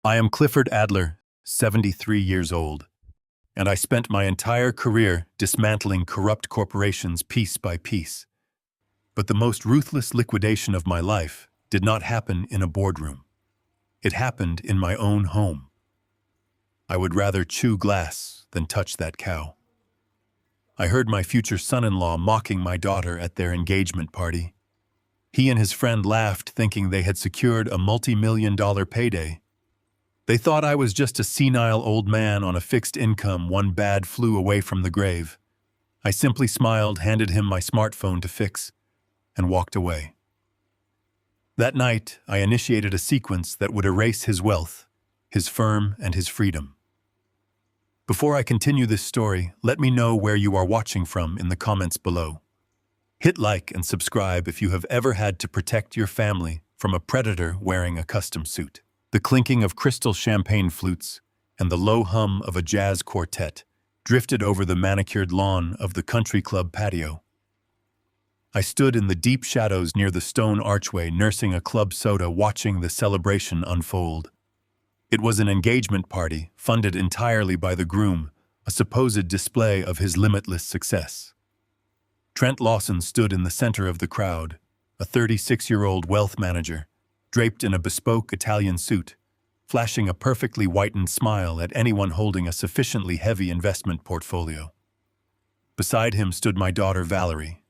I am Clifford Adler, 73 years old, and I spent my entire career dismantling corrupt corporations piece by piece. But the most ruthless liquidation of my life did not happen in a boardroom. It happened in my own home. I would rather chew glass than touch that cow. I heard my future son-in-law mocking my daughter at their engagement party. He and his friend laughed, thinking they had secured a multi-million-dollar payday. They thought I was just a senile old man on a fixed income one bad flew away from the grave. I simply smiled, handed him my smartphone to fix, and walked away. That night, I initiated a sequence that would erase his wealth, his firm, and his freedom. Before I continue this story, let me know where you are watching from in the comments below. Hit like and subscribe if you have ever had to protect your family from a predator wearing a custom suit. The clinking of crystal champagne flutes and the low hum of a jazz quartet drifted over the manicured lawn of the country club patio. I stood in the deep shadows near the stone archway, nursing a club soda, watching the celebration unfold. It was an engagement party, funded entirely by the groom, a supposed display of his limitless success. Trent Lawson stood in the center of the crowd, a 36-year-old wealth manager, draped in a bespoke Italian suit, flashing a perfectly whitened smile at anyone holding a sufficiently heavy investment portfolio. Beside him stood my daughter, Valerie.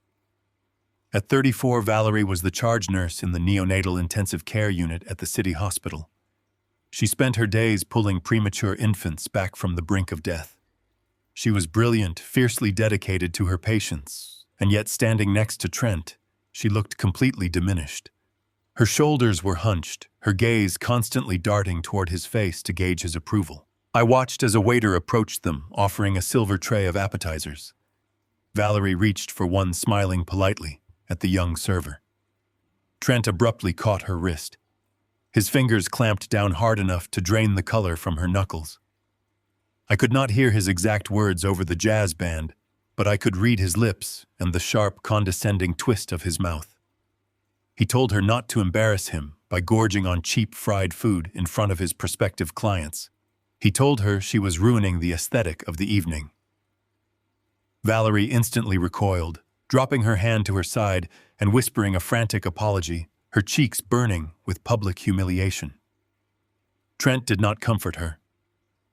At 34, Valerie was the charge nurse in the neonatal intensive care unit at the city hospital. She spent her days pulling premature infants back from the brink of death. She was brilliant, fiercely dedicated to her patients, and yet standing next to Trent, she looked completely diminished. Her shoulders were hunched, her gaze constantly darting toward his face to gauge his approval. I watched as a waiter approached them, offering a silver tray of appetizers. Valerie reached for one, smiling politely at the young server. Trent abruptly caught her wrist. His fingers clamped down hard enough to drain the color from her knuckles. I could not hear his exact words over the jazz band, but I could read his lips and the sharp, condescending twist of his mouth. He told her not to embarrass him by gorging on cheap fried food in front of his prospective clients. He told her she was ruining the aesthetic of the evening. Valerie instantly recoiled, dropping her hand to her side and whispering a frantic apology, her cheeks burning with public humiliation. Trent did not comfort her.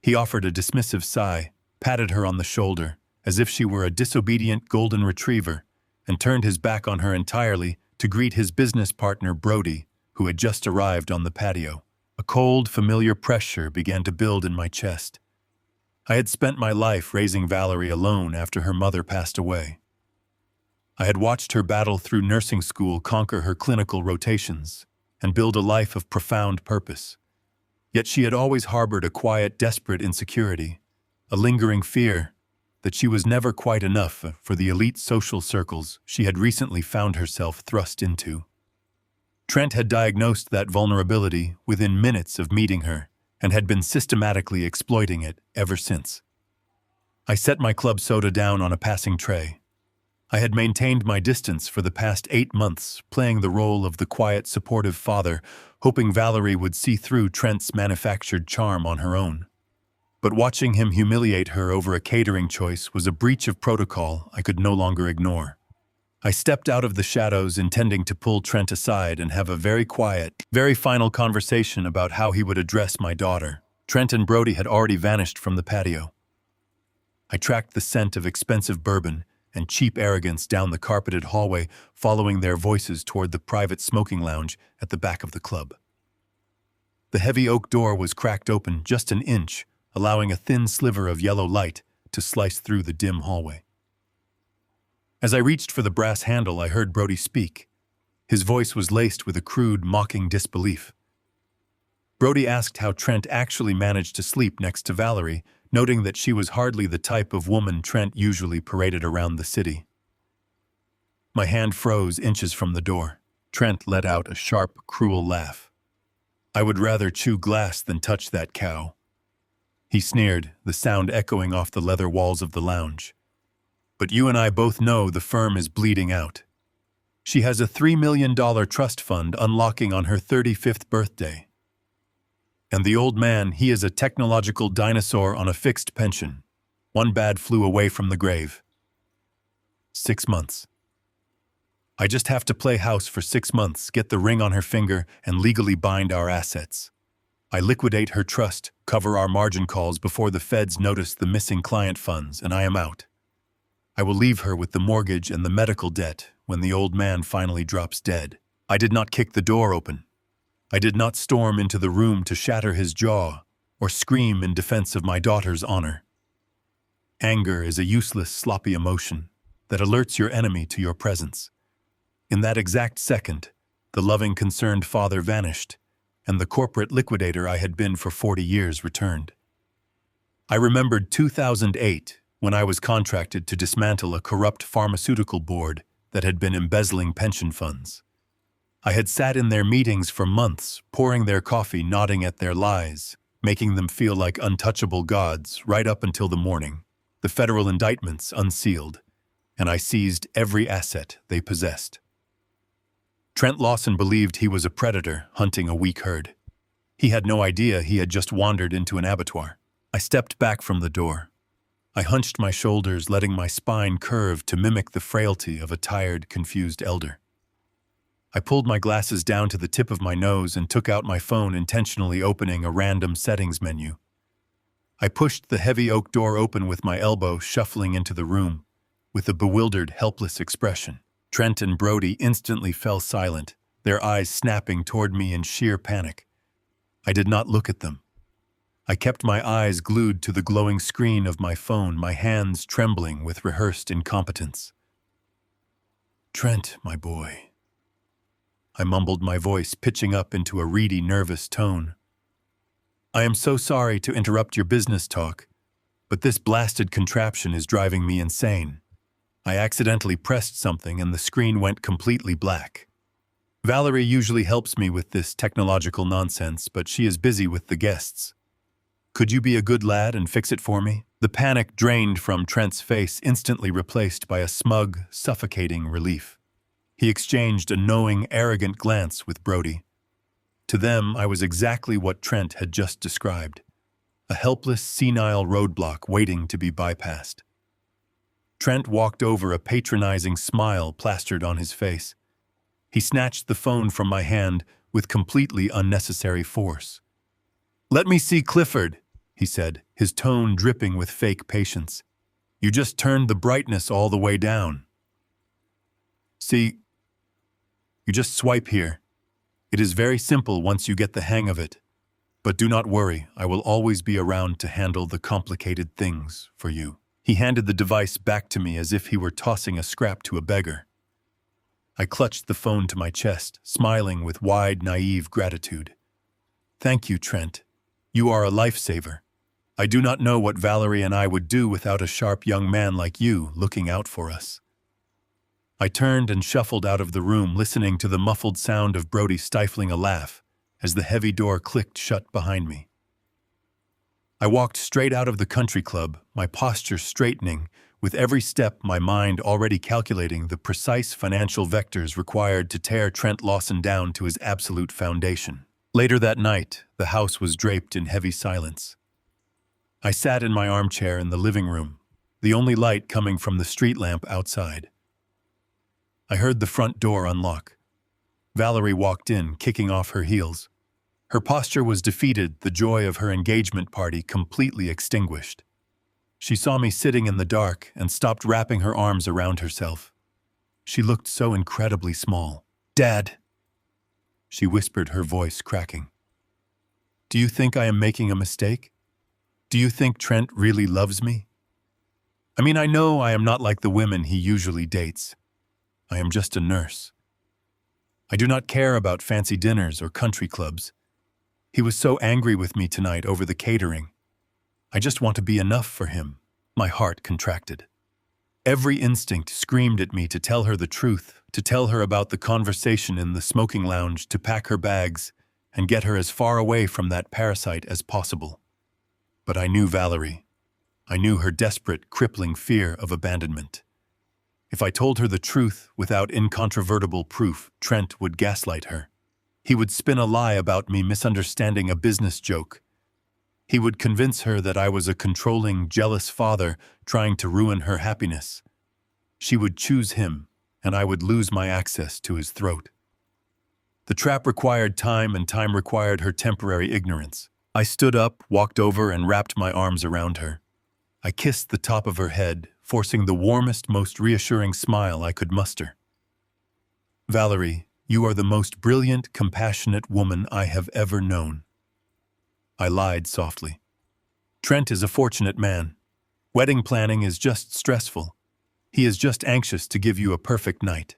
He offered a dismissive sigh, patted her on the shoulder, as if she were a disobedient golden retriever, and turned his back on her entirely to greet his business partner, Brody, who had just arrived on the patio. A cold, familiar pressure began to build in my chest. I had spent my life raising Valerie alone after her mother passed away. I had watched her battle through nursing school, conquer her clinical rotations, and build a life of profound purpose. Yet she had always harbored a quiet, desperate insecurity, a lingering fear that she was never quite enough for the elite social circles she had recently found herself thrust into. Trent had diagnosed that vulnerability within minutes of meeting her and had been systematically exploiting it ever since. I set my club soda down on a passing tray. I had maintained my distance for the past 8 months, playing the role of the quiet, supportive father, hoping Valerie would see through Trent's manufactured charm on her own. But watching him humiliate her over a catering choice was a breach of protocol I could no longer ignore. I stepped out of the shadows, intending to pull Trent aside and have a very quiet, very final conversation about how he would address my daughter. Trent and Brody had already vanished from the patio. I tracked the scent of expensive bourbon and cheap arrogance down the carpeted hallway, following their voices toward the private smoking lounge at the back of the club. The heavy oak door was cracked open just an inch, allowing a thin sliver of yellow light to slice through the dim hallway. As I reached for the brass handle, I heard Brody speak. His voice was laced with a crude, mocking disbelief. Brody asked how Trent actually managed to sleep next to Valerie, noting that she was hardly the type of woman Trent usually paraded around the city. My hand froze inches from the door. Trent let out a sharp, cruel laugh. "I would rather chew glass than touch that cow." He sneered, the sound echoing off the leather walls of the lounge. "But you and I both know the firm is bleeding out. She has a $3 million trust fund unlocking on her 35th birthday. And the old man, he is a technological dinosaur on a fixed pension. One bad flew away from the grave. 6 months. I just have to play house for 6 months, get the ring on her finger, and legally bind our assets. I liquidate her trust, cover our margin calls before the feds notice the missing client funds, and I am out. I will leave her with the mortgage and the medical debt when the old man finally drops dead. I did not kick the door open. I did not storm into the room to shatter his jaw or scream in defense of my daughter's honor. Anger is a useless, sloppy emotion that alerts your enemy to your presence. In that exact second, the loving, concerned father vanished, and the corporate liquidator I had been for 40 years returned. I remembered 2008 when I was contracted to dismantle a corrupt pharmaceutical board that had been embezzling pension funds. I had sat in their meetings for months, pouring their coffee, nodding at their lies, making them feel like untouchable gods right up until the morning, the federal indictments unsealed, and I seized every asset they possessed. Trent Lawson believed he was a predator hunting a weak herd. He had no idea he had just wandered into an abattoir. I stepped back from the door. I hunched my shoulders, letting my spine curve to mimic the frailty of a tired, confused elder. I pulled my glasses down to the tip of my nose and took out my phone, intentionally opening a random settings menu. I pushed the heavy oak door open with my elbow, shuffling into the room, with a bewildered, helpless expression. Trent and Brody instantly fell silent, their eyes snapping toward me in sheer panic. I did not look at them. I kept my eyes glued to the glowing screen of my phone, my hands trembling with rehearsed incompetence. "Trent, my boy," I mumbled, my voice pitching up into a reedy, nervous tone. "I am so sorry to interrupt your business talk, but this blasted contraption is driving me insane. I accidentally pressed something and the screen went completely black. Valerie usually helps me with this technological nonsense, but she is busy with the guests. Could you be a good lad and fix it for me?" The panic drained from Trent's face, instantly replaced by a smug, suffocating relief. He exchanged a knowing, arrogant glance with Brody. To them, I was exactly what Trent had just described. A helpless, senile roadblock waiting to be bypassed. Trent walked over, a patronizing smile plastered on his face. He snatched the phone from my hand with completely unnecessary force. "Let me see Clifford," he said, his tone dripping with fake patience. "You just turned the brightness all the way down. See, you just swipe here. It is very simple once you get the hang of it. But do not worry, I will always be around to handle the complicated things for you." He handed the device back to me as if he were tossing a scrap to a beggar. I clutched the phone to my chest, smiling with wide, naive gratitude. "Thank you, Trent. You are a lifesaver. I do not know what Valerie and I would do without a sharp young man like you looking out for us." I turned and shuffled out of the room, listening to the muffled sound of Brody stifling a laugh as the heavy door clicked shut behind me. I walked straight out of the country club, my posture straightening, with every step my mind already calculating the precise financial vectors required to tear Trent Lawson down to his absolute foundation. Later that night, the house was draped in heavy silence. I sat in my armchair in the living room, the only light coming from the street lamp outside. I heard the front door unlock. Valerie walked in, kicking off her heels. Her posture was defeated, the joy of her engagement party completely extinguished. She saw me sitting in the dark and stopped wrapping her arms around herself. She looked so incredibly small. "Dad," she whispered, her voice cracking. "Do you think I am making a mistake? Do you think Trent really loves me? I mean, I know I am not like the women he usually dates. I am just a nurse. I do not care about fancy dinners or country clubs. He was so angry with me tonight over the catering. I just want to be enough for him." My heart contracted. Every instinct screamed at me to tell her the truth, to tell her about the conversation in the smoking lounge, to pack her bags and get her as far away from that parasite as possible. But I knew Valerie. I knew her desperate, crippling fear of abandonment. If I told her the truth without incontrovertible proof, Trent would gaslight her. He would spin a lie about me misunderstanding a business joke. He would convince her that I was a controlling, jealous father trying to ruin her happiness. She would choose him, and I would lose my access to his throat. The trap required time, and time required her temporary ignorance. I stood up, walked over, and wrapped my arms around her. I kissed the top of her head, forcing the warmest, most reassuring smile I could muster. "Valerie, you are the most brilliant, compassionate woman I have ever known." I lied softly. "Trent is a fortunate man. Wedding planning is just stressful. He is just anxious to give you a perfect night.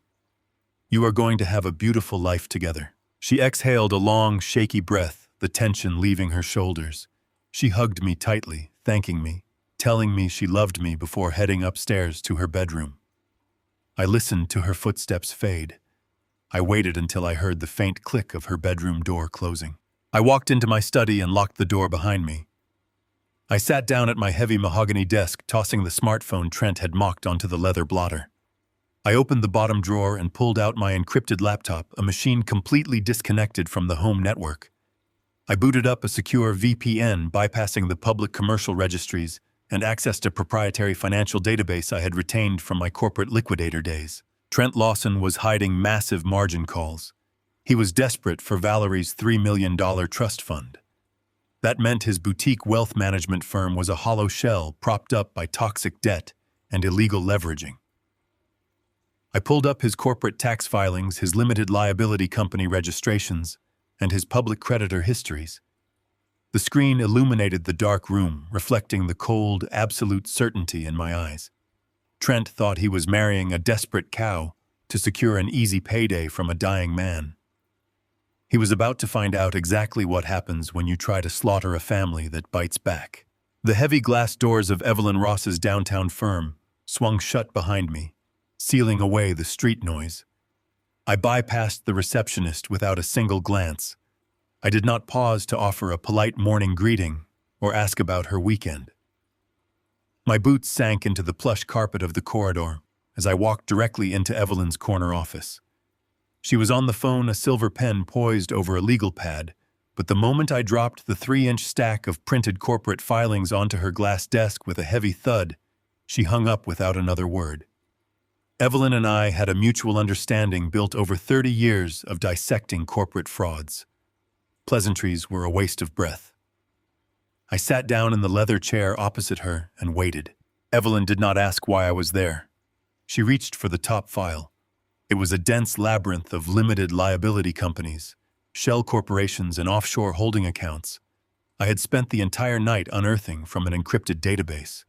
You are going to have a beautiful life together." She exhaled a long, shaky breath, the tension leaving her shoulders. She hugged me tightly, thanking me, telling me she loved me before heading upstairs to her bedroom. I listened to her footsteps fade. I waited until I heard the faint click of her bedroom door closing. I walked into my study and locked the door behind me. I sat down at my heavy mahogany desk, tossing the smartphone Trent had mocked onto the leather blotter. I opened the bottom drawer and pulled out my encrypted laptop, a machine completely disconnected from the home network. I booted up a secure VPN, bypassing the public commercial registries, and accessed a proprietary financial database I had retained from my corporate liquidator days. Trent Lawson was hiding massive margin calls. He was desperate for Valerie's $3 million trust fund. That meant his boutique wealth management firm was a hollow shell propped up by toxic debt and illegal leveraging. I pulled up his corporate tax filings, his limited liability company registrations, and his public creditor histories. The screen illuminated the dark room, reflecting the cold, absolute certainty in my eyes. Trent thought he was marrying a desperate cow to secure an easy payday from a dying man. He was about to find out exactly what happens when you try to slaughter a family that bites back. The heavy glass doors of Evelyn Ross's downtown firm swung shut behind me, sealing away the street noise. I bypassed the receptionist without a single glance. I did not pause to offer a polite morning greeting or ask about her weekend. My boots sank into the plush carpet of the corridor as I walked directly into Evelyn's corner office. She was on the phone, a silver pen poised over a legal pad, but the moment I dropped the 3-inch stack of printed corporate filings onto her glass desk with a heavy thud, she hung up without another word. Evelyn and I had a mutual understanding built over 30 years of dissecting corporate frauds. Pleasantries were a waste of breath. I sat down in the leather chair opposite her and waited. Evelyn did not ask why I was there. She reached for the top file. It was a dense labyrinth of limited liability companies, shell corporations, and offshore holding accounts I had spent the entire night unearthing from an encrypted database.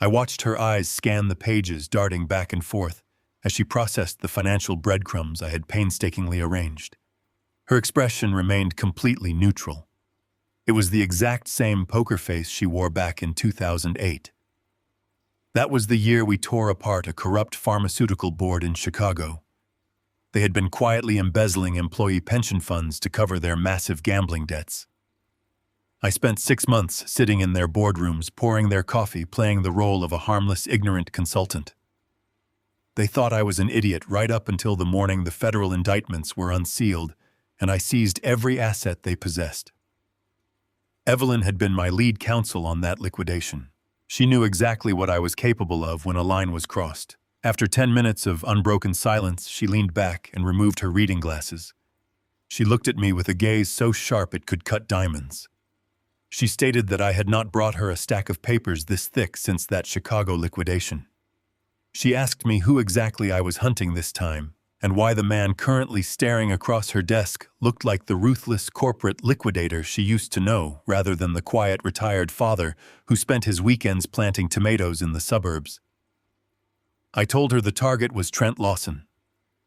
I watched her eyes scan the pages, darting back and forth as she processed the financial breadcrumbs I had painstakingly arranged. Her expression remained completely neutral. It was the exact same poker face she wore back in 2008. That was the year we tore apart a corrupt pharmaceutical board in Chicago. They had been quietly embezzling employee pension funds to cover their massive gambling debts. I spent 6 months sitting in their boardrooms, pouring their coffee, playing the role of a harmless, ignorant consultant. They thought I was an idiot right up until the morning the federal indictments were unsealed, and I seized every asset they possessed. Evelyn had been my lead counsel on that liquidation. She knew exactly what I was capable of when a line was crossed. After 10 minutes of unbroken silence, she leaned back and removed her reading glasses. She looked at me with a gaze so sharp it could cut diamonds. She stated that I had not brought her a stack of papers this thick since that Chicago liquidation. She asked me who exactly I was hunting this time, and why the man currently staring across her desk looked like the ruthless corporate liquidator she used to know rather than the quiet retired father who spent his weekends planting tomatoes in the suburbs. I told her the target was Trent Lawson.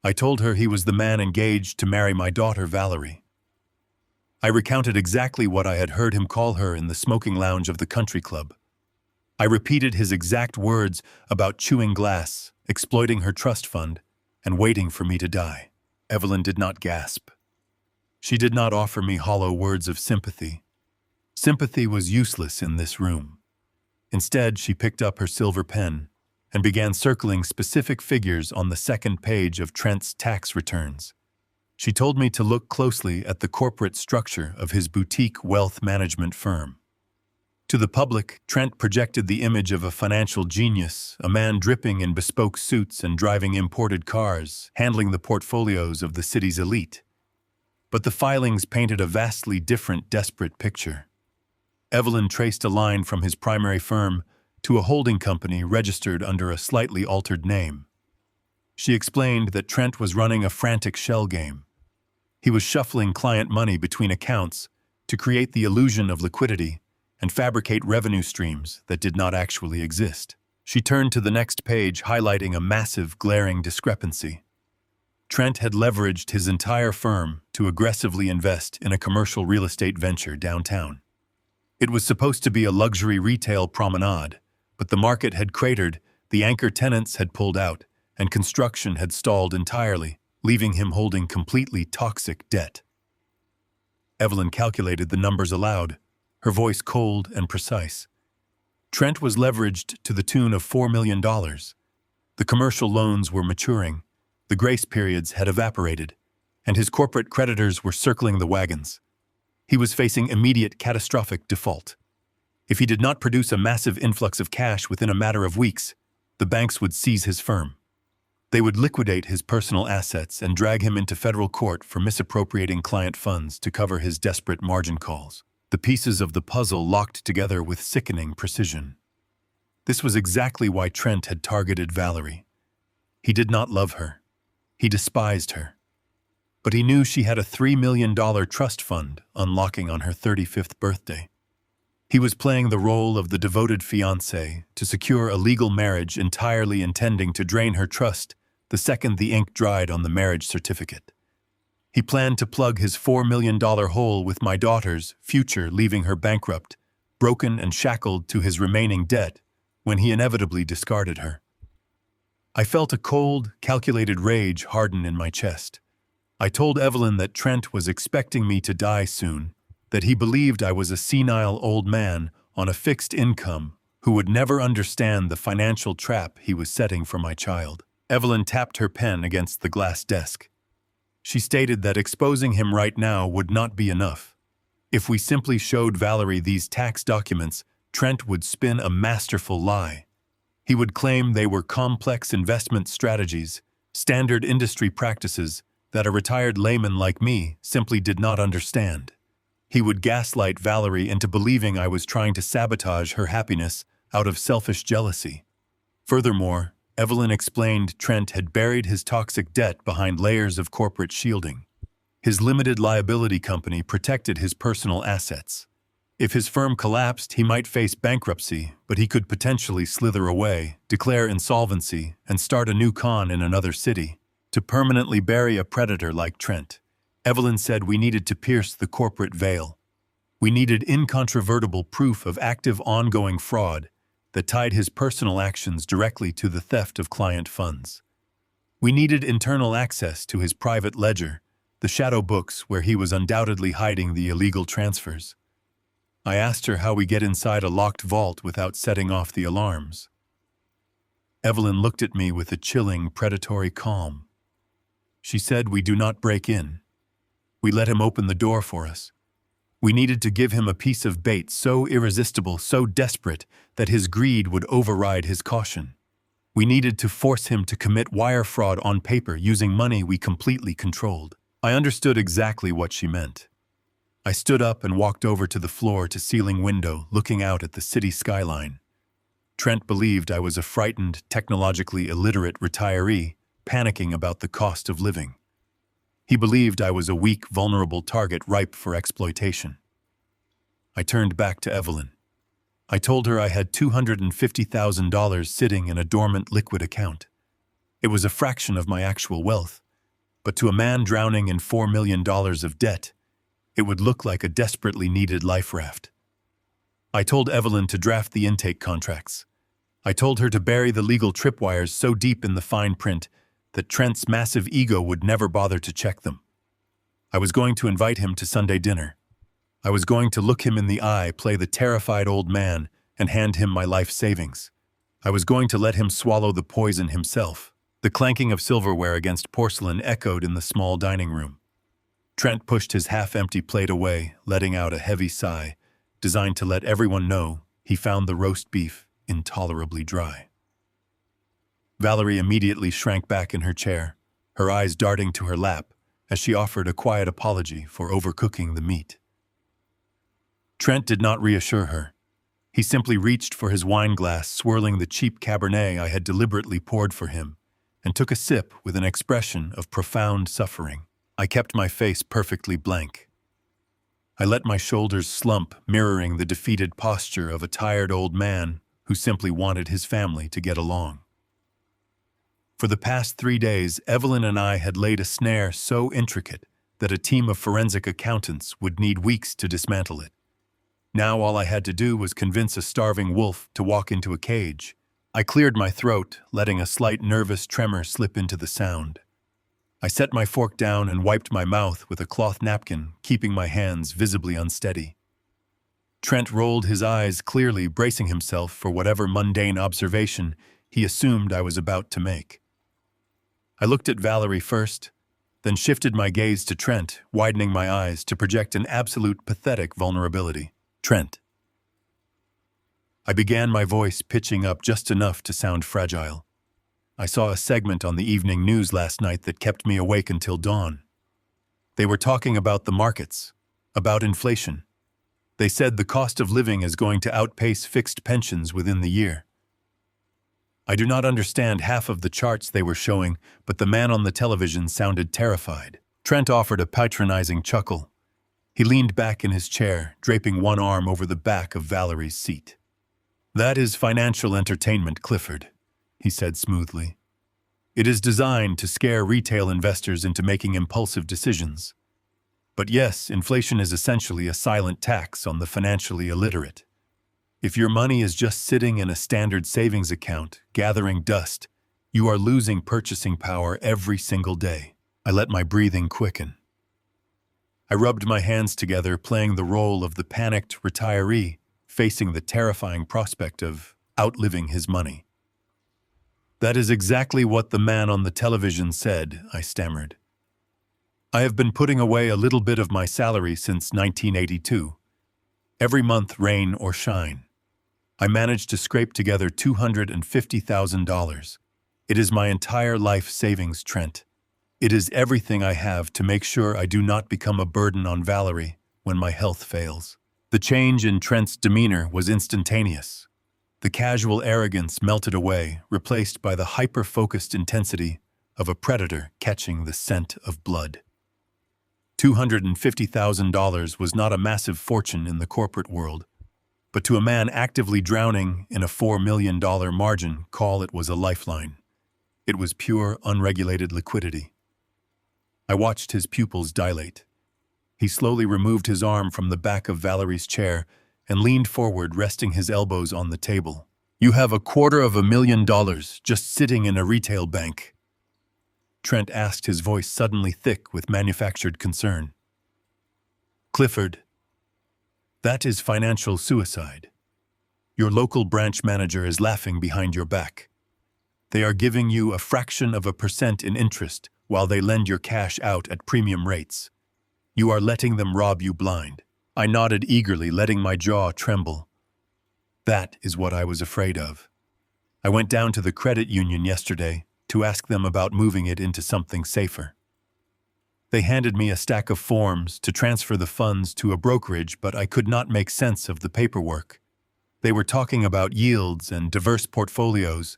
I told her he was the man engaged to marry my daughter Valerie. I recounted exactly what I had heard him call her in the smoking lounge of the country club. I repeated his exact words about chewing glass, exploiting her trust fund, and waiting for me to die. Evelyn did not gasp. She did not offer me hollow words of sympathy. Sympathy was useless in this room. Instead, she picked up her silver pen and began circling specific figures on the second page of Trent's tax returns. She told me to look closely at the corporate structure of his boutique wealth management firm. To the public, Trent projected the image of a financial genius, a man dripping in bespoke suits and driving imported cars, handling the portfolios of the city's elite. But the filings painted a vastly different, desperate picture. Evelyn traced a line from his primary firm to a holding company registered under a slightly altered name. She explained that Trent was running a frantic shell game. He was shuffling client money between accounts to create the illusion of liquidity and fabricate revenue streams that did not actually exist. She turned to the next page, highlighting a massive, glaring discrepancy. Trent had leveraged his entire firm to aggressively invest in a commercial real estate venture downtown. It was supposed to be a luxury retail promenade, but the market had cratered, the anchor tenants had pulled out, and construction had stalled entirely, leaving him holding completely toxic debt. Evelyn calculated the numbers aloud, her voice cold and precise. Trent was leveraged to the tune of $4 million. The commercial loans were maturing, the grace periods had evaporated, and his corporate creditors were circling the wagons. He was facing immediate catastrophic default. If he did not produce a massive influx of cash within a matter of weeks, the banks would seize his firm. They would liquidate his personal assets and drag him into federal court for misappropriating client funds to cover his desperate margin calls. The pieces of the puzzle locked together with sickening precision. This was exactly why Trent had targeted Valerie. He did not love her. He despised her. But he knew she had a $3 million trust fund unlocking on her 35th birthday. He was playing the role of the devoted fiancé to secure a legal marriage, entirely intending to drain her trust the second the ink dried on the marriage certificate. He planned to plug his $4 million hole with my daughter's future, leaving her bankrupt, broken and shackled to his remaining debt when he inevitably discarded her. I felt a cold, calculated rage harden in my chest. I told Evelyn that Trent was expecting me to die soon, that he believed I was a senile old man on a fixed income who would never understand the financial trap he was setting for my child. Evelyn tapped her pen against the glass desk. She stated that exposing him right now would not be enough. If we simply showed Valerie these tax documents, Trent would spin a masterful lie. He would claim they were complex investment strategies, standard industry practices that a retired layman like me simply did not understand. He would gaslight Valerie into believing I was trying to sabotage her happiness out of selfish jealousy. Furthermore, Evelyn explained Trent had buried his toxic debt behind layers of corporate shielding. His limited liability company protected his personal assets. If his firm collapsed, he might face bankruptcy, but he could potentially slither away, declare insolvency, and start a new con in another city. To permanently bury a predator like Trent, Evelyn said we needed to pierce the corporate veil. We needed incontrovertible proof of active ongoing fraud that tied his personal actions directly to the theft of client funds. We needed internal access to his private ledger, the shadow books where he was undoubtedly hiding the illegal transfers. I asked her how we get inside a locked vault without setting off the alarms. Evelyn looked at me with a chilling, predatory calm. She said we do not break in. We let him open the door for us. We needed to give him a piece of bait so irresistible, so desperate, that his greed would override his caution. We needed to force him to commit wire fraud on paper using money we completely controlled. I understood exactly what she meant. I stood up and walked over to the floor-to-ceiling window, looking out at the city skyline. Trent believed I was a frightened, technologically illiterate retiree, panicking about the cost of living. He believed I was a weak, vulnerable target ripe for exploitation. I turned back to Evelyn. I told her I had $250,000 sitting in a dormant liquid account. It was a fraction of my actual wealth, but to a man drowning in $4 million of debt, it would look like a desperately needed life raft. I told Evelyn to draft the intake contracts. I told her to bury the legal tripwires so deep in the fine print that Trent's massive ego would never bother to check them. I was going to invite him to Sunday dinner. I was going to look him in the eye, play the terrified old man, and hand him my life savings. I was going to let him swallow the poison himself. The clanking of silverware against porcelain echoed in the small dining room. Trent pushed his half-empty plate away, letting out a heavy sigh, designed to let everyone know he found the roast beef intolerably dry. Valerie immediately shrank back in her chair, her eyes darting to her lap as she offered a quiet apology for overcooking the meat. Trent did not reassure her. He simply reached for his wine glass, swirling the cheap Cabernet I had deliberately poured for him, and took a sip with an expression of profound suffering. I kept my face perfectly blank. I let my shoulders slump, mirroring the defeated posture of a tired old man who simply wanted his family to get along. For the past 3 days, Evelyn and I had laid a snare so intricate that a team of forensic accountants would need weeks to dismantle it. Now all I had to do was convince a starving wolf to walk into a cage. I cleared my throat, letting a slight nervous tremor slip into the sound. I set my fork down and wiped my mouth with a cloth napkin, keeping my hands visibly unsteady. Trent rolled his eyes, clearly bracing himself for whatever mundane observation he assumed I was about to make. I looked at Valerie first, then shifted my gaze to Trent, widening my eyes to project an absolute pathetic vulnerability. Trent. I began, my voice pitching up just enough to sound fragile. I saw a segment on the evening news last night that kept me awake until dawn. They were talking about the markets, about inflation. They said the cost of living is going to outpace fixed pensions within the year. I do not understand half of the charts they were showing, but the man on the television sounded terrified. Trent offered a patronizing chuckle. He leaned back in his chair, draping one arm over the back of Valerie's seat. "That is financial entertainment, Clifford," he said smoothly. "It is designed to scare retail investors into making impulsive decisions. But yes, inflation is essentially a silent tax on the financially illiterate. If your money is just sitting in a standard savings account, gathering dust, you are losing purchasing power every single day." I let my breathing quicken. I rubbed my hands together, playing the role of the panicked retiree facing the terrifying prospect of outliving his money. "That is exactly what the man on the television said," I stammered. "I have been putting away a little bit of my salary since 1982. Every month, rain or shine. I managed to scrape together $250,000. It is my entire life savings, Trent. It is everything I have to make sure I do not become a burden on Valerie when my health fails." The change in Trent's demeanor was instantaneous. The casual arrogance melted away, replaced by the hyper-focused intensity of a predator catching the scent of blood. $250,000 was not a massive fortune in the corporate world, but to a man actively drowning in a $4 million margin call, it was a lifeline. It was pure, unregulated liquidity. I watched his pupils dilate. He slowly removed his arm from the back of Valerie's chair and leaned forward, resting his elbows on the table. "You have $250,000 just sitting in a retail bank?" Trent asked, his voice suddenly thick with manufactured concern. "Clifford, that is financial suicide. Your local branch manager is laughing behind your back. They are giving you a fraction of a % in interest while they lend your cash out at premium rates. You are letting them rob you blind." I nodded eagerly, letting my jaw tremble. That is what I was afraid of. I went down to the credit union yesterday to ask them about moving it into something safer. They handed me a stack of forms to transfer the funds to a brokerage, but I could not make sense of the paperwork. They were talking about yields and diverse portfolios,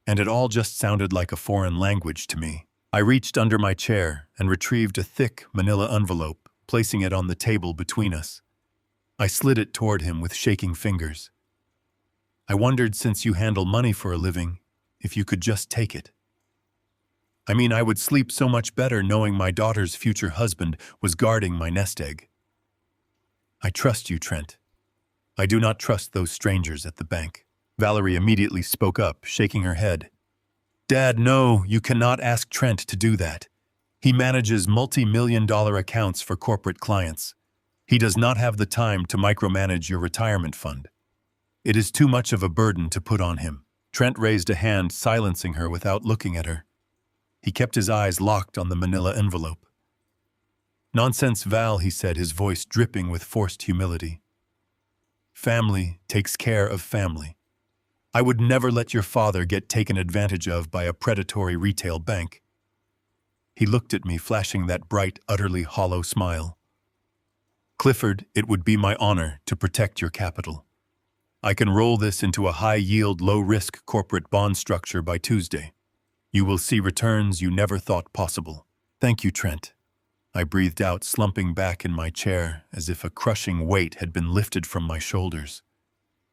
and it all just sounded like a foreign language to me. I reached under my chair and retrieved a thick manila envelope, placing it on the table between us. I slid it toward him with shaking fingers. "I wondered, since you handle money for a living, if you could just take it. I mean, I would sleep so much better knowing my daughter's future husband was guarding my nest egg." "I trust you, Trent. I do not trust those strangers at the bank." Valerie immediately spoke up, shaking her head. "Dad, no, you cannot ask Trent to do that. He manages multi-million-dollar accounts for corporate clients. He does not have the time to micromanage your retirement fund. It is too much of a burden to put on him." Trent raised a hand, silencing her without looking at her. He kept his eyes locked on the manila envelope. "Nonsense, Val," he said, his voice dripping with forced humility. "Family takes care of family. I would never let your father get taken advantage of by a predatory retail bank." He looked at me, flashing that bright, utterly hollow smile. "Clifford, it would be my honor to protect your capital. I can roll this into a high-yield, low-risk corporate bond structure by Tuesday. You will see returns you never thought possible." "Thank you, Trent," I breathed out, slumping back in my chair as if a crushing weight had been lifted from my shoulders.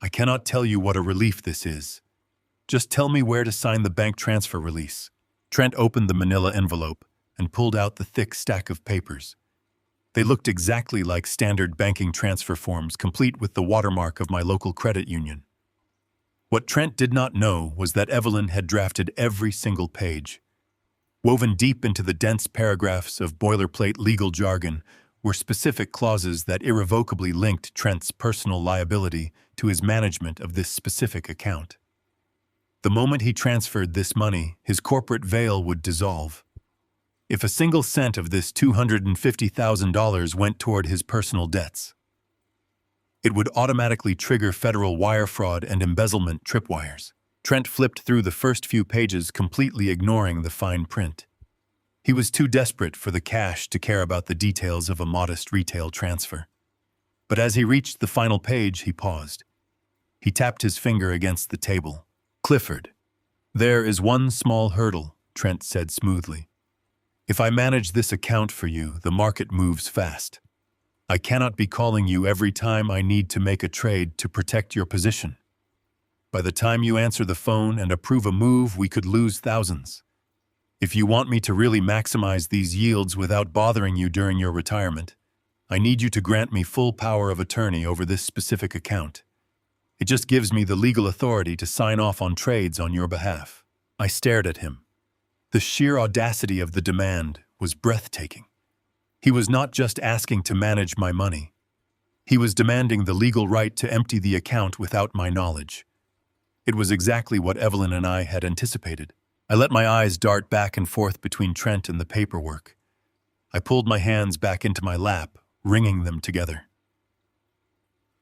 "I cannot tell you what a relief this is. Just tell me where to sign the bank transfer release." Trent opened the manila envelope and pulled out the thick stack of papers. They looked exactly like standard banking transfer forms, complete with the watermark of my local credit union. What Trent did not know was that Evelyn had drafted every single page. Woven deep into the dense paragraphs of boilerplate legal jargon were specific clauses that irrevocably linked Trent's personal liability to his management of this specific account. The moment he transferred this money, his corporate veil would dissolve. If a single cent of this $250,000 went toward his personal debts, it would automatically trigger federal wire fraud and embezzlement tripwires. Trent flipped through the first few pages, completely ignoring the fine print. He was too desperate for the cash to care about the details of a modest retail transfer. But as he reached the final page, he paused. He tapped his finger against the table. "Clifford, there is one small hurdle," Trent said smoothly. "If I manage this account for you, the market moves fast. I cannot be calling you every time I need to make a trade to protect your position. By the time you answer the phone and approve a move, we could lose thousands. If you want me to really maximize these yields without bothering you during your retirement, I need you to grant me full power of attorney over this specific account. It just gives me the legal authority to sign off on trades on your behalf." I stared at him. The sheer audacity of the demand was breathtaking. He was not just asking to manage my money. He was demanding the legal right to empty the account without my knowledge. It was exactly what Evelyn and I had anticipated. I let my eyes dart back and forth between Trent and the paperwork. I pulled my hands back into my lap, wringing them together.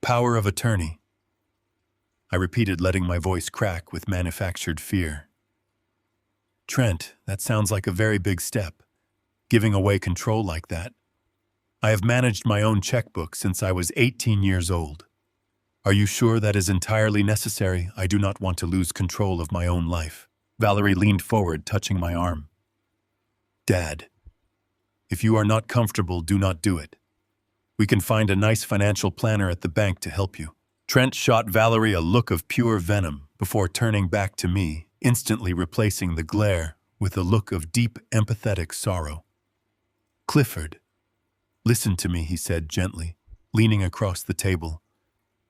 "Power of attorney," I repeated, letting my voice crack with manufactured fear. "Trent, that sounds like a very big step, giving away control like that. I have managed my own checkbook since I was 18 years old. Are you sure that is entirely necessary? I do not want to lose control of my own life." Valerie leaned forward, touching my arm. "Dad, if you are not comfortable, do not do it. We can find a nice financial planner at the bank to help you." Trent shot Valerie a look of pure venom before turning back to me, instantly replacing the glare with a look of deep, empathetic sorrow. "Clifford, listen to me," he said gently, leaning across the table.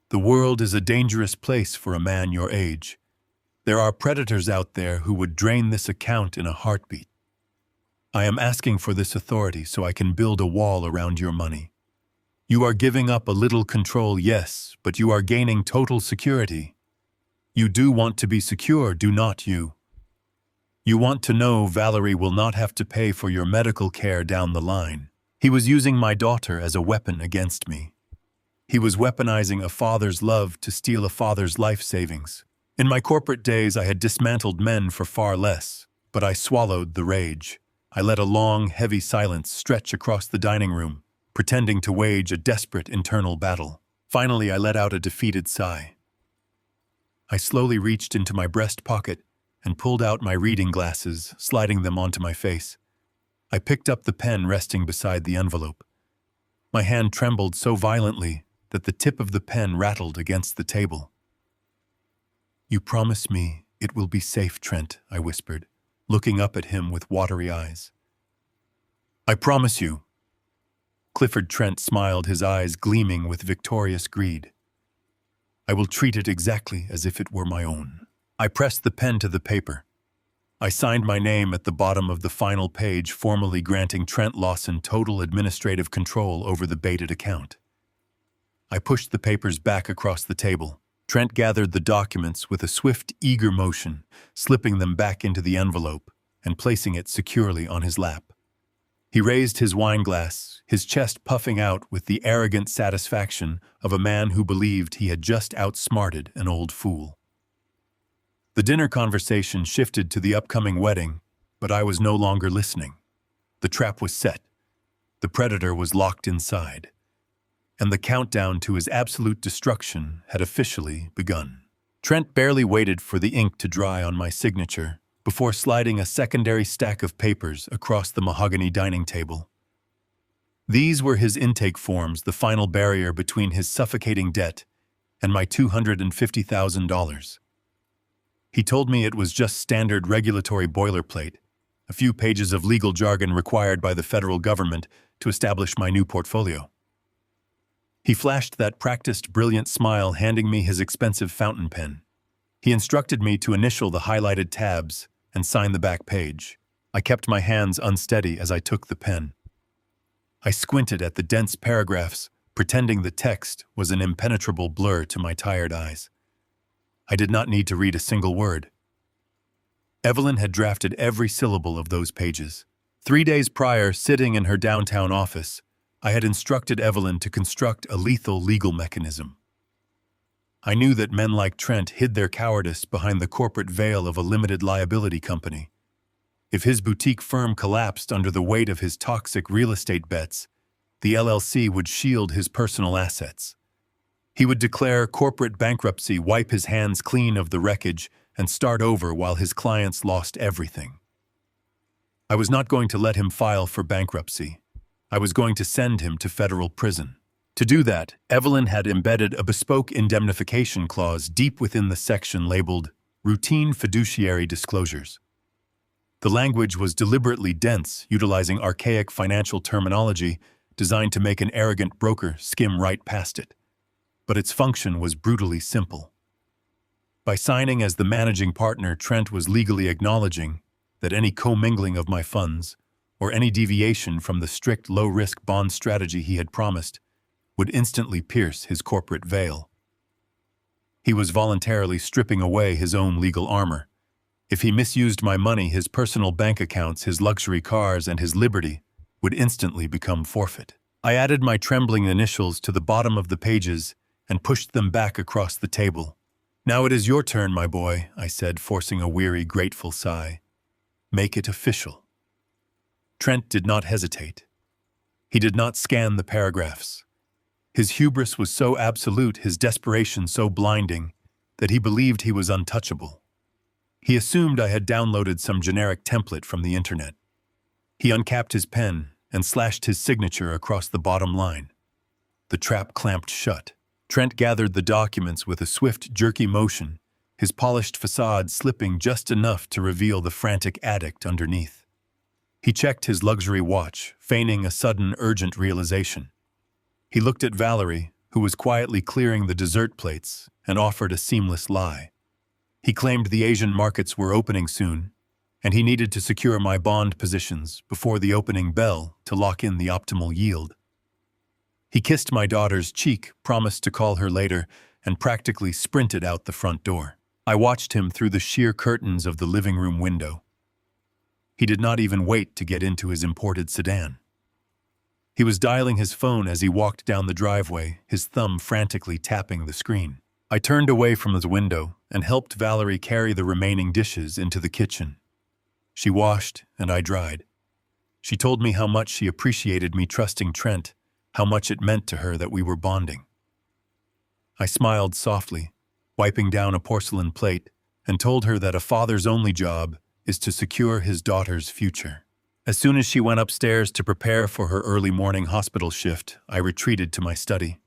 "The world is a dangerous place for a man your age. There are predators out there who would drain this account in a heartbeat. I am asking for this authority so I can build a wall around your money. You are giving up a little control, yes, but you are gaining total security. You do want to be secure, do not you? You want to know Valerie will not have to pay for your medical care down the line." He was using my daughter as a weapon against me. He was weaponizing a father's love to steal a father's life savings. In my corporate days, I had dismantled men for far less, but I swallowed the rage. I let a long, heavy silence stretch across the dining room, pretending to wage a desperate internal battle. Finally, I let out a defeated sigh. I slowly reached into my breast pocket and pulled out my reading glasses, sliding them onto my face. I picked up the pen resting beside the envelope. My hand trembled so violently that the tip of the pen rattled against the table. "You promise me it will be safe, Trent," I whispered, looking up at him with watery eyes. "I promise you." Clifford Trent smiled, his eyes gleaming with victorious greed. "I will treat it exactly as if it were my own." I pressed the pen to the paper. I signed my name at the bottom of the final page, formally granting Trent Lawson total administrative control over the baited account. I pushed the papers back across the table. Trent gathered the documents with a swift, eager motion, slipping them back into the envelope and placing it securely on his lap. He raised his wine glass, his chest puffing out with the arrogant satisfaction of a man who believed he had just outsmarted an old fool. The dinner conversation shifted to the upcoming wedding, but I was no longer listening. The trap was set. The predator was locked inside, and the countdown to his absolute destruction had officially begun. Trent barely waited for the ink to dry on my signature before sliding a secondary stack of papers across the mahogany dining table. These were his intake forms, the final barrier between his suffocating debt and my $250,000. He told me it was just standard regulatory boilerplate, a few pages of legal jargon required by the federal government to establish my new portfolio. He flashed that practiced, brilliant smile, handing me his expensive fountain pen. He instructed me to initial the highlighted tabs and sign the back page. I kept my hands unsteady as I took the pen. I squinted at the dense paragraphs, pretending the text was an impenetrable blur to my tired eyes. I did not need to read a single word. Evelyn had drafted every syllable of those pages. 3 days prior, sitting in her downtown office, I had instructed Evelyn to construct a lethal legal mechanism. I knew that men like Trent hid their cowardice behind the corporate veil of a limited liability company. If his boutique firm collapsed under the weight of his toxic real estate bets, the LLC would shield his personal assets. He would declare corporate bankruptcy, wipe his hands clean of the wreckage, and start over while his clients lost everything. I was not going to let him file for bankruptcy. I was going to send him to federal prison. To do that, Evelyn had embedded a bespoke indemnification clause deep within the section labeled Routine Fiduciary Disclosures. The language was deliberately dense, utilizing archaic financial terminology designed to make an arrogant broker skim right past it. But its function was brutally simple. By signing as the managing partner, Trent was legally acknowledging that any commingling of my funds, or any deviation from the strict low-risk bond strategy he had promised, would instantly pierce his corporate veil. He was voluntarily stripping away his own legal armor. If he misused my money, his personal bank accounts, his luxury cars, and his liberty would instantly become forfeit. I added my trembling initials to the bottom of the pages and pushed them back across the table. "Now it is your turn, my boy," I said, forcing a weary, grateful sigh. "Make it official." Trent did not hesitate. He did not scan the paragraphs. His hubris was so absolute, his desperation so blinding, that he believed he was untouchable. He assumed I had downloaded some generic template from the internet. He uncapped his pen and slashed his signature across the bottom line. The trap clamped shut. Trent gathered the documents with a swift, jerky motion, his polished facade slipping just enough to reveal the frantic addict underneath. He checked his luxury watch, feigning a sudden, urgent realization. He looked at Valerie, who was quietly clearing the dessert plates, and offered a seamless lie. He claimed the Asian markets were opening soon, and he needed to secure my bond positions before the opening bell to lock in the optimal yield. He kissed my daughter's cheek, promised to call her later, and practically sprinted out the front door. I watched him through the sheer curtains of the living room window. He did not even wait to get into his imported sedan. He was dialing his phone as he walked down the driveway, his thumb frantically tapping the screen. I turned away from the window and helped Valerie carry the remaining dishes into the kitchen. She washed and I dried. She told me how much she appreciated me trusting Trent, how much it meant to her that we were bonding. I smiled softly, wiping down a porcelain plate, and told her that a father's only job is to secure his daughter's future. As soon as she went upstairs to prepare for her early morning hospital shift, I retreated to my study.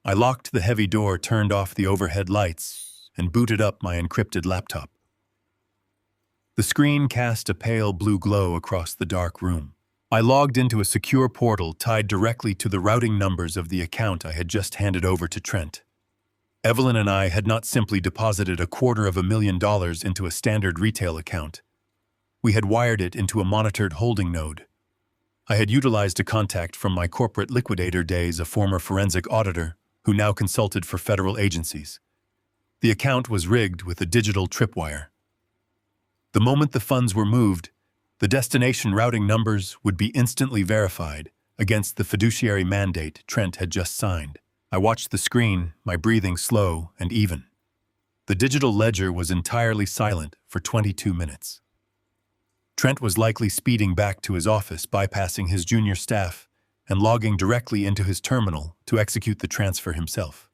I locked the heavy door, turned off the overhead lights, and booted up my encrypted laptop. The screen cast a pale blue glow across the dark room. I logged into a secure portal tied directly to the routing numbers of the account I had just handed over to Trent. Evelyn and I had not simply deposited $250,000 into a standard retail account. We had wired it into a monitored holding node. I had utilized a contact from my corporate liquidator days, a former forensic auditor who now consulted for federal agencies. The account was rigged with a digital tripwire. The moment the funds were moved, The destination routing numbers would be instantly verified against the fiduciary mandate Trent had just signed. I watched the screen, my breathing slow and even. The digital ledger was entirely silent for 22 minutes. Trent was likely speeding back to his office, bypassing his junior staff and logging directly into his terminal to execute the transfer himself.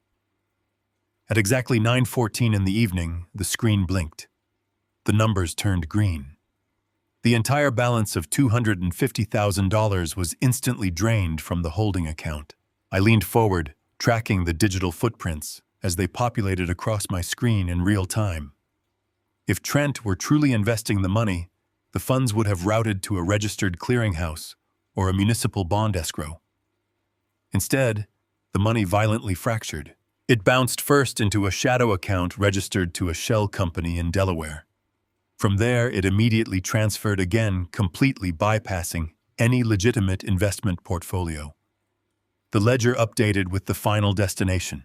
At exactly 9:14 in the evening, the screen blinked. The numbers turned green. The entire balance of $250,000 was instantly drained from the holding account. I leaned forward, tracking the digital footprints as they populated across my screen in real time. If Trent were truly investing the money, the funds would have routed to a registered clearinghouse or a municipal bond escrow. Instead, the money violently fractured. It bounced first into a shadow account registered to a shell company in Delaware. From there, it immediately transferred again, completely bypassing any legitimate investment portfolio. The ledger updated with the final destination.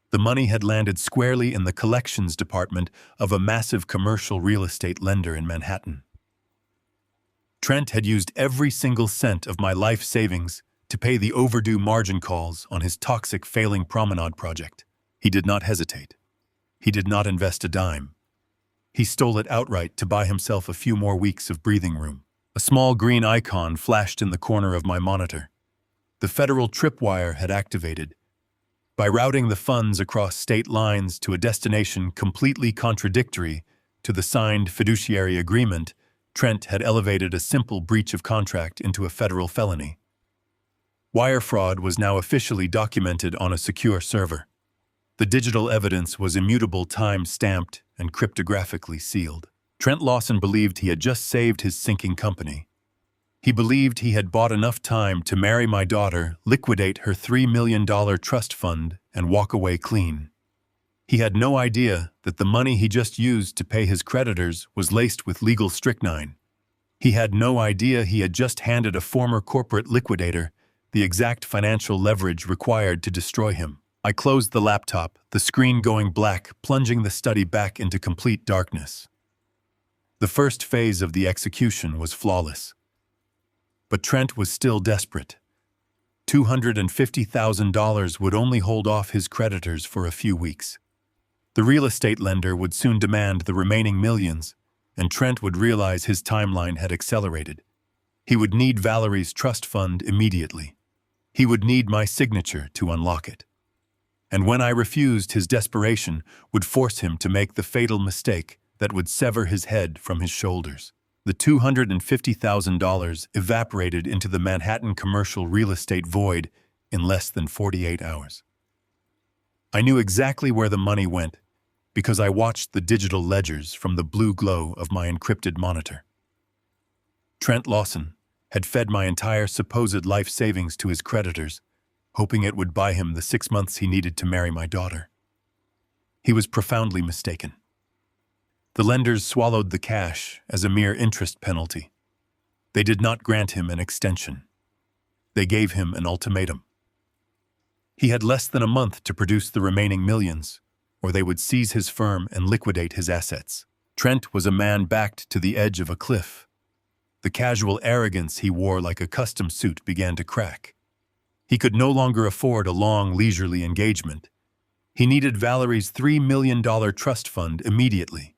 The money had landed squarely in the collections department of a massive commercial real estate lender in Manhattan. Trent had used every single cent of my life savings to pay the overdue margin calls on his toxic failing promenade project. He did not hesitate. He did not invest a dime. He stole it outright to buy himself a few more weeks of breathing room. A small green icon flashed in the corner of my monitor. The federal tripwire had activated. By routing the funds across state lines to a destination completely contradictory to the signed fiduciary agreement, Trent had elevated a simple breach of contract into a federal felony. Wire fraud was now officially documented on a secure server. The digital evidence was immutable, time-stamped, and cryptographically sealed. Trent Lawson believed he had just saved his sinking company. He believed he had bought enough time to marry my daughter, liquidate her $3 million trust fund, and walk away clean. He had no idea that the money he just used to pay his creditors was laced with legal strychnine. He had no idea he had just handed a former corporate liquidator the exact financial leverage required to destroy him. I closed the laptop, the screen going black, plunging the study back into complete darkness. The first phase of the execution was flawless. But Trent was still desperate. $250,000 would only hold off his creditors for a few weeks. The real estate lender would soon demand the remaining millions, and Trent would realize his timeline had accelerated. He would need Valerie's trust fund immediately. He would need my signature to unlock it. And when I refused, his desperation would force him to make the fatal mistake that would sever his head from his shoulders. The $250,000 evaporated into the Manhattan commercial real estate void in less than 48 hours. I knew exactly where the money went because I watched the digital ledgers from the blue glow of my encrypted monitor. Trent Lawson had fed my entire supposed life savings to his creditors, hoping it would buy him the 6 months he needed to marry my daughter. He was profoundly mistaken. The lenders swallowed the cash as a mere interest penalty. They did not grant him an extension. They gave him an ultimatum. He had less than a month to produce the remaining millions, or they would seize his firm and liquidate his assets. Trent was a man backed to the edge of a cliff. The casual arrogance he wore like a custom suit began to crack. He could no longer afford a long, leisurely engagement. He needed Valerie's $3 million trust fund immediately.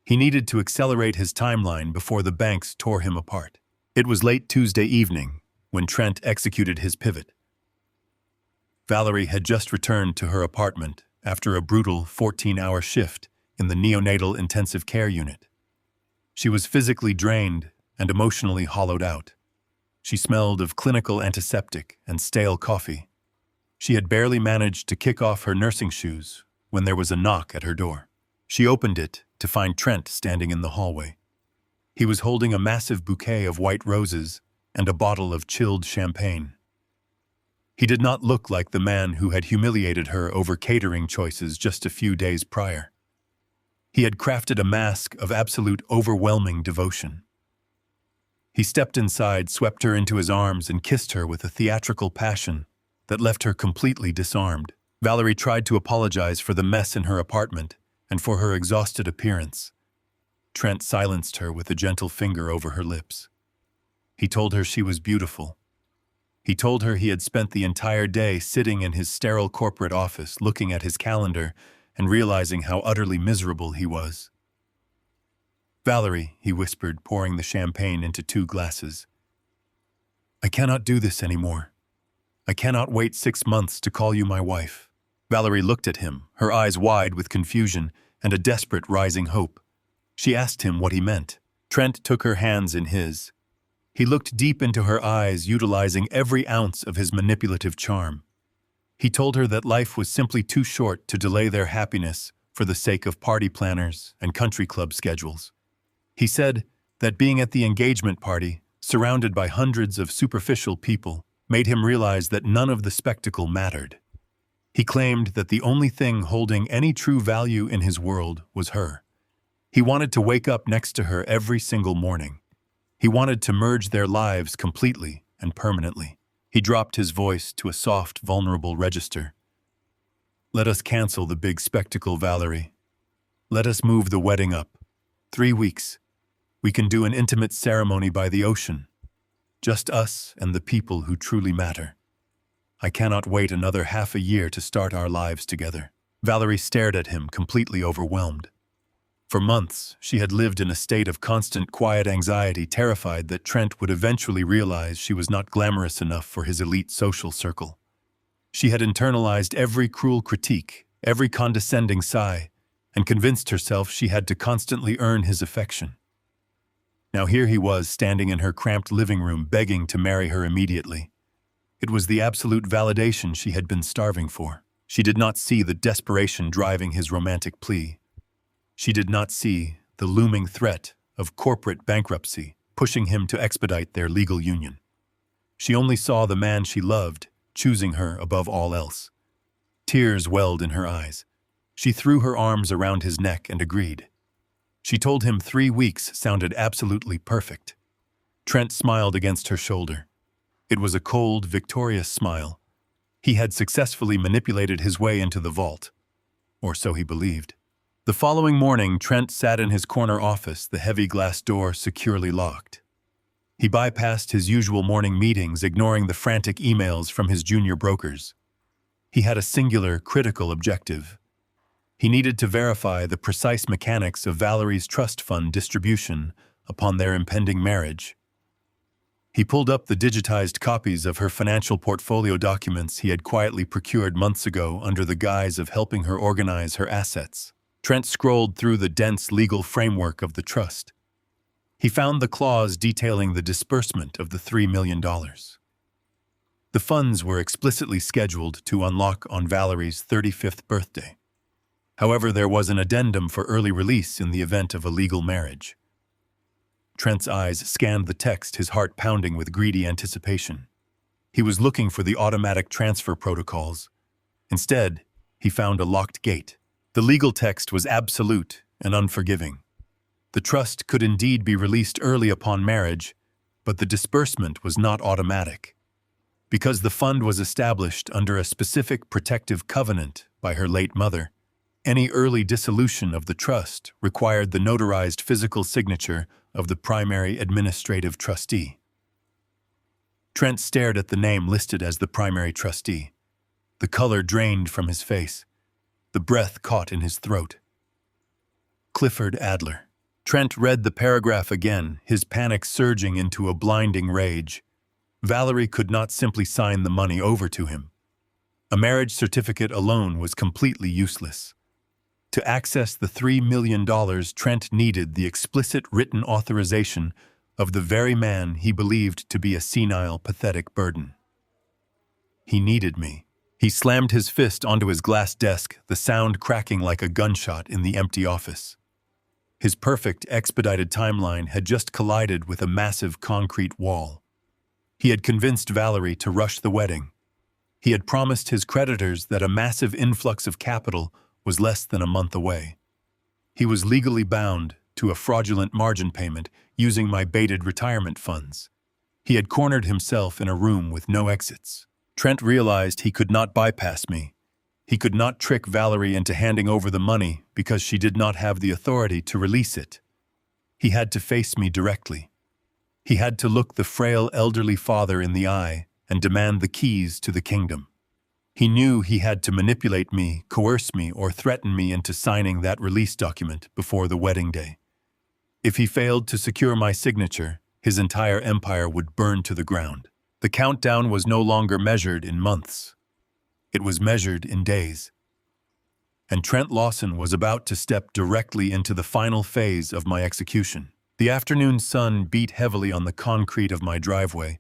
He needed to accelerate his timeline before the banks tore him apart. It was late Tuesday evening when Trent executed his pivot. Valerie had just returned to her apartment after a brutal 14-hour shift in the neonatal intensive care unit. She was physically drained and emotionally hollowed out. She smelled of clinical antiseptic and stale coffee. She had barely managed to kick off her nursing shoes when there was a knock at her door. She opened it to find Trent standing in the hallway. He was holding a massive bouquet of white roses and a bottle of chilled champagne. He did not look like the man who had humiliated her over catering choices just a few days prior. He had crafted a mask of absolute overwhelming devotion. He stepped inside, swept her into his arms, and kissed her with a theatrical passion that left her completely disarmed. Valerie tried to apologize for the mess in her apartment and for her exhausted appearance. Trent silenced her with a gentle finger over her lips. He told her she was beautiful. He told her he had spent the entire day sitting in his sterile corporate office looking at his calendar and realizing how utterly miserable he was. "Valerie," he whispered, pouring the champagne into 2 glasses. "I cannot do this anymore. I cannot wait 6 months to call you my wife." Valerie looked at him, her eyes wide with confusion and a desperate rising hope. She asked him what he meant. Trent took her hands in his. He looked deep into her eyes, utilizing every ounce of his manipulative charm. He told her that life was simply too short to delay their happiness for the sake of party planners and country club schedules. He said that being at the engagement party, surrounded by hundreds of superficial people, made him realize that none of the spectacle mattered. He claimed that the only thing holding any true value in his world was her. He wanted to wake up next to her every single morning. He wanted to merge their lives completely and permanently. He dropped his voice to a soft, vulnerable register. "Let us cancel the big spectacle, Valerie. Let us move the wedding up. 3 weeks. We can do an intimate ceremony by the ocean. Just us and the people who truly matter. I cannot wait another half a year to start our lives together." Valerie stared at him, completely overwhelmed. For months, she had lived in a state of constant quiet anxiety, terrified that Trent would eventually realize she was not glamorous enough for his elite social circle. She had internalized every cruel critique, every condescending sigh, and convinced herself she had to constantly earn his affection. Now here he was, standing in her cramped living room, begging to marry her immediately. It was the absolute validation she had been starving for. She did not see the desperation driving his romantic plea. She did not see the looming threat of corporate bankruptcy pushing him to expedite their legal union. She only saw the man she loved choosing her above all else. Tears welled in her eyes. She threw her arms around his neck and agreed. She told him 3 weeks sounded absolutely perfect. Trent smiled against her shoulder. It was a cold, victorious smile. He had successfully manipulated his way into the vault, or so he believed. The following morning, Trent sat in his corner office, the heavy glass door securely locked. He bypassed his usual morning meetings, ignoring the frantic emails from his junior brokers. He had a singular, critical objective. He needed to verify the precise mechanics of Valerie's trust fund distribution upon their impending marriage. He pulled up the digitized copies of her financial portfolio documents he had quietly procured months ago under the guise of helping her organize her assets. Trent scrolled through the dense legal framework of the trust. He found the clause detailing the disbursement of the $3 million. The funds were explicitly scheduled to unlock on Valerie's 35th birthday. However, there was an addendum for early release in the event of a legal marriage. Trent's eyes scanned the text, his heart pounding with greedy anticipation. He was looking for the automatic transfer protocols. Instead, he found a locked gate. The legal text was absolute and unforgiving. The trust could indeed be released early upon marriage, but the disbursement was not automatic. Because the fund was established under a specific protective covenant by her late mother, any early dissolution of the trust required the notarized physical signature of the primary administrative trustee. Trent stared at the name listed as the primary trustee. The color drained from his face. The breath caught in his throat. Clifford Adler. Trent read the paragraph again, his panic surging into a blinding rage. Valerie could not simply sign the money over to him. A marriage certificate alone was completely useless. To access the $3 million, Trent needed the explicit written authorization of the very man he believed to be a senile, pathetic burden. He needed me. He slammed his fist onto his glass desk, the sound cracking like a gunshot in the empty office. His perfect, expedited timeline had just collided with a massive concrete wall. He had convinced Valerie to rush the wedding. He had promised his creditors that a massive influx of capital was less than a month away. He was legally bound to a fraudulent margin payment using my baited retirement funds. He had cornered himself in a room with no exits. Trent realized he could not bypass me. He could not trick Valerie into handing over the money because she did not have the authority to release it. He had to face me directly. He had to look the frail elderly father in the eye and demand the keys to the kingdom. He knew he had to manipulate me, coerce me, or threaten me into signing that release document before the wedding day. If he failed to secure my signature, his entire empire would burn to the ground. The countdown was no longer measured in months. It was measured in days. And Trent Lawson was about to step directly into the final phase of my execution. The afternoon sun beat heavily on the concrete of my driveway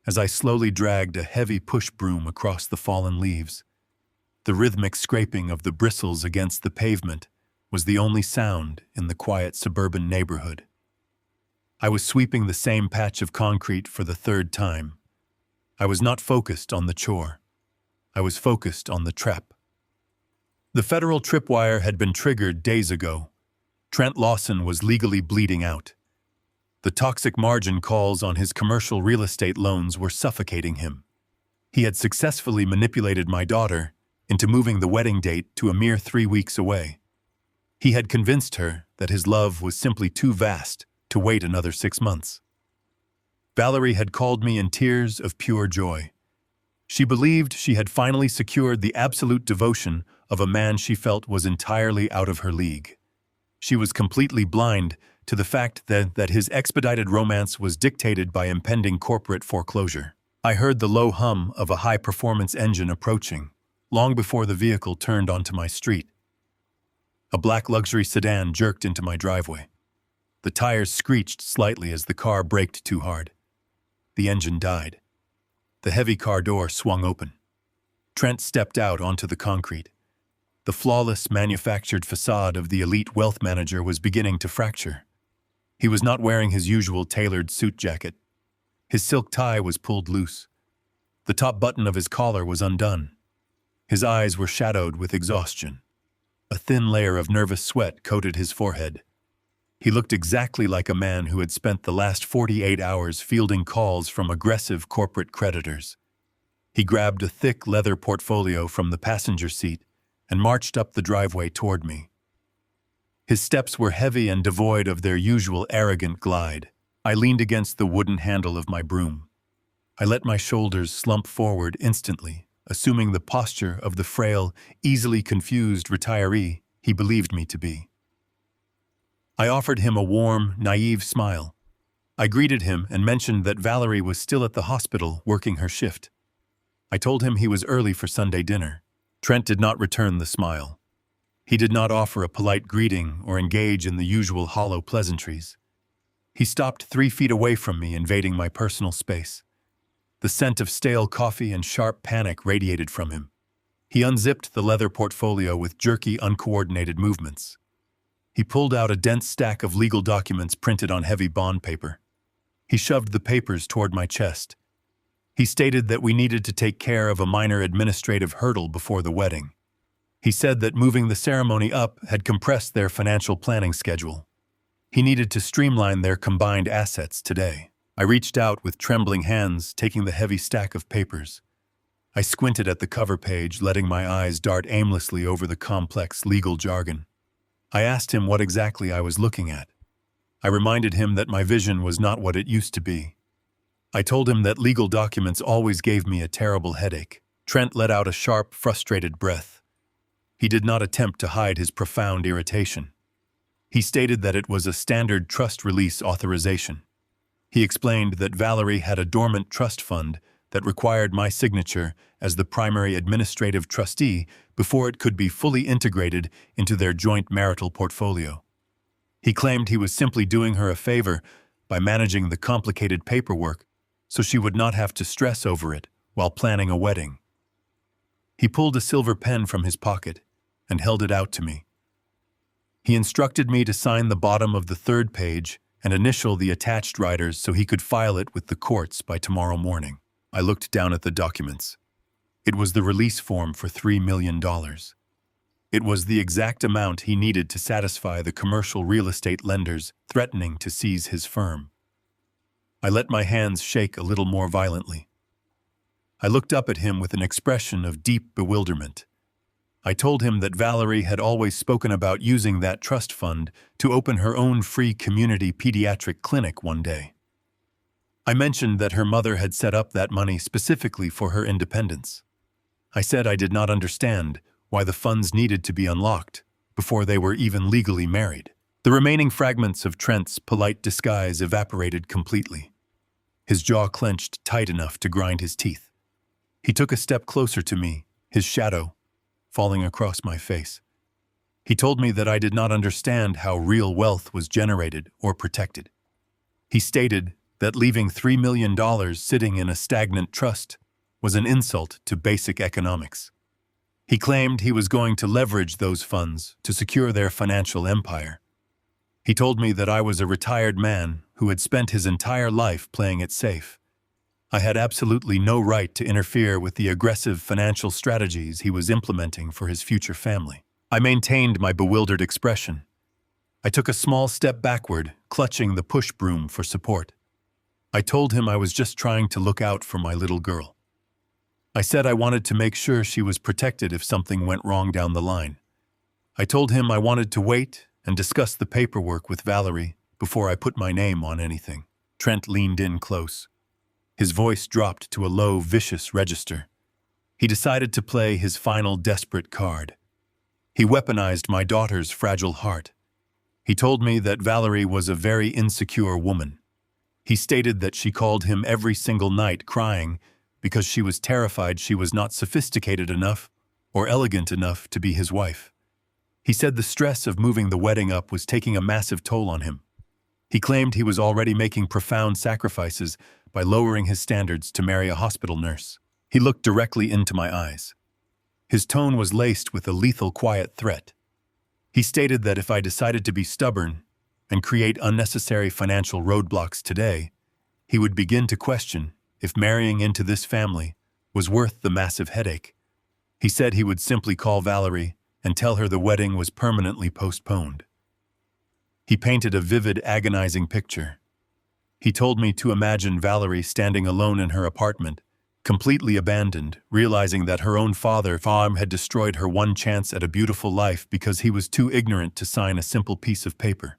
as I slowly dragged a heavy push broom across the fallen leaves. The rhythmic scraping of the bristles against the pavement was the only sound in the quiet suburban neighborhood. I was sweeping the same patch of concrete for the third time. I was not focused on the chore. I was focused on the trap. The federal tripwire had been triggered days ago. Trent Lawson was legally bleeding out. The toxic margin calls on his commercial real estate loans were suffocating him. He had successfully manipulated my daughter into moving the wedding date to a mere 3 weeks away. He had convinced her that his love was simply too vast to wait another 6 months. Valerie had called me in tears of pure joy. She believed she had finally secured the absolute devotion of a man she felt was entirely out of her league. She was completely blind to the fact that his expedited romance was dictated by impending corporate foreclosure. I heard the low hum of a high-performance engine approaching, long before the vehicle turned onto my street. A black luxury sedan jerked into my driveway. The tires screeched slightly as the car braked too hard. The engine died. The heavy car door swung open. Trent stepped out onto the concrete. The flawless manufactured facade of the elite wealth manager was beginning to fracture. He was not wearing his usual tailored suit jacket. His silk tie was pulled loose. The top button of his collar was undone. His eyes were shadowed with exhaustion. A thin layer of nervous sweat coated his forehead. He looked exactly like a man who had spent the last 48 hours fielding calls from aggressive corporate creditors. He grabbed a thick leather portfolio from the passenger seat and marched up the driveway toward me. His steps were heavy and devoid of their usual arrogant glide. I leaned against the wooden handle of my broom. I let my shoulders slump forward instantly, assuming the posture of the frail, easily confused retiree he believed me to be. I offered him a warm, naive smile. I greeted him and mentioned that Valerie was still at the hospital working her shift. I told him he was early for Sunday dinner. Trent did not return the smile. He did not offer a polite greeting or engage in the usual hollow pleasantries. He stopped 3 feet away from me, invading my personal space. The scent of stale coffee and sharp panic radiated from him. He unzipped the leather portfolio with jerky, uncoordinated movements. He pulled out a dense stack of legal documents printed on heavy bond paper. He shoved the papers toward my chest. He stated that we needed to take care of a minor administrative hurdle before the wedding. He said that moving the ceremony up had compressed their financial planning schedule. He needed to streamline their combined assets today. I reached out with trembling hands, taking the heavy stack of papers. I squinted at the cover page, letting my eyes dart aimlessly over the complex legal jargon. I asked him what exactly I was looking at. I reminded him that my vision was not what it used to be. I told him that legal documents always gave me a terrible headache. Trent let out a sharp, frustrated breath. He did not attempt to hide his profound irritation. He stated that it was a standard trust release authorization. He explained that Valerie had a dormant trust fund that required my signature as the primary administrative trustee before it could be fully integrated into their joint marital portfolio. He claimed he was simply doing her a favor by managing the complicated paperwork so she would not have to stress over it while planning a wedding. He pulled a silver pen from his pocket and held it out to me. He instructed me to sign the bottom of the 3rd page and initial the attached writers so he could file it with the courts by tomorrow morning. I looked down at the documents. It was the release form for $3 million. It was the exact amount he needed to satisfy the commercial real estate lenders threatening to seize his firm. I let my hands shake a little more violently. I looked up at him with an expression of deep bewilderment. I told him that Valerie had always spoken about using that trust fund to open her own free community pediatric clinic one day. I mentioned that her mother had set up that money specifically for her independence. I said I did not understand why the funds needed to be unlocked before they were even legally married. The remaining fragments of Trent's polite disguise evaporated completely. His jaw clenched tight enough to grind his teeth. He took a step closer to me, his shadow falling across my face. He told me that I did not understand how real wealth was generated or protected. He stated that leaving $3 million sitting in a stagnant trust was an insult to basic economics. He claimed he was going to leverage those funds to secure their financial empire. He told me that I was a retired man who had spent his entire life playing it safe. I had absolutely no right to interfere with the aggressive financial strategies he was implementing for his future family. I maintained my bewildered expression. I took a small step backward, clutching the push broom for support. I told him I was just trying to look out for my little girl. I said I wanted to make sure she was protected if something went wrong down the line. I told him I wanted to wait and discuss the paperwork with Valerie before I put my name on anything. Trent leaned in close. His voice dropped to a low, vicious register. He decided to play his final desperate card. He weaponized my daughter's fragile heart. He told me that Valerie was a very insecure woman. He stated that she called him every single night crying because she was terrified she was not sophisticated enough or elegant enough to be his wife. He said the stress of moving the wedding up was taking a massive toll on him. He claimed he was already making profound sacrifices by lowering his standards to marry a hospital nurse. He looked directly into my eyes. His tone was laced with a lethal quiet threat. He stated that if I decided to be stubborn and create unnecessary financial roadblocks today, he would begin to question if marrying into this family was worth the massive headache. He said he would simply call Valerie and tell her the wedding was permanently postponed. He painted a vivid, agonizing picture. He told me to imagine Valerie standing alone in her apartment, completely abandoned, realizing that her own father had destroyed her one chance at a beautiful life because he was too ignorant to sign a simple piece of paper.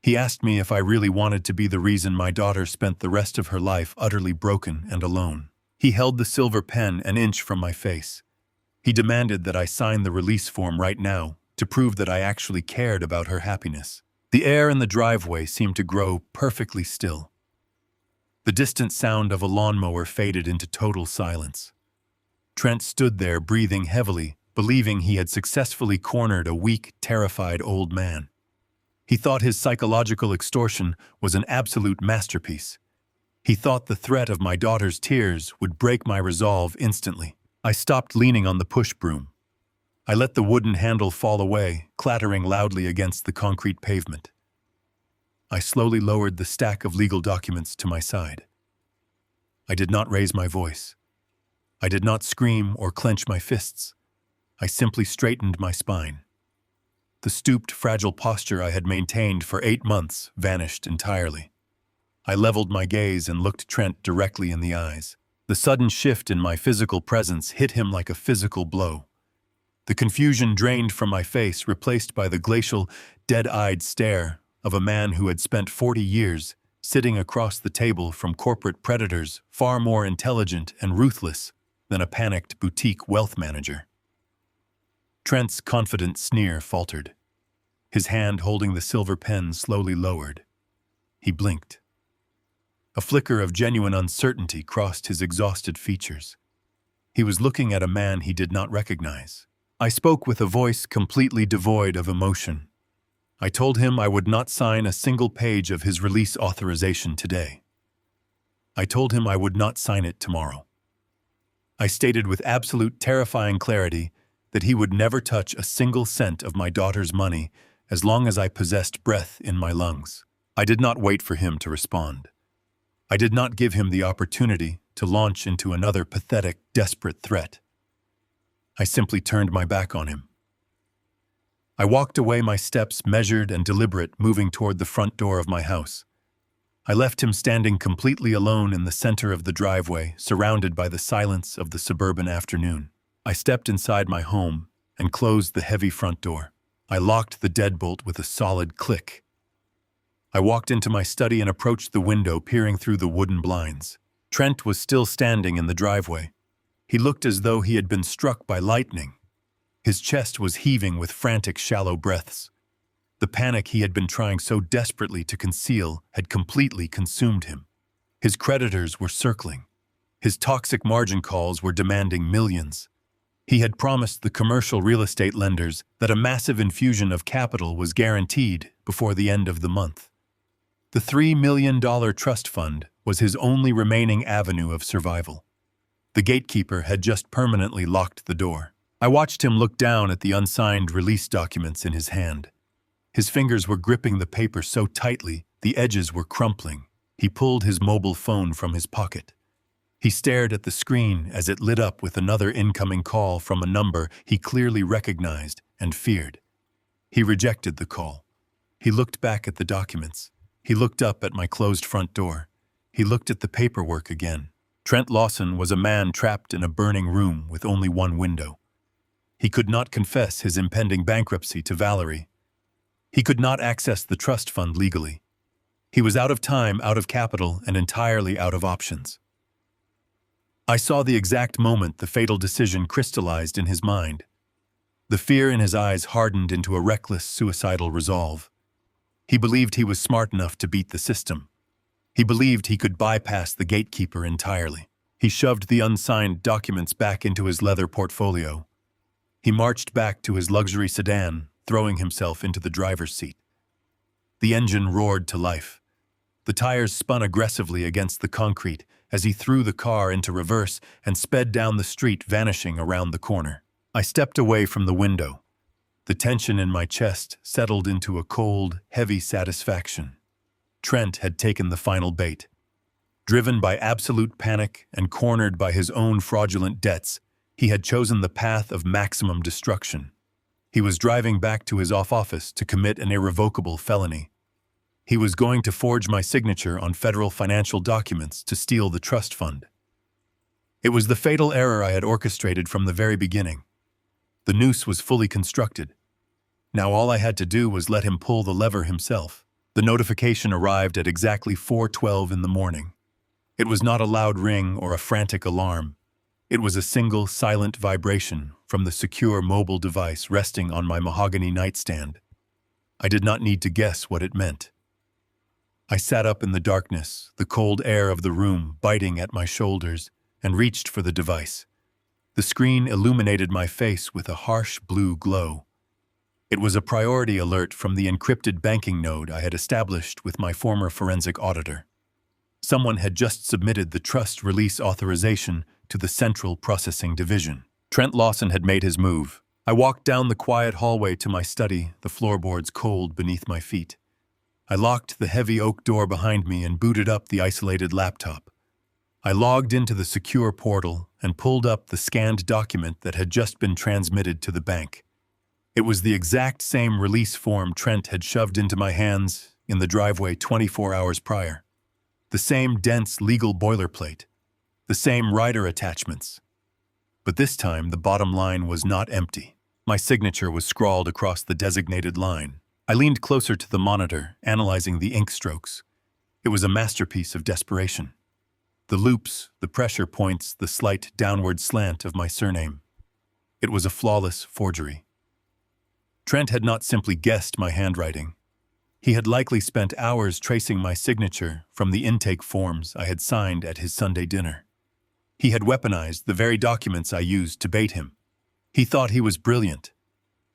He asked me if I really wanted to be the reason my daughter spent the rest of her life utterly broken and alone. He held the silver pen an inch from my face. He demanded that I sign the release form right now to prove that I actually cared about her happiness. The air in the driveway seemed to grow perfectly still. The distant sound of a lawnmower faded into total silence. Trent stood there breathing heavily, believing he had successfully cornered a weak, terrified old man. He thought his psychological extortion was an absolute masterpiece. He thought the threat of my daughter's tears would break my resolve instantly. I stopped leaning on the push broom. I let the wooden handle fall away, clattering loudly against the concrete pavement. I slowly lowered the stack of legal documents to my side. I did not raise my voice. I did not scream or clench my fists. I simply straightened my spine. The stooped, fragile posture I had maintained for 8 months vanished entirely. I leveled my gaze and looked Trent directly in the eyes. The sudden shift in my physical presence hit him like a physical blow. The confusion drained from my face, replaced by the glacial, dead-eyed stare of a man who had spent 40 years sitting across the table from corporate predators far more intelligent and ruthless than a panicked boutique wealth manager. Trent's confident sneer faltered. His hand holding the silver pen slowly lowered. He blinked. A flicker of genuine uncertainty crossed his exhausted features. He was looking at a man he did not recognize. I spoke with a voice completely devoid of emotion. I told him I would not sign a single page of his release authorization today. I told him I would not sign it tomorrow. I stated with absolute terrifying clarity that he would never touch a single cent of my daughter's money as long as I possessed breath in my lungs. I did not wait for him to respond. I did not give him the opportunity to launch into another pathetic, desperate threat. I simply turned my back on him. I walked away, my steps measured and deliberate, moving toward the front door of my house. I left him standing completely alone in the center of the driveway, surrounded by the silence of the suburban afternoon. I stepped inside my home and closed the heavy front door. I locked the deadbolt with a solid click. I walked into my study and approached the window, peering through the wooden blinds. Trent was still standing in the driveway. He looked as though he had been struck by lightning. His chest was heaving with frantic, shallow breaths. The panic he had been trying so desperately to conceal had completely consumed him. His creditors were circling. His toxic margin calls were demanding millions. He had promised the commercial real estate lenders that a massive infusion of capital was guaranteed before the end of the month. The $3 million trust fund was his only remaining avenue of survival. The gatekeeper had just permanently locked the door. I watched him look down at the unsigned release documents in his hand. His fingers were gripping the paper so tightly, the edges were crumpling. He pulled his mobile phone from his pocket. He stared at the screen as it lit up with another incoming call from a number he clearly recognized and feared. He rejected the call. He looked back at the documents. He looked up at my closed front door. He looked at the paperwork again. Trent Lawson was a man trapped in a burning room with only one window. He could not confess his impending bankruptcy to Valerie. He could not access the trust fund legally. He was out of time, out of capital, and entirely out of options. I saw the exact moment the fatal decision crystallized in his mind. The fear in his eyes hardened into a reckless, suicidal resolve. He believed he was smart enough to beat the system. He believed he could bypass the gatekeeper entirely. He shoved the unsigned documents back into his leather portfolio. He marched back to his luxury sedan, throwing himself into the driver's seat. The engine roared to life. The tires spun aggressively against the concrete as he threw the car into reverse and sped down the street, vanishing around the corner. I stepped away from the window. The tension in my chest settled into a cold, heavy satisfaction. Trent had taken the final bait. Driven by absolute panic and cornered by his own fraudulent debts, he had chosen the path of maximum destruction. He was driving back to his office to commit an irrevocable felony. He was going to forge my signature on federal financial documents to steal the trust fund. It was the fatal error I had orchestrated from the very beginning. The noose was fully constructed. Now all I had to do was let him pull the lever himself. The notification arrived at exactly 4:12 in the morning. It was not a loud ring or a frantic alarm. It was a single, silent vibration from the secure mobile device resting on my mahogany nightstand. I did not need to guess what it meant. I sat up in the darkness, the cold air of the room biting at my shoulders, and reached for the device. The screen illuminated my face with a harsh blue glow. It was a priority alert from the encrypted banking node I had established with my former forensic auditor. Someone had just submitted the trust release authorization to the Central Processing Division. Trent Lawson had made his move. I walked down the quiet hallway to my study, the floorboards cold beneath my feet. I locked the heavy oak door behind me and booted up the isolated laptop. I logged into the secure portal and pulled up the scanned document that had just been transmitted to the bank. It was the exact same release form Trent had shoved into my hands in the driveway 24 hours prior. The same dense legal boilerplate. The same rider attachments. But this time, the bottom line was not empty. My signature was scrawled across the designated line. I leaned closer to the monitor, analyzing the ink strokes. It was a masterpiece of desperation. The loops, the pressure points, the slight downward slant of my surname. It was a flawless forgery. Trent had not simply guessed my handwriting. He had likely spent hours tracing my signature from the intake forms I had signed at his Sunday dinner. He had weaponized the very documents I used to bait him. He thought he was brilliant.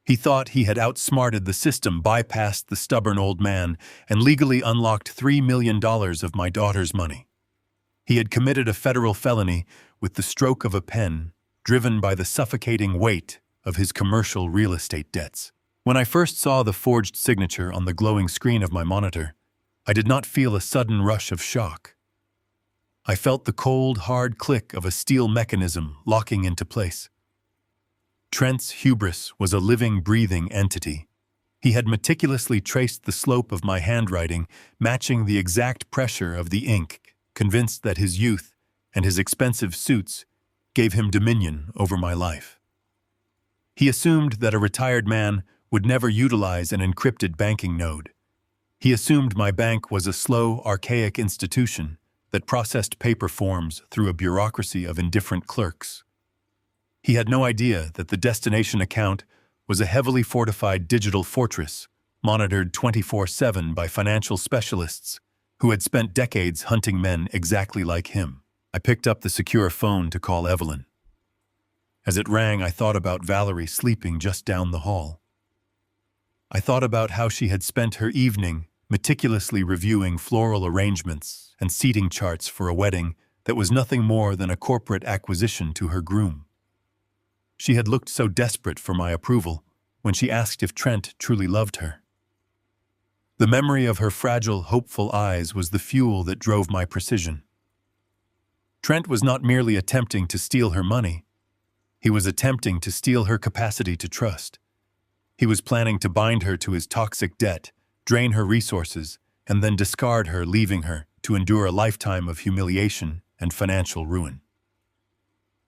He thought he had outsmarted the system, bypassed the stubborn old man, and legally unlocked $3 million of my daughter's money. He had committed a federal felony with the stroke of a pen, driven by the suffocating weight of his commercial real estate debts. When I first saw the forged signature on the glowing screen of my monitor, I did not feel a sudden rush of shock. I felt the cold, hard click of a steel mechanism locking into place. Trent's hubris was a living, breathing entity. He had meticulously traced the slope of my handwriting, matching the exact pressure of the ink, convinced that his youth and his expensive suits gave him dominion over my life. He assumed that a retired man would never utilize an encrypted banking node. He assumed my bank was a slow, archaic institution that processed paper forms through a bureaucracy of indifferent clerks. He had no idea that the destination account was a heavily fortified digital fortress, monitored 24/7 by financial specialists who had spent decades hunting men exactly like him. I picked up the secure phone to call Evelyn. As it rang, I thought about Valerie sleeping just down the hall. I thought about how she had spent her evening meticulously reviewing floral arrangements and seating charts for a wedding that was nothing more than a corporate acquisition to her groom. She had looked so desperate for my approval when she asked if Trent truly loved her. The memory of her fragile, hopeful eyes was the fuel that drove my precision. Trent was not merely attempting to steal her money. He was attempting to steal her capacity to trust. He was planning to bind her to his toxic debt, drain her resources, and then discard her, leaving her to endure a lifetime of humiliation and financial ruin.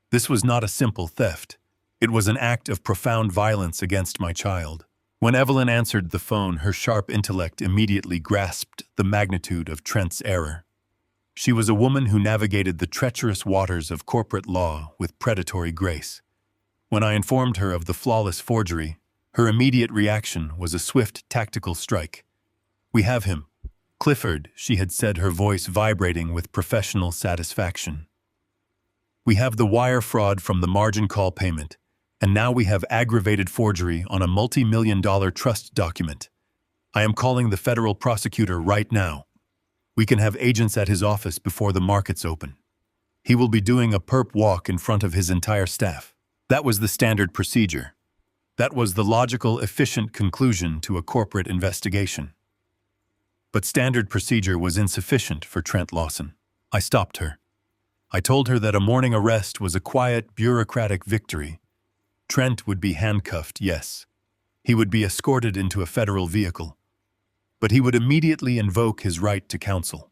This was not a simple theft. It was an act of profound violence against my child. When Evelyn answered the phone, her sharp intellect immediately grasped the magnitude of Trent's error. She was a woman who navigated the treacherous waters of corporate law with predatory grace. When I informed her of the flawless forgery, her immediate reaction was a swift tactical strike. "We have him. Clifford," she had said, her voice vibrating with professional satisfaction. "We have the wire fraud from the margin call payment, and now we have aggravated forgery on a multi-million-dollar trust document. I am calling the federal prosecutor right now. We can have agents at his office before the markets open. He will be doing a perp walk in front of his entire staff." That was the standard procedure. That was the logical, efficient conclusion to a corporate investigation. But standard procedure was insufficient for Trent Lawson. I stopped her. I told her that a morning arrest was a quiet, bureaucratic victory. Trent would be handcuffed, yes. He would be escorted into a federal vehicle. But he would immediately invoke his right to counsel.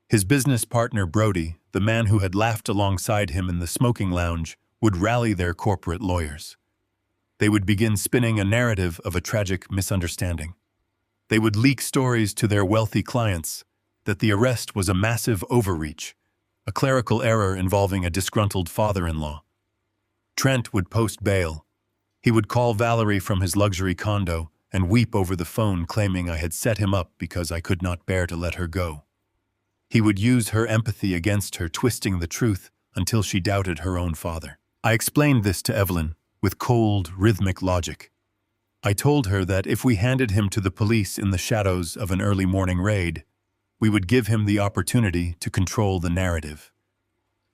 His business partner, Brody, the man who had laughed alongside him in the smoking lounge, would rally their corporate lawyers. They would begin spinning a narrative of a tragic misunderstanding. They would leak stories to their wealthy clients that the arrest was a massive overreach, a clerical error involving a disgruntled father-in-law. Trent would post bail. He would call Valerie from his luxury condo and weep over the phone, claiming I had set him up because I could not bear to let her go. He would use her empathy against her, twisting the truth until she doubted her own father. I explained this to Evelyn with cold, rhythmic logic. I told her that if we handed him to the police in the shadows of an early morning raid, we would give him the opportunity to control the narrative.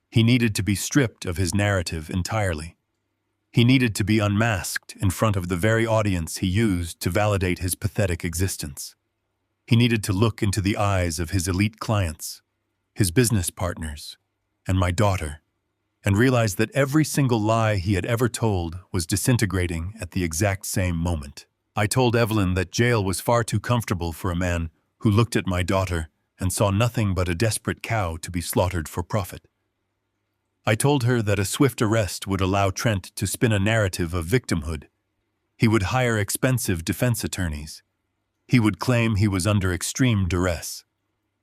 He needed to be stripped of his narrative entirely. He needed to be unmasked in front of the very audience he used to validate his pathetic existence. He needed to look into the eyes of his elite clients, his business partners, and my daughter, and realize that every single lie he had ever told was disintegrating at the exact same moment. I told Evelyn that jail was far too comfortable for a man who looked at my daughter and saw nothing but a desperate cow to be slaughtered for profit. I told her that a swift arrest would allow Trent to spin a narrative of victimhood. He would hire expensive defense attorneys. He would claim he was under extreme duress.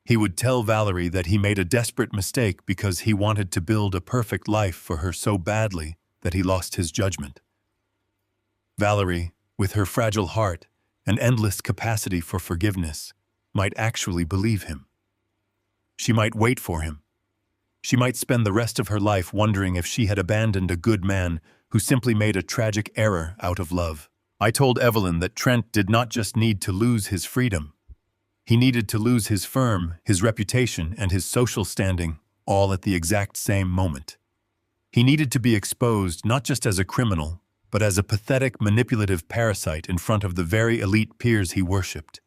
He would tell Valerie that he made a desperate mistake because he wanted to build a perfect life for her so badly that he lost his judgment. Valerie, with her fragile heart and endless capacity for forgiveness, might actually believe him. She might wait for him. She might spend the rest of her life wondering if she had abandoned a good man who simply made a tragic error out of love. I told Evelyn that Trent did not just need to lose his freedom. He needed to lose his firm, his reputation, and his social standing, all at the exact same moment. He needed to be exposed not just as a criminal, but as a pathetic, manipulative parasite in front of the very elite peers he worshipped.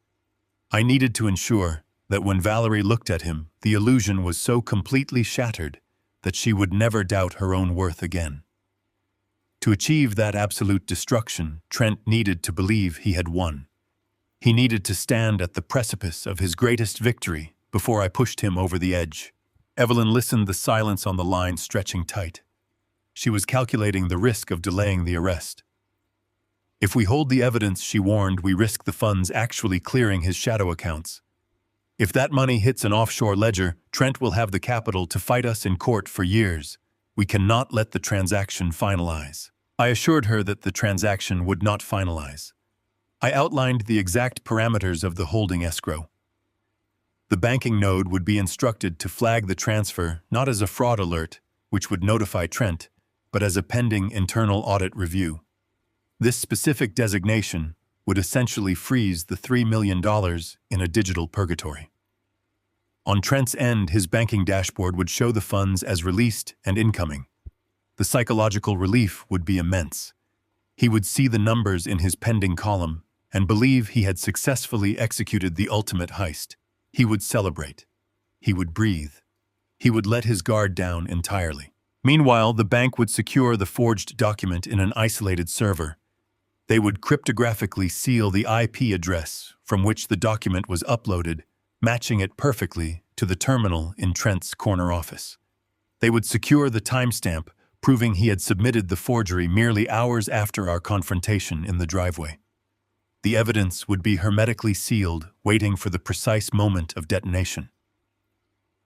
I needed to ensure that when Valerie looked at him, the illusion was so completely shattered that she would never doubt her own worth again. To achieve that absolute destruction, Trent needed to believe he had won. He needed to stand at the precipice of his greatest victory before I pushed him over the edge. Evelyn listened, the silence on the line stretching tight. She was calculating the risk of delaying the arrest. If we hold the evidence she warned, we risk the funds actually clearing his shadow accounts. If that money hits an offshore ledger, Trent will have the capital to fight us in court for years. We cannot let the transaction finalize. I assured her that the transaction would not finalize. I outlined the exact parameters of the holding escrow. The banking node would be instructed to flag the transfer not as a fraud alert, which would notify Trent, but as a pending internal audit review. This specific designation would essentially freeze the $3 million in a digital purgatory. On Trent's end, his banking dashboard would show the funds as released and incoming. The psychological relief would be immense. He would see the numbers in his pending column and believe he had successfully executed the ultimate heist. He would celebrate. He would breathe. He would let his guard down entirely. Meanwhile, the bank would secure the forged document in an isolated server. They would cryptographically seal the IP address from which the document was uploaded, matching it perfectly to the terminal in Trent's corner office. They would secure the timestamp, proving he had submitted the forgery merely hours after our confrontation in the driveway. The evidence would be hermetically sealed, waiting for the precise moment of detonation.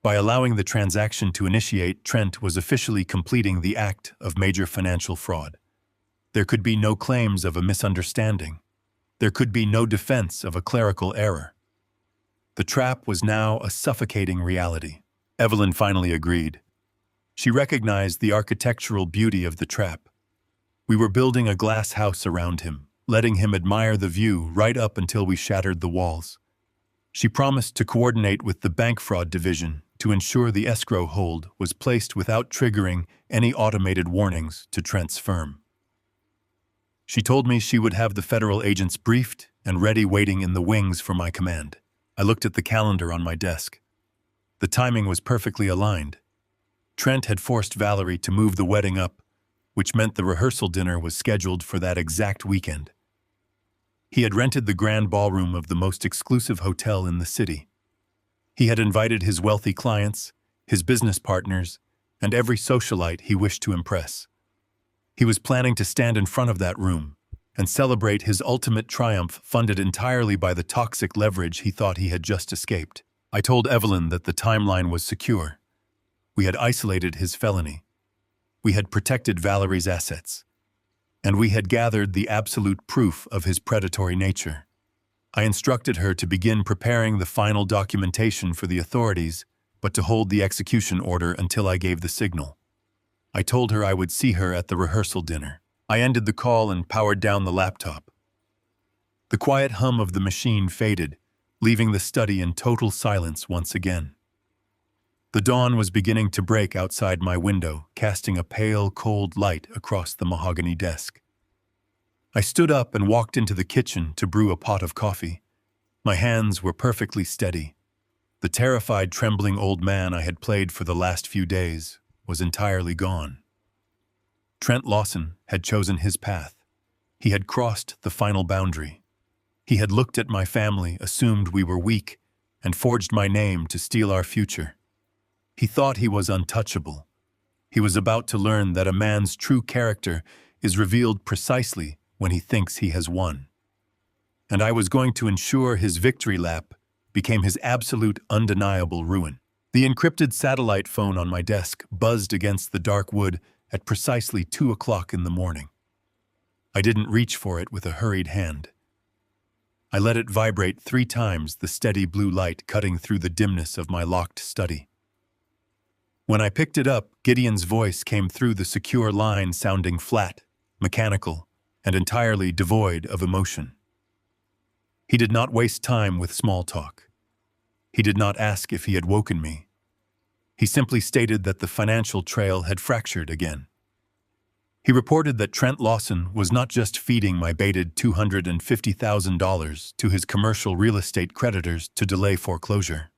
By allowing the transaction to initiate, Trent was officially completing the act of major financial fraud. There could be no claims of a misunderstanding. There could be no defense of a clerical error. The trap was now a suffocating reality. Evelyn finally agreed. She recognized the architectural beauty of the trap. We were building a glass house around him, letting him admire the view right up until we shattered the walls. She promised to coordinate with the bank fraud division to ensure the escrow hold was placed without triggering any automated warnings to Trent's firm. She told me she would have the federal agents briefed and ready waiting in the wings for my command. I looked at the calendar on my desk. The timing was perfectly aligned. Trent had forced Valerie to move the wedding up, which meant the rehearsal dinner was scheduled for that exact weekend. He had rented the grand ballroom of the most exclusive hotel in the city. He had invited his wealthy clients, his business partners, and every socialite he wished to impress. He was planning to stand in front of that room and celebrate his ultimate triumph, funded entirely by the toxic leverage he thought he had just escaped. I told Evelyn that the timeline was secure. We had isolated his felony. We had protected Valerie's assets. And we had gathered the absolute proof of his predatory nature. I instructed her to begin preparing the final documentation for the authorities, but to hold the execution order until I gave the signal. I told her I would see her at the rehearsal dinner. I ended the call and powered down the laptop. The quiet hum of the machine faded, leaving the study in total silence once again. The dawn was beginning to break outside my window, casting a pale, cold light across the mahogany desk. I stood up and walked into the kitchen to brew a pot of coffee. My hands were perfectly steady. The terrified, trembling old man I had played for the last few days was entirely gone. Trent Lawson had chosen his path. He had crossed the final boundary. He had looked at my family, assumed we were weak, and forged my name to steal our future. He thought he was untouchable. He was about to learn that a man's true character is revealed precisely when he thinks he has won. And I was going to ensure his victory lap became his absolute, undeniable ruin. The encrypted satellite phone on my desk buzzed against the dark wood at precisely 2 o'clock in the morning. I didn't reach for it with a hurried hand. I let it vibrate 3 times, the steady blue light cutting through the dimness of my locked study. When I picked it up, Gideon's voice came through the secure line, sounding flat, mechanical, and entirely devoid of emotion. He did not waste time with small talk. He did not ask if he had woken me. He simply stated that the financial trail had fractured again. He reported that Trent Lawson was not just feeding my baited $250,000 to his commercial real estate creditors to delay foreclosure.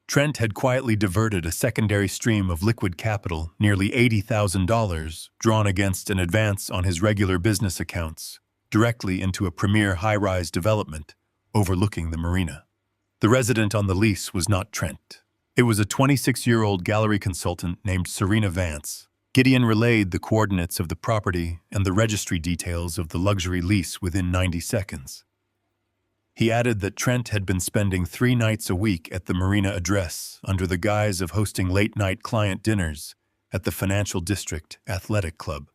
Trent had quietly diverted a secondary stream of liquid capital, nearly $80,000, drawn against an advance on his regular business accounts, directly into a premier high-rise development overlooking the marina. The resident on the lease was not Trent. It was a 26-year-old gallery consultant named Serena Vance, Gideon relayed the coordinates of the property and the registry details of the luxury lease within 90 seconds. He added that Trent had been spending 3 nights a week at the Marina address under the guise of hosting late-night client dinners at the Financial District Athletic Club.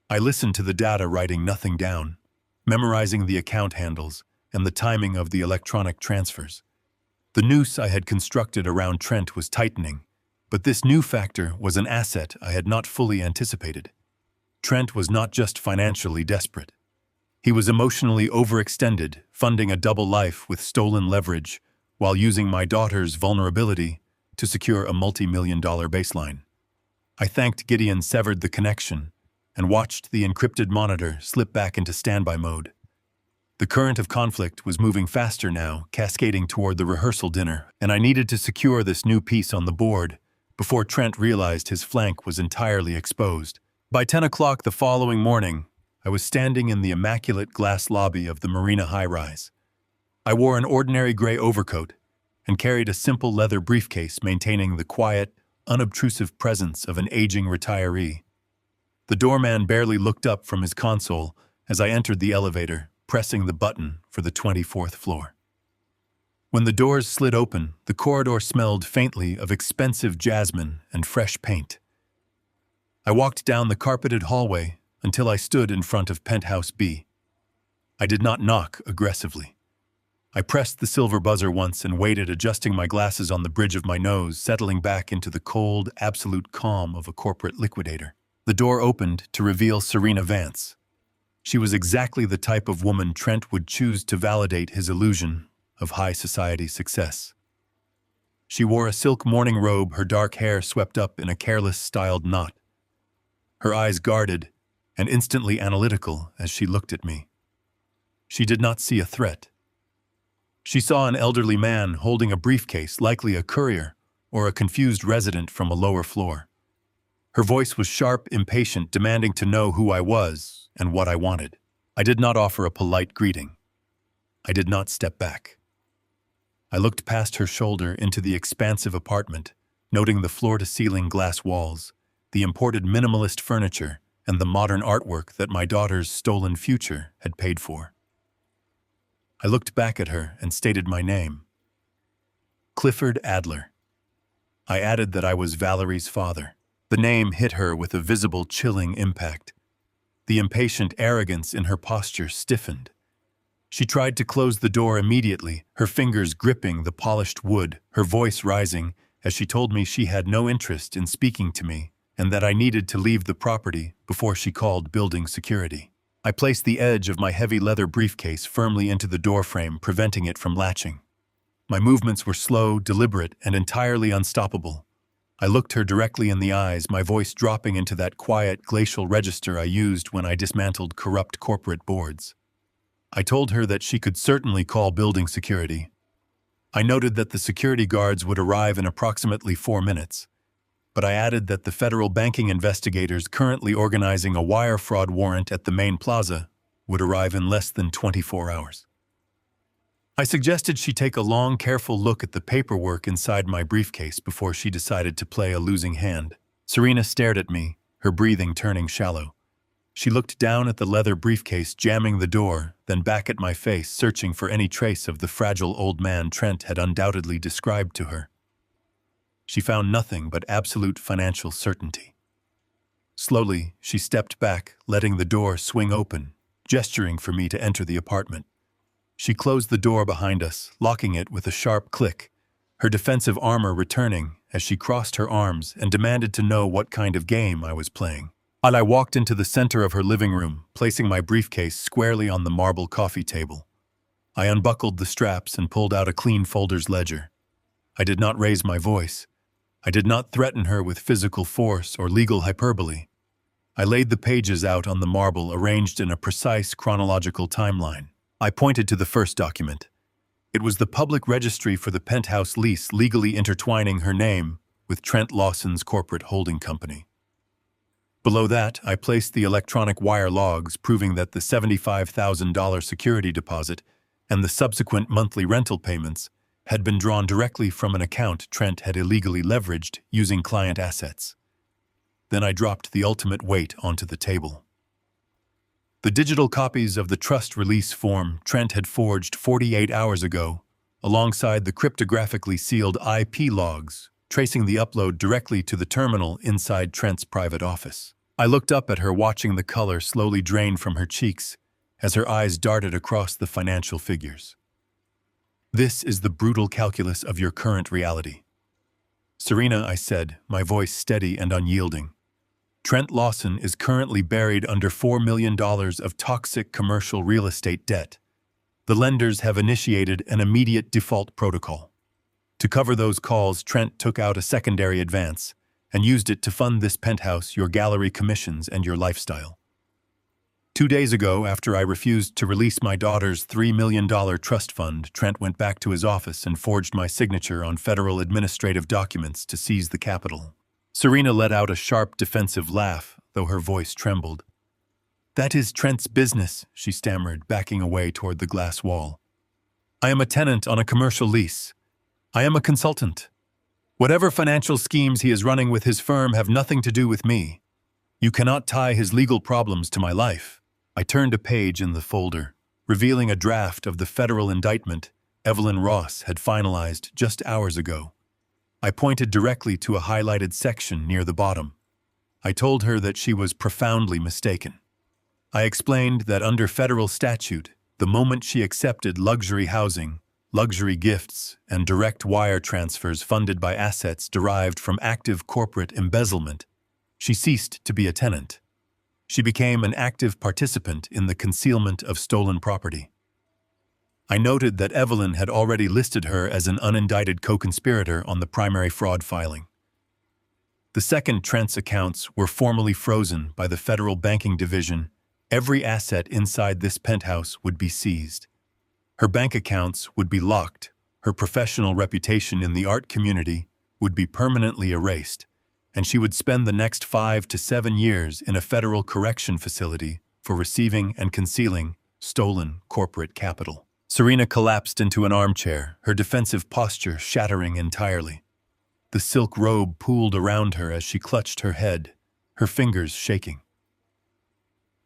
I listened to the data, writing nothing down, memorizing the account handles and the timing of the electronic transfers. The noose I had constructed around Trent was tightening, but this new factor was an asset I had not fully anticipated. Trent was not just financially desperate. He was emotionally overextended, funding a double life with stolen leverage while using my daughter's vulnerability to secure a multi-million-dollar baseline. I thanked Gideon severed the connection and watched the encrypted monitor slip back into standby mode. The current of conflict was moving faster now, cascading toward the rehearsal dinner, and I needed to secure this new piece on the board before Trent realized his flank was entirely exposed. By 10 o'clock the following morning, I was standing in the immaculate glass lobby of the Marina high-rise. I wore an ordinary gray overcoat and carried a simple leather briefcase, maintaining the quiet, unobtrusive presence of an aging retiree. The doorman barely looked up from his console as I entered the elevator, pressing the button for the 24th floor. When the doors slid open, the corridor smelled faintly of expensive jasmine and fresh paint. I walked down the carpeted hallway until I stood in front of Penthouse B. I did not knock aggressively. I pressed the silver buzzer once and waited, adjusting my glasses on the bridge of my nose, settling back into the cold, absolute calm of a corporate liquidator. The door opened to reveal Serena Vance. She was exactly the type of woman Trent would choose to validate his illusion of high society success. She wore a silk morning robe, her dark hair swept up in a careless, styled knot. Her eyes guarded and instantly analytical as she looked at me. She did not see a threat. She saw an elderly man holding a briefcase, likely a courier or a confused resident from a lower floor. Her voice was sharp, impatient, demanding to know who I was and what I wanted. I did not offer a polite greeting. I did not step back. I looked past her shoulder into the expansive apartment, noting the floor-to-ceiling glass walls, the imported minimalist furniture, and the modern artwork that my daughter's stolen future had paid for. I looked back at her and stated my name. Clifford Adler. I added that I was Valerie's father. The name hit her with a visible, chilling impact. The impatient arrogance in her posture stiffened. She tried to close the door immediately, her fingers gripping the polished wood, her voice rising as she told me she had no interest in speaking to me and that I needed to leave the property before she called building security. I placed the edge of my heavy leather briefcase firmly into the doorframe, preventing it from latching. My movements were slow, deliberate, and entirely unstoppable. I looked her directly in the eyes, my voice dropping into that quiet, glacial register I used when I dismantled corrupt corporate boards. I told her that she could certainly call building security. I noted that the security guards would arrive in approximately 4 minutes, but I added that the federal banking investigators currently organizing a wire fraud warrant at the main plaza would arrive in less than 24 hours. I suggested she take a long, careful look at the paperwork inside my briefcase before she decided to play a losing hand. Serena stared at me, her breathing turning shallow. She looked down at the leather briefcase, jamming the door, then back at my face, searching for any trace of the fragile old man Trent had undoubtedly described to her. She found nothing but absolute financial certainty. Slowly, she stepped back, letting the door swing open, gesturing for me to enter the apartment. She closed the door behind us, locking it with a sharp click, her defensive armor returning as she crossed her arms and demanded to know what kind of game I was playing. I walked into the center of her living room, placing my briefcase squarely on the marble coffee table. I unbuckled the straps and pulled out a clean folder's ledger. I did not raise my voice. I did not threaten her with physical force or legal hyperbole. I laid the pages out on the marble, arranged in a precise chronological timeline. I pointed to the first document. It was the public registry for the penthouse lease, legally intertwining her name with Trent Lawson's corporate holding company. Below that, I placed the electronic wire logs proving that the $75,000 security deposit and the subsequent monthly rental payments had been drawn directly from an account Trent had illegally leveraged using client assets. Then I dropped the ultimate weight onto the table. The digital copies of the trust release form Trent had forged 48 hours ago, alongside the cryptographically sealed IP logs, tracing the upload directly to the terminal inside Trent's private office. I looked up at her, watching the color slowly drain from her cheeks as her eyes darted across the financial figures. This is the brutal calculus of your current reality. Serena, I said, my voice steady and unyielding. Trent Lawson is currently buried under $4 million of toxic commercial real estate debt. The lenders have initiated an immediate default protocol. To cover those calls, Trent took out a secondary advance and used it to fund this penthouse, your gallery commissions, and your lifestyle. 2 days ago, after I refused to release my daughter's $3 million trust fund, Trent went back to his office and forged my signature on federal administrative documents to seize the capital. Serena let out a sharp, defensive laugh, though her voice trembled. "That is Trent's business," she stammered, backing away toward the glass wall. "I am a tenant on a commercial lease. I am a consultant. Whatever financial schemes he is running with his firm have nothing to do with me. You cannot tie his legal problems to my life." I turned a page in the folder, revealing a draft of the federal indictment Evelyn Ross had finalized just hours ago. I pointed directly to a highlighted section near the bottom. I told her that she was profoundly mistaken. I explained that under federal statute, the moment she accepted luxury housing, luxury gifts, and direct wire transfers funded by assets derived from active corporate embezzlement, she ceased to be a tenant. She became an active participant in the concealment of stolen property. I noted that Evelyn had already listed her as an unindicted co-conspirator on the primary fraud filing. The second Trent's accounts were formally frozen by the Federal Banking Division. Every asset inside this penthouse would be seized. Her bank accounts would be locked, her professional reputation in the art community would be permanently erased, and she would spend the next 5 to 7 years in a federal correction facility for receiving and concealing stolen corporate capital. Serena collapsed into an armchair, her defensive posture shattering entirely. The silk robe pooled around her as she clutched her head, her fingers shaking.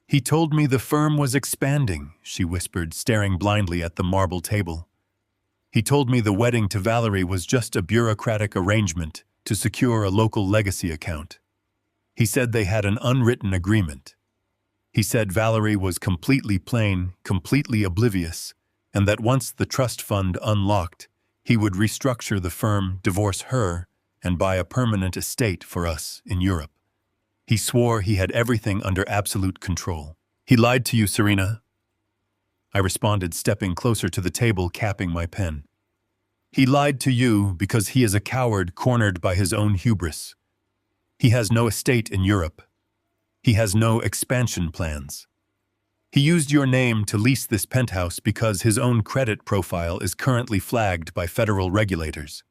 "He told me the firm was expanding," she whispered, staring blindly at the marble table. "He told me the wedding to Valerie was just a bureaucratic arrangement to secure a local legacy account. He said they had an unwritten agreement. He said Valerie was completely plain, completely oblivious, and that once the trust fund unlocked, he would restructure the firm, divorce her, and buy a permanent estate for us in Europe. He swore he had everything under absolute control." "He lied to you, Serena," I responded, stepping closer to the table, capping my pen. "He lied to you because he is a coward cornered by his own hubris. He has no estate in Europe. He has no expansion plans. He used your name to lease this penthouse because his own credit profile is currently flagged by federal regulators.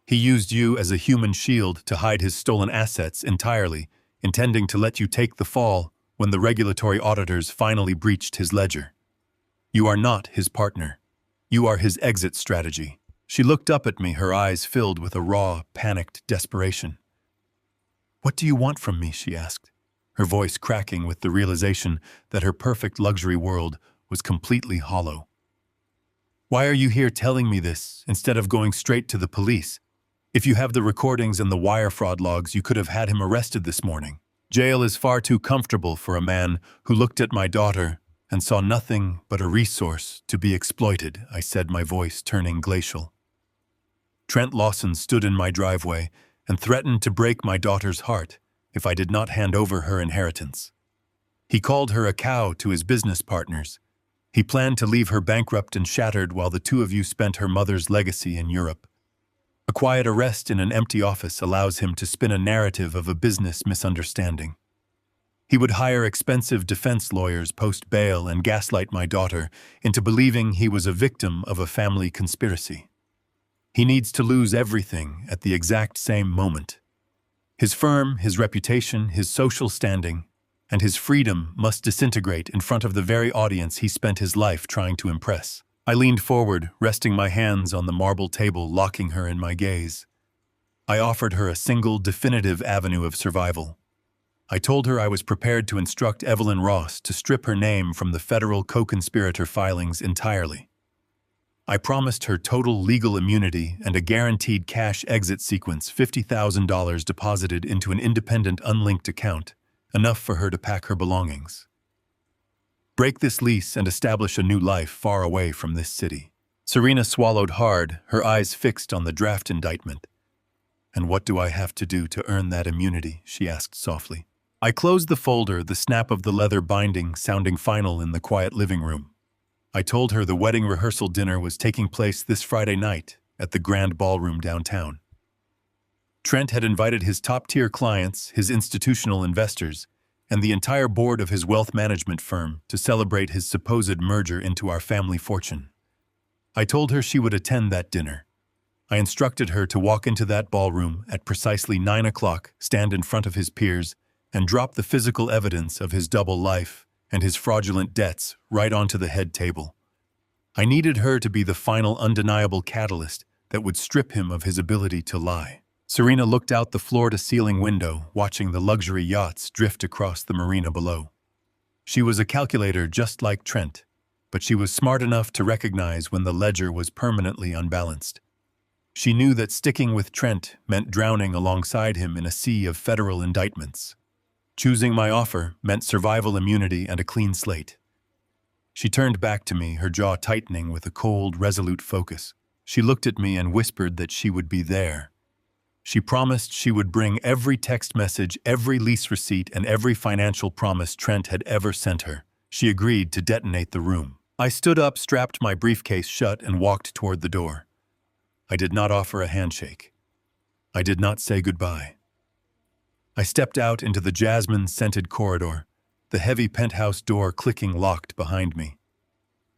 He used you as a human shield to hide his stolen assets entirely, intending to let you take the fall when the regulatory auditors finally breached his ledger. You are not his partner. You are his exit strategy." She looked up at me, her eyes filled with a raw, panicked desperation. "What do you want from me?" she asked, her voice cracking with the realization that her perfect luxury world was completely hollow. "Why are you here telling me this instead of going straight to the police? If you have the recordings and the wire fraud logs, you could have had him arrested this morning. Jail is far too comfortable for a man who looked at my daughter and saw nothing but a resource to be exploited," I said, my voice turning glacial. "Trent Lawson stood in my driveway and threatened to break my daughter's heart if I did not hand over her inheritance. He called her a cow to his business partners. He planned to leave her bankrupt and shattered while the two of you spent her mother's legacy in Europe. A quiet arrest in an empty office allows him to spin a narrative of a business misunderstanding. He would hire expensive defense lawyers post-bail and gaslight my daughter into believing he was a victim of a family conspiracy. He needs to lose everything at the exact same moment. His firm, his reputation, his social standing, and his freedom must disintegrate in front of the very audience he spent his life trying to impress." I leaned forward, resting my hands on the marble table, locking her in my gaze. I offered her a single, definitive avenue of survival: I told her I was prepared to instruct Evelyn Ross to strip her name from the federal co-conspirator filings entirely. I promised her total legal immunity and a guaranteed cash exit sequence, $50,000 deposited into an independent unlinked account, enough for her to pack her belongings. Break this lease and establish a new life far away from this city. Serena swallowed hard, her eyes fixed on the draft indictment. "And what do I have to do to earn that immunity?" she asked softly. I closed the folder, the snap of the leather binding sounding final in the quiet living room. I told her the wedding rehearsal dinner was taking place this Friday night at the Grand Ballroom downtown. Trent had invited his top-tier clients, his institutional investors, and the entire board of his wealth management firm to celebrate his supposed merger into our family fortune. I told her she would attend that dinner. I instructed her to walk into that ballroom at precisely 9 o'clock, stand in front of his peers, and drop the physical evidence of his double life and his fraudulent debts right onto the head table. I needed her to be the final undeniable catalyst that would strip him of his ability to lie. Serena looked out the floor-to-ceiling window, watching the luxury yachts drift across the marina below. She was a calculator just like Trent, but she was smart enough to recognize when the ledger was permanently unbalanced. She knew that sticking with Trent meant drowning alongside him in a sea of federal indictments. Choosing my offer meant survival immunity and a clean slate. She turned back to me, her jaw tightening with a cold, resolute focus. She looked at me and whispered that she would be there. She promised she would bring every text message, every lease receipt, and every financial promise Trent had ever sent her. She agreed to detonate the room. I stood up, strapped my briefcase shut, and walked toward the door. I did not offer a handshake. I did not say goodbye. I stepped out into the jasmine-scented corridor, the heavy penthouse door clicking locked behind me.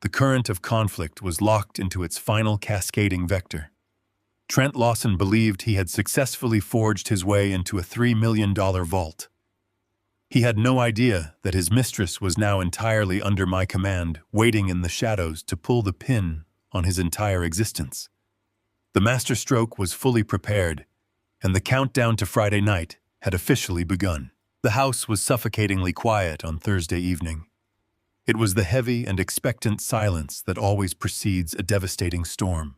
The current of conflict was locked into its final cascading vector. Trent Lawson believed he had successfully forged his way into a $3 million vault. He had no idea that his mistress was now entirely under my command, waiting in the shadows to pull the pin on his entire existence. The masterstroke was fully prepared, and the countdown to Friday night had officially begun. The house was suffocatingly quiet on Thursday evening. It was the heavy and expectant silence that always precedes a devastating storm.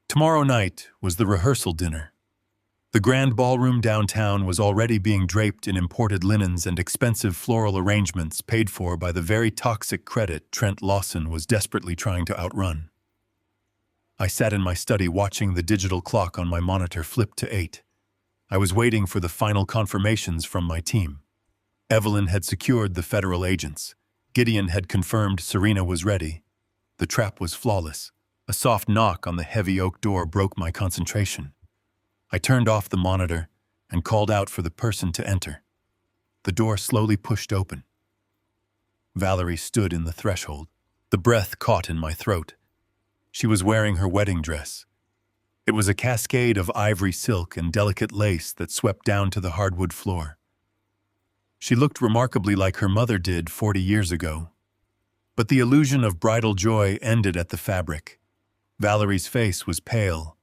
Tomorrow night was the rehearsal dinner. The Grand Ballroom downtown was already being draped in imported linens and expensive floral arrangements paid for by the very toxic credit Trent Lawson was desperately trying to outrun. I sat in my study watching the digital clock on my monitor flip to 8. I was waiting for the final confirmations from my team. Evelyn had secured the federal agents. Gideon had confirmed Serena was ready. The trap was flawless. A soft knock on the heavy oak door broke my concentration. I turned off the monitor and called out for the person to enter. The door slowly pushed open. Valerie stood in the threshold. The breath caught in my throat. She was wearing her wedding dress. It was a cascade of ivory silk and delicate lace that swept down to the hardwood floor. She looked remarkably like her mother did 40 years ago. But the illusion of bridal joy ended at the fabric. Valerie's face was pale.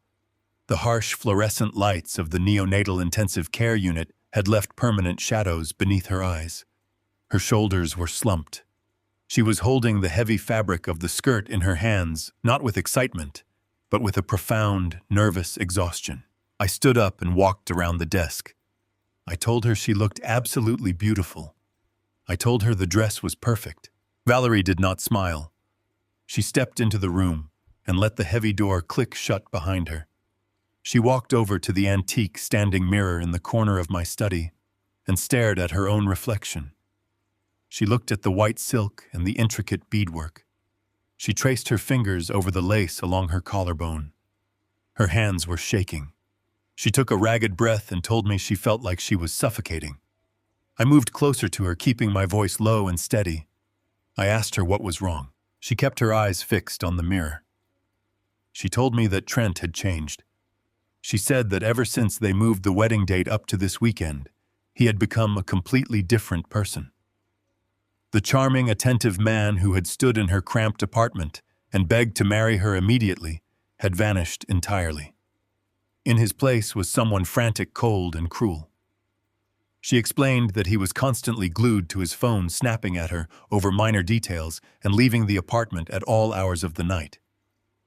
The harsh fluorescent lights of the neonatal intensive care unit had left permanent shadows beneath her eyes. Her shoulders were slumped. She was holding the heavy fabric of the skirt in her hands, not with excitement, but with a profound, nervous exhaustion. I stood up and walked around the desk. I told her she looked absolutely beautiful. I told her the dress was perfect. Valerie did not smile. She stepped into the room and let the heavy door click shut behind her. She walked over to the antique standing mirror in the corner of my study and stared at her own reflection. She looked at the white silk and the intricate beadwork. She traced her fingers over the lace along her collarbone. Her hands were shaking. She took a ragged breath and told me she felt like she was suffocating. I moved closer to her, keeping my voice low and steady. I asked her what was wrong. She kept her eyes fixed on the mirror. She told me that Trent had changed. She said that ever since they moved the wedding date up to this weekend, he had become a completely different person. The charming, attentive man who had stood in her cramped apartment and begged to marry her immediately had vanished entirely. In his place was someone frantic, cold, and cruel. She explained that he was constantly glued to his phone, snapping at her over minor details and leaving the apartment at all hours of the night.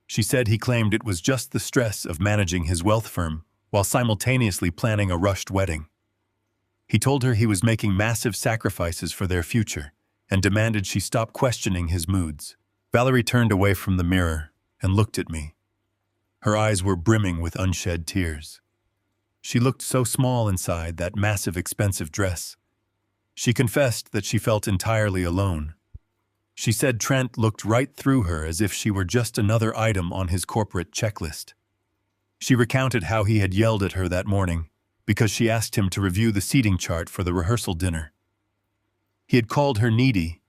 She said he claimed it was just the stress of managing his wealth firm while simultaneously planning a rushed wedding. He told her he was making massive sacrifices for their future and demanded she stop questioning his moods. Valerie turned away from the mirror and looked at me. Her eyes were brimming with unshed tears. She looked so small inside that massive, expensive dress. She confessed that she felt entirely alone. She said Trent looked right through her as if she were just another item on his corporate checklist. She recounted how he had yelled at her that morning because she asked him to review the seating chart for the rehearsal dinner. He had called her needy.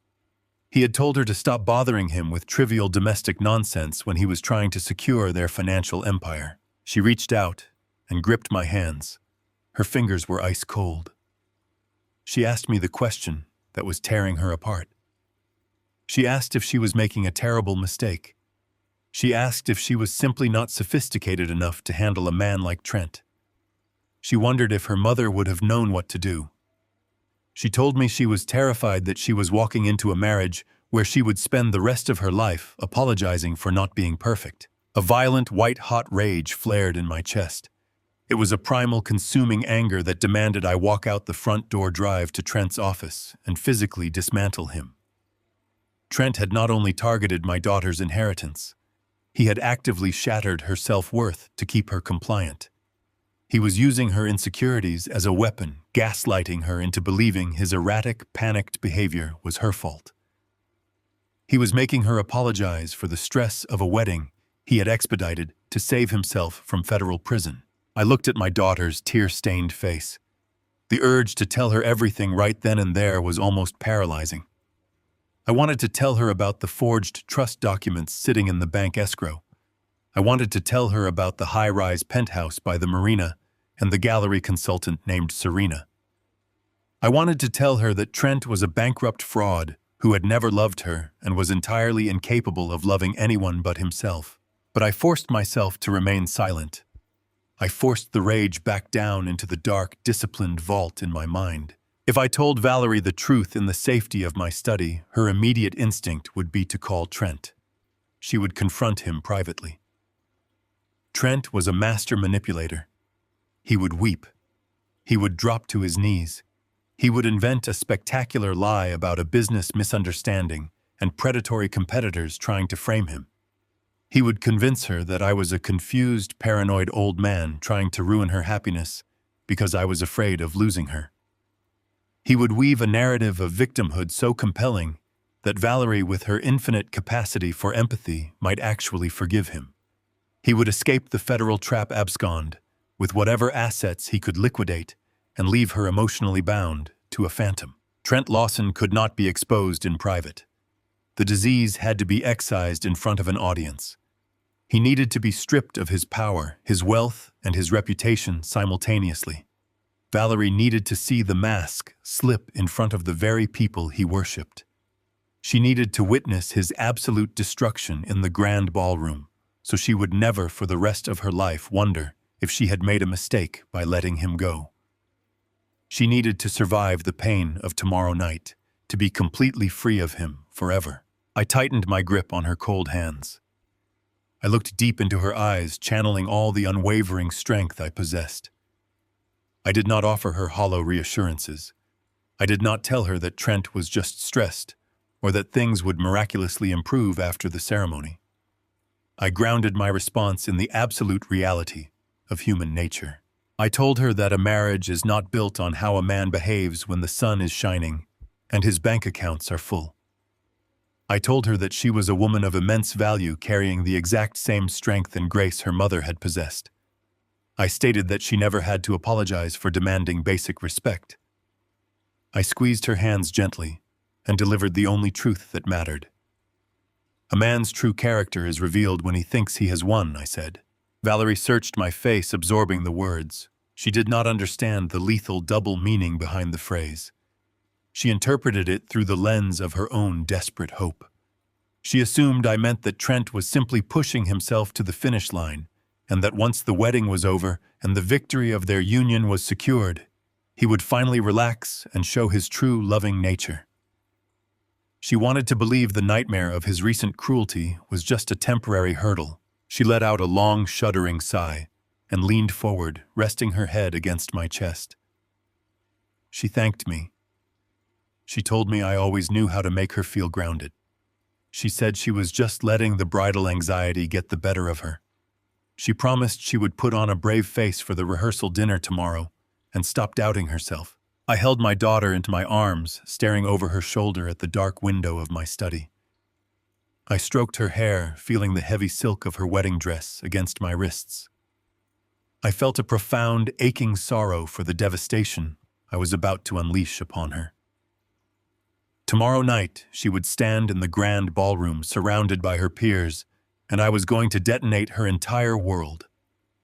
He had told her to stop bothering him with trivial domestic nonsense when he was trying to secure their financial empire. She reached out and gripped my hands. Her fingers were ice cold. She asked me the question that was tearing her apart. She asked if she was making a terrible mistake. She asked if she was simply not sophisticated enough to handle a man like Trent. She wondered if her mother would have known what to do. She told me she was terrified that she was walking into a marriage where she would spend the rest of her life apologizing for not being perfect. A violent, white-hot rage flared in my chest. It was a primal, consuming anger that demanded I walk out the front door drive to Trent's office and physically dismantle him. Trent had not only targeted my daughter's inheritance, he had actively shattered her self-worth to keep her compliant. He was using her insecurities as a weapon, gaslighting her into believing his erratic, panicked behavior was her fault. He was making her apologize for the stress of a wedding he had expedited to save himself from federal prison. I looked at my daughter's tear-stained face. The urge to tell her everything right then and there was almost paralyzing. I wanted to tell her about the forged trust documents sitting in the bank escrow. I wanted to tell her about the high-rise penthouse by the marina and the gallery consultant named Serena. I wanted to tell her that Trent was a bankrupt fraud who had never loved her and was entirely incapable of loving anyone but himself. But I forced myself to remain silent. I forced the rage back down into the dark, disciplined vault in my mind. If I told Valerie the truth in the safety of my study, her immediate instinct would be to call Trent. She would confront him privately. Trent was a master manipulator. He would weep. He would drop to his knees. He would invent a spectacular lie about a business misunderstanding and predatory competitors trying to frame him. He would convince her that I was a confused, paranoid old man trying to ruin her happiness because I was afraid of losing her. He would weave a narrative of victimhood so compelling that Valerie, with her infinite capacity for empathy, might actually forgive him. He would escape the federal trap abscond with whatever assets he could liquidate and leave her emotionally bound to a phantom. Trent Lawson could not be exposed in private. The disease had to be excised in front of an audience. He needed to be stripped of his power, his wealth, and his reputation simultaneously. Valerie needed to see the mask slip in front of the very people he worshipped. She needed to witness his absolute destruction in the grand ballroom, so she would never for the rest of her life wonder if she had made a mistake by letting him go. She needed to survive the pain of tomorrow night, to be completely free of him forever. I tightened my grip on her cold hands. I looked deep into her eyes, channeling all the unwavering strength I possessed. I did not offer her hollow reassurances. I did not tell her that Trent was just stressed, or that things would miraculously improve after the ceremony. I grounded my response in the absolute reality of human nature. I told her that a marriage is not built on how a man behaves when the sun is shining and his bank accounts are full. I told her that she was a woman of immense value, carrying the exact same strength and grace her mother had possessed. I stated that she never had to apologize for demanding basic respect. I squeezed her hands gently and delivered the only truth that mattered. A man's true character is revealed when he thinks he has won, I said. Valerie searched my face, absorbing the words. She did not understand the lethal double meaning behind the phrase. She interpreted it through the lens of her own desperate hope. She assumed I meant that Trent was simply pushing himself to the finish line, and that once the wedding was over and the victory of their union was secured, He would finally relax and show his true loving nature. She wanted to believe the nightmare of his recent cruelty was just a temporary hurdle. She let out a long, shuddering sigh and leaned forward, resting her head against my chest. She thanked me. She told me I always knew how to make her feel grounded. She said she was just letting the bridal anxiety get the better of her. She promised she would put on a brave face for the rehearsal dinner tomorrow and stop doubting herself. I held my daughter into my arms, staring over her shoulder at the dark window of my study. I stroked her hair, feeling the heavy silk of her wedding dress against my wrists. I felt a profound, aching sorrow for the devastation I was about to unleash upon her. Tomorrow night, she would stand in the grand ballroom surrounded by her peers, and I was going to detonate her entire world.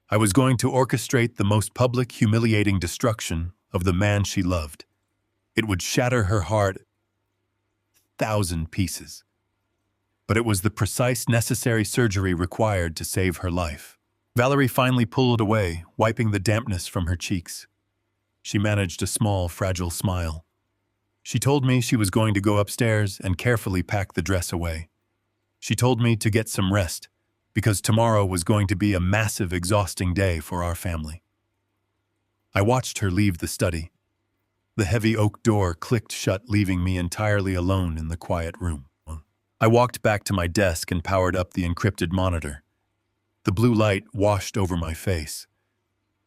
I was going to orchestrate the most public, humiliating destruction of the man she loved. It would shatter her heart 1,000 pieces. But it was the precise necessary surgery required to save her life. Valerie finally pulled away, wiping the dampness from her cheeks. She managed a small, fragile smile. She told me she was going to go upstairs and carefully pack the dress away. She told me to get some rest, because tomorrow was going to be a massive, exhausting day for our family. I watched her leave the study. The heavy oak door clicked shut, leaving me entirely alone in the quiet room. I walked back to my desk and powered up the encrypted monitor. The blue light washed over my face.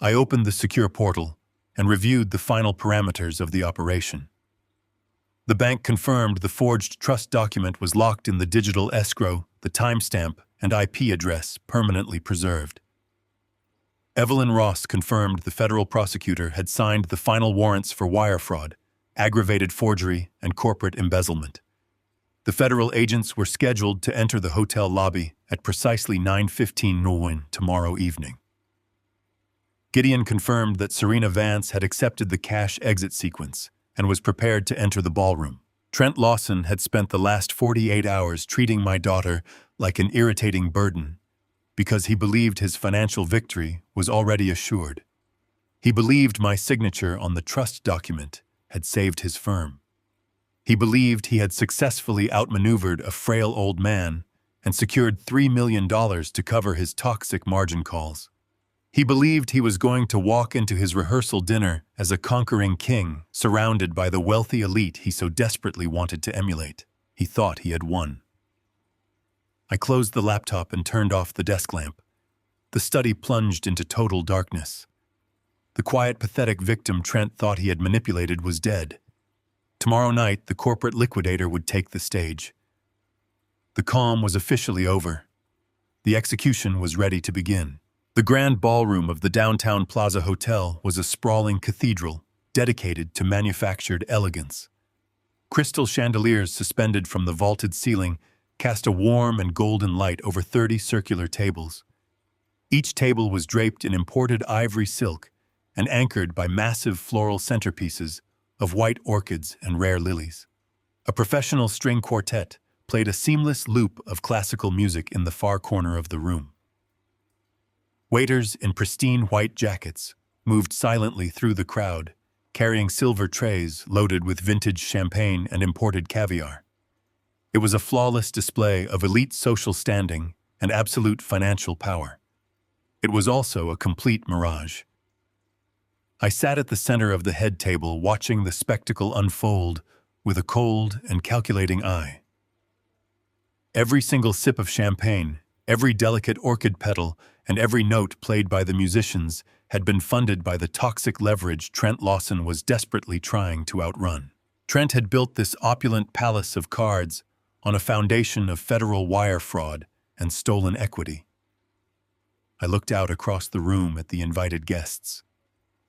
I opened the secure portal and reviewed the final parameters of the operation. The bank confirmed the forged trust document was locked in the digital escrow, the timestamp and IP address permanently preserved. Evelyn Ross confirmed the federal prosecutor had signed the final warrants for wire fraud, aggravated forgery, and corporate embezzlement. The federal agents were scheduled to enter the hotel lobby at precisely 9:15 noon tomorrow evening. Gideon confirmed that Serena Vance had accepted the cash exit sequence and was prepared to enter the ballroom. Trent Lawson had spent the last 48 hours treating my daughter like an irritating burden because he believed his financial victory was already assured. He believed my signature on the trust document had saved his firm. He believed he had successfully outmaneuvered a frail old man and secured $3 million to cover his toxic margin calls. He believed he was going to walk into his rehearsal dinner as a conquering king, surrounded by the wealthy elite he so desperately wanted to emulate. He thought he had won. I closed the laptop and turned off the desk lamp. The study plunged into total darkness. The quiet, pathetic victim Trent thought he had manipulated was dead. Tomorrow night, the corporate liquidator would take the stage. The calm was officially over. The execution was ready to begin. The grand ballroom of the downtown Plaza Hotel was a sprawling cathedral dedicated to manufactured elegance. Crystal chandeliers suspended from the vaulted ceiling cast a warm and golden light over 30 circular tables. Each table was draped in imported ivory silk and anchored by massive floral centerpieces of white orchids and rare lilies. A professional string quartet played a seamless loop of classical music in the far corner of the room. Waiters in pristine white jackets moved silently through the crowd, carrying silver trays loaded with vintage champagne and imported caviar. It was a flawless display of elite social standing and absolute financial power. It was also a complete mirage. I sat at the center of the head table watching the spectacle unfold with a cold and calculating eye. Every single sip of champagne, every delicate orchid petal, and every note played by the musicians had been funded by the toxic leverage Trent Lawson was desperately trying to outrun. Trent had built this opulent palace of cards on a foundation of federal wire fraud and stolen equity. I looked out across the room at the invited guests.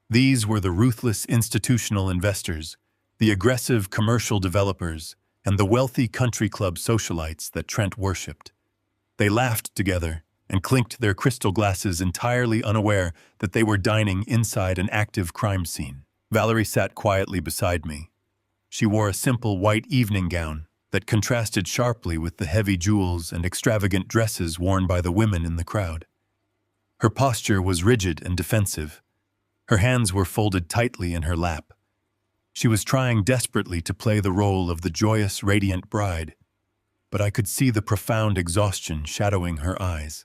These were the ruthless institutional investors, the aggressive commercial developers, and the wealthy country club socialites that Trent worshipped. They laughed together and clinked their crystal glasses, entirely unaware that they were dining inside an active crime scene. Valerie sat quietly beside me. She wore a simple white evening gown that contrasted sharply with the heavy jewels and extravagant dresses worn by the women in the crowd. Her posture was rigid and defensive. Her hands were folded tightly in her lap. She was trying desperately to play the role of the joyous, radiant bride, but I could see the profound exhaustion shadowing her eyes.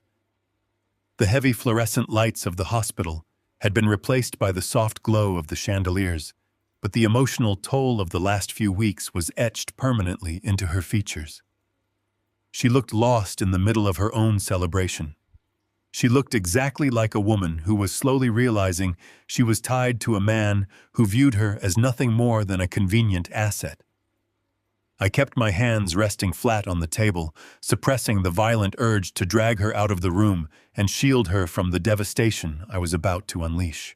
The heavy fluorescent lights of the hospital had been replaced by the soft glow of the chandeliers, but the emotional toll of the last few weeks was etched permanently into her features. She looked lost in the middle of her own celebration. She looked exactly like a woman who was slowly realizing she was tied to a man who viewed her as nothing more than a convenient asset. I kept my hands resting flat on the table, suppressing the violent urge to drag her out of the room and shield her from the devastation I was about to unleash.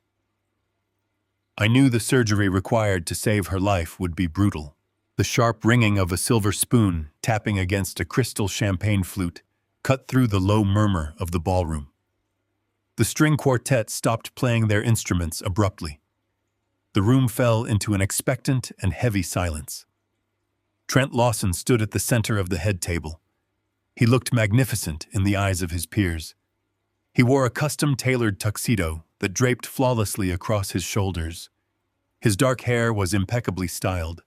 I knew the surgery required to save her life would be brutal. The sharp ringing of a silver spoon tapping against a crystal champagne flute cut through the low murmur of the ballroom. The string quartet stopped playing their instruments abruptly. The room fell into an expectant and heavy silence. Trent Lawson stood at the center of the head table. He looked magnificent in the eyes of his peers. He wore a custom-tailored tuxedo that draped flawlessly across his shoulders. His dark hair was impeccably styled.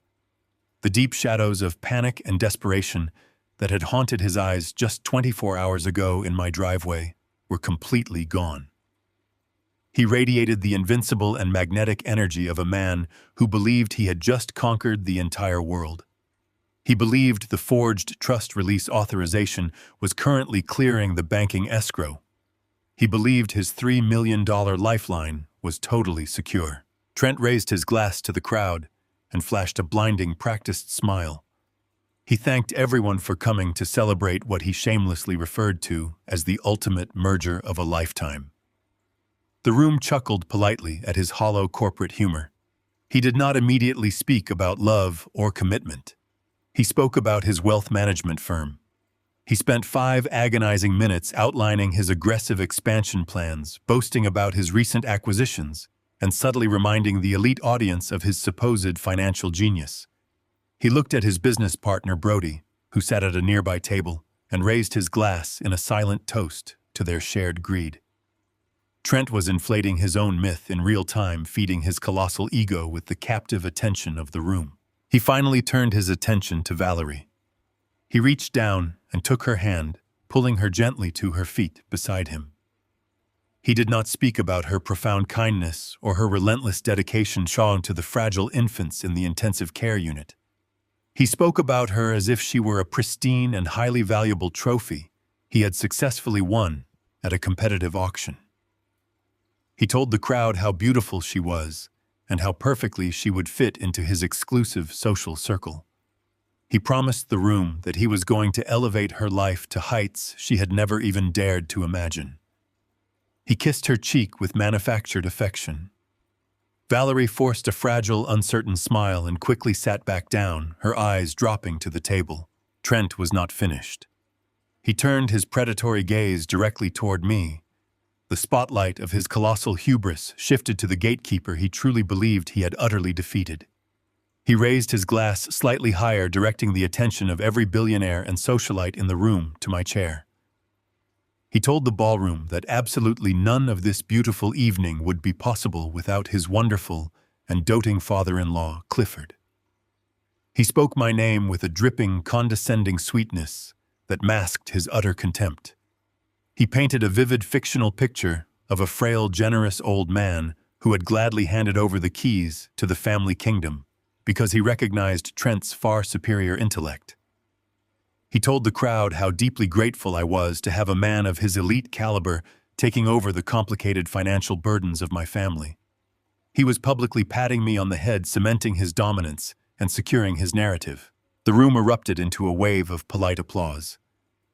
The deep shadows of panic and desperation that had haunted his eyes just 24 hours ago in my driveway were completely gone. He radiated the invincible and magnetic energy of a man who believed he had just conquered the entire world. He believed the forged trust release authorization was currently clearing the banking escrow. He believed his $3 million lifeline was totally secure. Trent raised his glass to the crowd and flashed a blinding, practiced smile. He thanked everyone for coming to celebrate what he shamelessly referred to as the ultimate merger of a lifetime. The room chuckled politely at his hollow corporate humor. He did not immediately speak about love or commitment. He spoke about his wealth management firm. He spent 5 agonizing minutes outlining his aggressive expansion plans, boasting about his recent acquisitions, and subtly reminding the elite audience of his supposed financial genius. He looked at his business partner, Brody, who sat at a nearby table, and raised his glass in a silent toast to their shared greed. Trent was inflating his own myth in real time, feeding his colossal ego with the captive attention of the room. He finally turned his attention to Valerie. He reached down and took her hand, pulling her gently to her feet beside him. He did not speak about her profound kindness or her relentless dedication shown to the fragile infants in the intensive care unit. He spoke about her as if she were a pristine and highly valuable trophy he had successfully won at a competitive auction. He told the crowd how beautiful she was and how perfectly she would fit into his exclusive social circle. He promised the room that he was going to elevate her life to heights she had never even dared to imagine. He kissed her cheek with manufactured affection. Valerie forced a fragile, uncertain smile and quickly sat back down, her eyes dropping to the table. Trent was not finished. He turned his predatory gaze directly toward me. The spotlight of his colossal hubris shifted to the gatekeeper he truly believed he had utterly defeated. He raised his glass slightly higher, directing the attention of every billionaire and socialite in the room to my chair. He told the ballroom that absolutely none of this beautiful evening would be possible without his wonderful and doting father-in-law, Clifford. He spoke my name with a dripping, condescending sweetness that masked his utter contempt. He painted a vivid fictional picture of a frail, generous old man who had gladly handed over the keys to the family kingdom because he recognized Trent's far superior intellect. He told the crowd how deeply grateful I was to have a man of his elite caliber taking over the complicated financial burdens of my family. He was publicly patting me on the head, cementing his dominance and securing his narrative. The room erupted into a wave of polite applause.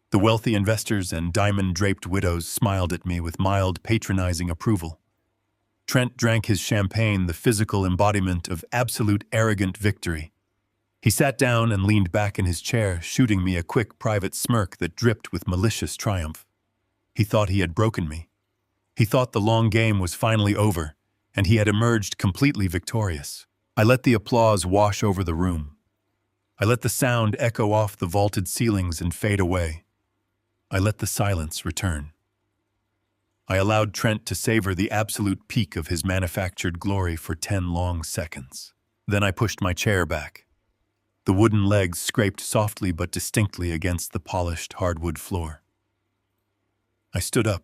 The wealthy investors and diamond-draped widows smiled at me with mild, patronizing approval. Trent drank his champagne, the physical embodiment of absolute arrogant victory. He sat down and leaned back in his chair, shooting me a quick, private smirk that dripped with malicious triumph. He thought he had broken me. He thought the long game was finally over, and he had emerged completely victorious. I let the applause wash over the room. I let the sound echo off the vaulted ceilings and fade away. I let the silence return. I allowed Trent to savor the absolute peak of his manufactured glory for 10 long seconds. Then I pushed my chair back. The wooden legs scraped softly but distinctly against the polished hardwood floor. I stood up.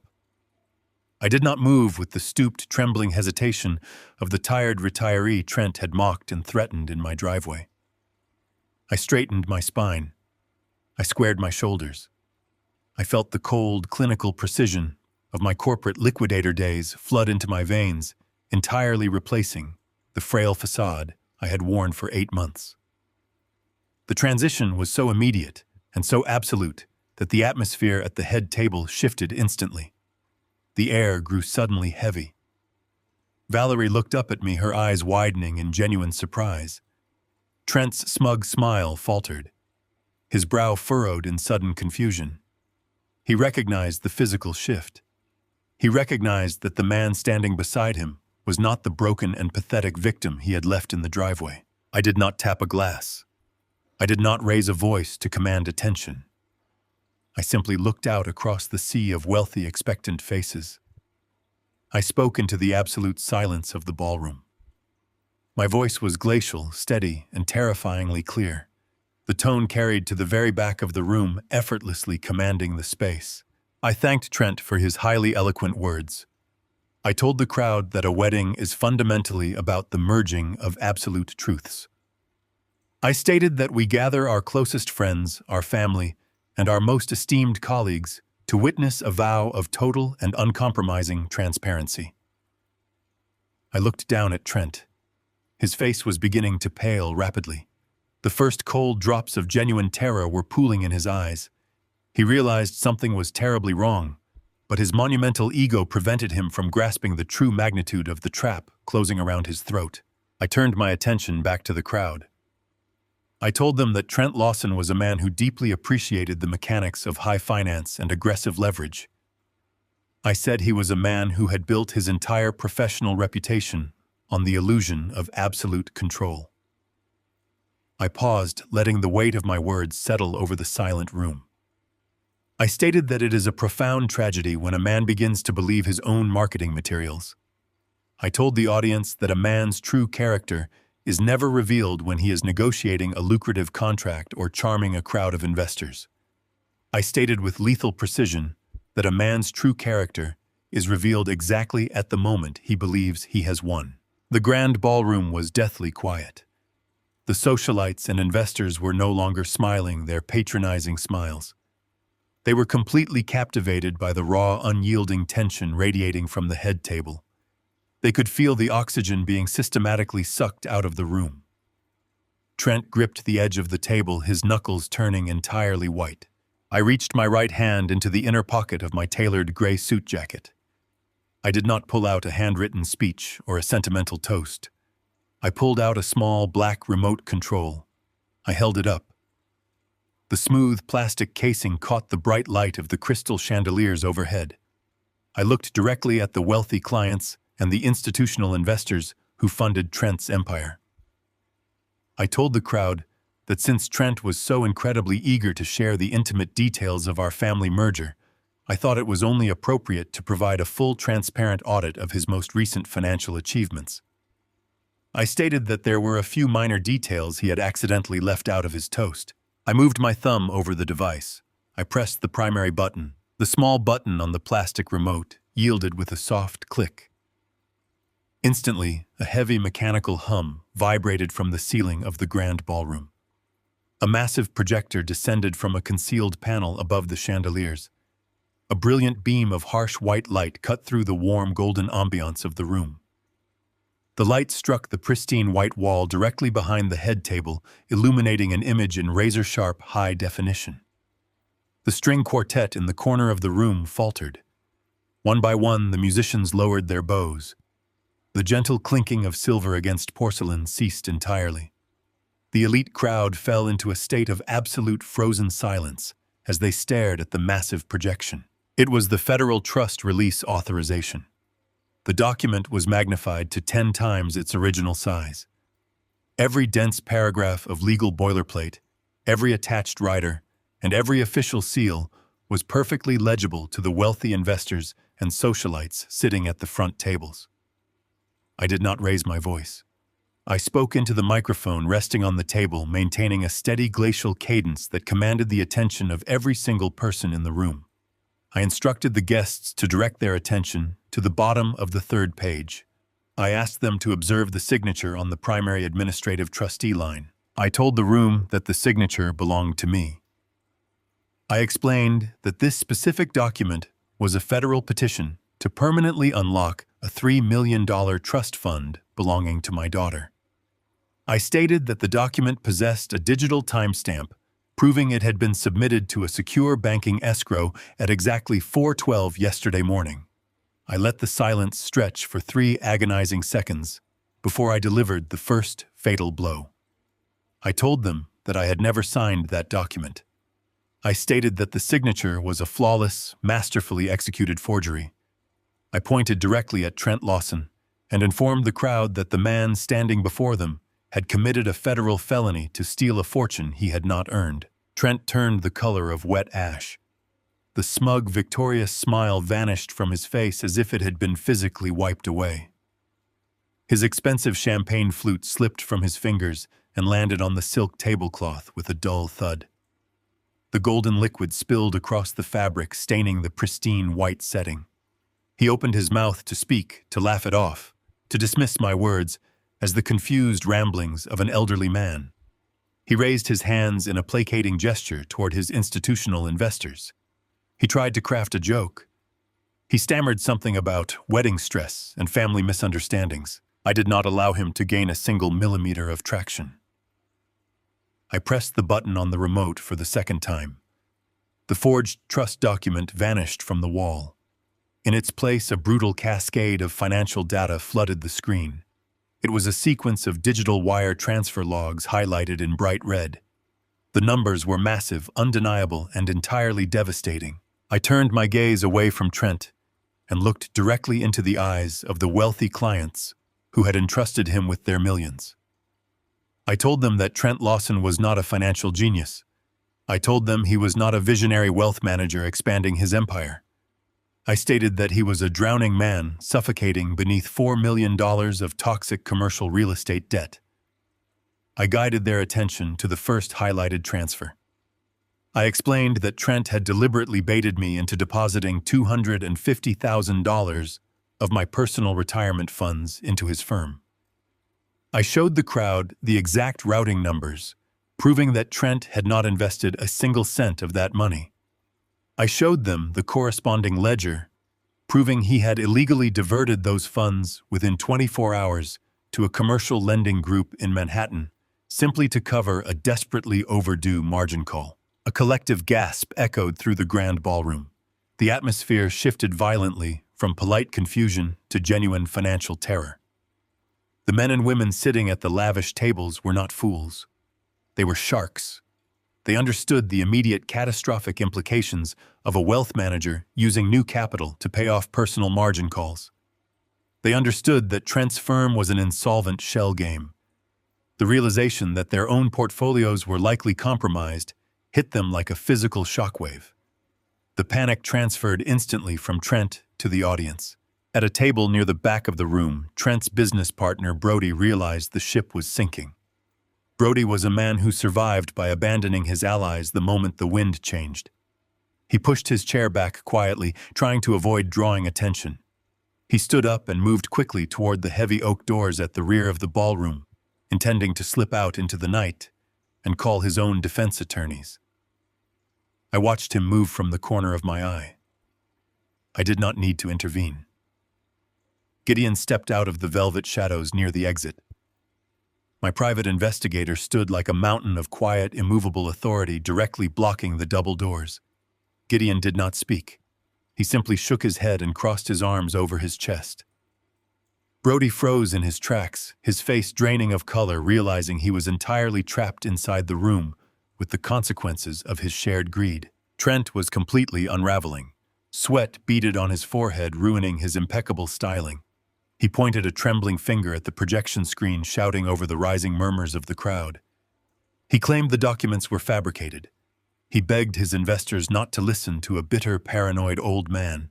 I did not move with the stooped, trembling hesitation of the tired retiree Trent had mocked and threatened in my driveway. I straightened my spine. I squared my shoulders. I felt the cold, clinical precision of my corporate liquidator days flood into my veins, entirely replacing the frail facade I had worn for 8 months. The transition was so immediate and so absolute that the atmosphere at the head table shifted instantly. The air grew suddenly heavy. Valerie looked up at me, her eyes widening in genuine surprise. Trent's smug smile faltered. His brow furrowed in sudden confusion. He recognized the physical shift. He recognized that the man standing beside him was not the broken and pathetic victim he had left in the driveway. I did not tap a glass. I did not raise a voice to command attention. I simply looked out across the sea of wealthy, expectant faces. I spoke into the absolute silence of the ballroom. My voice was glacial, steady, and terrifyingly clear. The tone carried to the very back of the room, effortlessly commanding the space. I thanked Trent for his highly eloquent words. I told the crowd that a wedding is fundamentally about the merging of absolute truths. I stated that we gather our closest friends, our family, and our most esteemed colleagues to witness a vow of total and uncompromising transparency. I looked down at Trent. His face was beginning to pale rapidly. The first cold drops of genuine terror were pooling in his eyes. He realized something was terribly wrong, but his monumental ego prevented him from grasping the true magnitude of the trap closing around his throat. I turned my attention back to the crowd. I told them that Trent Lawson was a man who deeply appreciated the mechanics of high finance and aggressive leverage. I said he was a man who had built his entire professional reputation on the illusion of absolute control. I paused, letting the weight of my words settle over the silent room. I stated that it is a profound tragedy when a man begins to believe his own marketing materials. I told the audience that a man's true character is never revealed when he is negotiating a lucrative contract or charming a crowd of investors. I stated with lethal precision that a man's true character is revealed exactly at the moment he believes he has won. The grand ballroom was deathly quiet. The socialites and investors were no longer smiling their patronizing smiles. They were completely captivated by the raw, unyielding tension radiating from the head table. They could feel the oxygen being systematically sucked out of the room. Trent gripped the edge of the table, his knuckles turning entirely white. I reached my right hand into the inner pocket of my tailored gray suit jacket. I did not pull out a handwritten speech or a sentimental toast. I pulled out a small black remote control. I held it up. The smooth plastic casing caught the bright light of the crystal chandeliers overhead. I looked directly at the wealthy clients and the institutional investors who funded Trent's empire. I told the crowd that since Trent was so incredibly eager to share the intimate details of our family merger, I thought it was only appropriate to provide a full, transparent audit of his most recent financial achievements. I stated that there were a few minor details he had accidentally left out of his toast. I moved my thumb over the device. I pressed the primary button. The small button on the plastic remote yielded with a soft click. Instantly, a heavy mechanical hum vibrated from the ceiling of the grand ballroom. A massive projector descended from a concealed panel above the chandeliers. A brilliant beam of harsh white light cut through the warm golden ambiance of the room. The light struck the pristine white wall directly behind the head table, illuminating an image in razor-sharp high definition. The string quartet in the corner of the room faltered. One by one, the musicians lowered their bows. The gentle clinking of silver against porcelain ceased entirely. The elite crowd fell into a state of absolute frozen silence as they stared at the massive projection. It was the Federal Trust Release Authorization. The document was magnified to 10 times its original size. Every dense paragraph of legal boilerplate, every attached rider, and every official seal was perfectly legible to the wealthy investors and socialites sitting at the front tables. I did not raise my voice. I spoke into the microphone resting on the table, maintaining a steady glacial cadence that commanded the attention of every single person in the room. I instructed the guests to direct their attention to the bottom of the third page. I asked them to observe the signature on the primary administrative trustee line. I told the room that the signature belonged to me. I explained that this specific document was a federal petition to permanently unlock a $3 million trust fund belonging to my daughter. I stated that the document possessed a digital timestamp, proving it had been submitted to a secure banking escrow at exactly 4:12 yesterday morning. I let the silence stretch for 3 agonizing seconds before I delivered the first fatal blow. I told them that I had never signed that document. I stated that the signature was a flawless, masterfully executed forgery. I pointed directly at Trent Lawson and informed the crowd that the man standing before them had committed a federal felony to steal a fortune he had not earned. Trent turned the color of wet ash. The smug, victorious smile vanished from his face as if it had been physically wiped away. His expensive champagne flute slipped from his fingers and landed on the silk tablecloth with a dull thud. The golden liquid spilled across the fabric, staining the pristine white setting. He opened his mouth to speak, to laugh it off, to dismiss my words as the confused ramblings of an elderly man. He raised his hands in a placating gesture toward his institutional investors. He tried to craft a joke. He stammered something about wedding stress and family misunderstandings. I did not allow him to gain a single millimeter of traction. I pressed the button on the remote for the second time. The forged trust document vanished from the wall. In its place, a brutal cascade of financial data flooded the screen. It was a sequence of digital wire transfer logs highlighted in bright red. The numbers were massive, undeniable, and entirely devastating. I turned my gaze away from Trent and looked directly into the eyes of the wealthy clients who had entrusted him with their millions. I told them that Trent Lawson was not a financial genius. I told them he was not a visionary wealth manager expanding his empire. I stated that he was a drowning man suffocating beneath $4 million of toxic commercial real estate debt. I guided their attention to the first highlighted transfer. I explained that Trent had deliberately baited me into depositing $250,000 of my personal retirement funds into his firm. I showed the crowd the exact routing numbers, proving that Trent had not invested a single cent of that money. I showed them the corresponding ledger, proving he had illegally diverted those funds within 24 hours to a commercial lending group in Manhattan, simply to cover a desperately overdue margin call. A collective gasp echoed through the grand ballroom. The atmosphere shifted violently from polite confusion to genuine financial terror. The men and women sitting at the lavish tables were not fools. They were sharks. They understood the immediate catastrophic implications of a wealth manager using new capital to pay off personal margin calls. They understood that Trent's firm was an insolvent shell game. The realization that their own portfolios were likely compromised hit them like a physical shockwave. The panic transferred instantly from Trent to the audience. At a table near the back of the room, Trent's business partner Brody realized the ship was sinking. Brody was a man who survived by abandoning his allies the moment the wind changed. He pushed his chair back quietly, trying to avoid drawing attention. He stood up and moved quickly toward the heavy oak doors at the rear of the ballroom, intending to slip out into the night and call his own defense attorneys. I watched him move from the corner of my eye. I did not need to intervene. Gideon stepped out of the velvet shadows near the exit. My private investigator stood like a mountain of quiet, immovable authority directly blocking the double doors. Gideon did not speak. He simply shook his head and crossed his arms over his chest. Brody froze in his tracks, his face draining of color, realizing he was entirely trapped inside the room with the consequences of his shared greed. Trent was completely unraveling. Sweat beaded on his forehead, ruining his impeccable styling. He pointed a trembling finger at the projection screen, shouting over the rising murmurs of the crowd. He claimed the documents were fabricated. He begged his investors not to listen to a bitter, paranoid old man.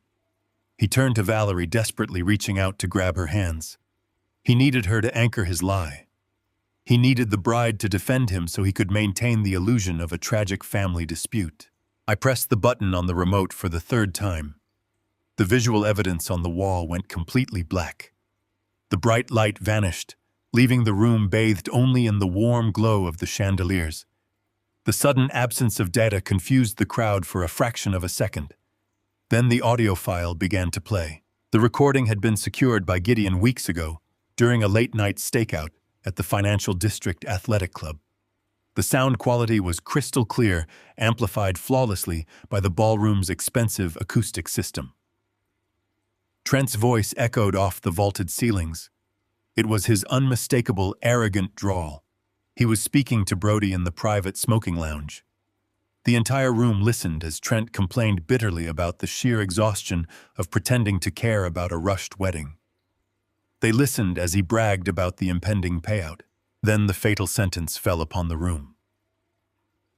He turned to Valerie, desperately reaching out to grab her hands. He needed her to anchor his lie. He needed the bride to defend him so he could maintain the illusion of a tragic family dispute. I pressed the button on the remote for the third time. The visual evidence on the wall went completely black. The bright light vanished, leaving the room bathed only in the warm glow of the chandeliers. The sudden absence of data confused the crowd for a fraction of a second. Then the audio file began to play. The recording had been secured by Gideon weeks ago, during a late-night stakeout at the Financial District Athletic Club. The sound quality was crystal clear, amplified flawlessly by the ballroom's expensive acoustic system. Trent's voice echoed off the vaulted ceilings. It was his unmistakable, arrogant drawl. He was speaking to Brody in the private smoking lounge. The entire room listened as Trent complained bitterly about the sheer exhaustion of pretending to care about a rushed wedding. They listened as he bragged about the impending payout. Then the fatal sentence fell upon the room.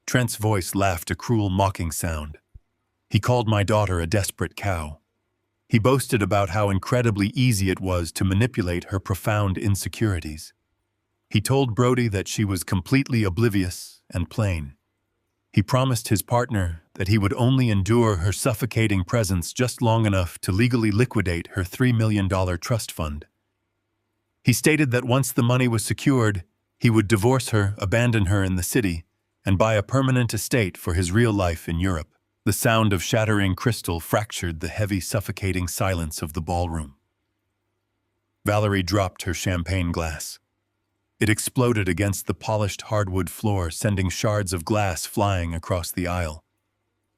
Trent's voice laughed a cruel, mocking sound. He called my daughter a desperate cow. He boasted about how incredibly easy it was to manipulate her profound insecurities. He told Brody that she was completely oblivious and plain. He promised his partner that he would only endure her suffocating presence just long enough to legally liquidate her $3 million trust fund. He stated that once the money was secured, he would divorce her, abandon her in the city, and buy a permanent estate for his real life in Europe. The sound of shattering crystal fractured the heavy, suffocating silence of the ballroom. Valerie dropped her champagne glass. It exploded against the polished hardwood floor, sending shards of glass flying across the aisle.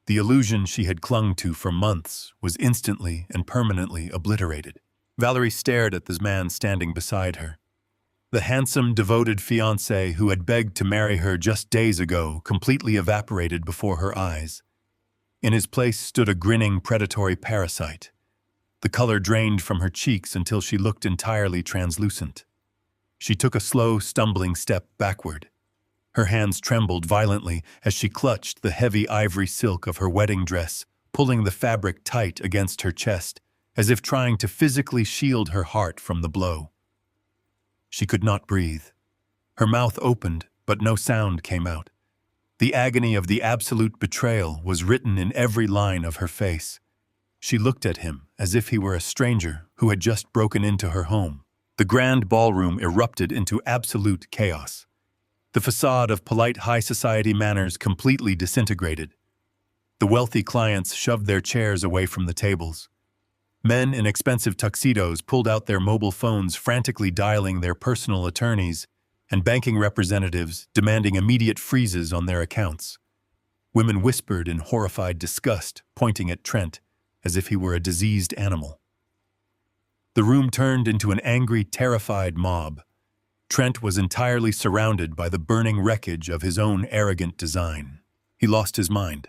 The illusion she had clung to for months was instantly and permanently obliterated. Valerie stared at the man standing beside her. The handsome, devoted fiancé who had begged to marry her just days ago completely evaporated before her eyes. In his place stood a grinning, predatory parasite. The color drained from her cheeks until she looked entirely translucent. She took a slow, stumbling step backward. Her hands trembled violently as she clutched the heavy ivory silk of her wedding dress, pulling the fabric tight against her chest, as if trying to physically shield her heart from the blow. She could not breathe. Her mouth opened, but no sound came out. The agony of the absolute betrayal was written in every line of her face. She looked at him as if he were a stranger who had just broken into her home. The grand ballroom erupted into absolute chaos. The facade of polite high society manners completely disintegrated. The wealthy clients shoved their chairs away from the tables. Men in expensive tuxedos pulled out their mobile phones, frantically dialing their personal attorneys and banking representatives, demanding immediate freezes on their accounts. Women whispered in horrified disgust, pointing at Trent as if he were a diseased animal. The room turned into an angry, terrified mob. Trent was entirely surrounded by the burning wreckage of his own arrogant design. He lost his mind.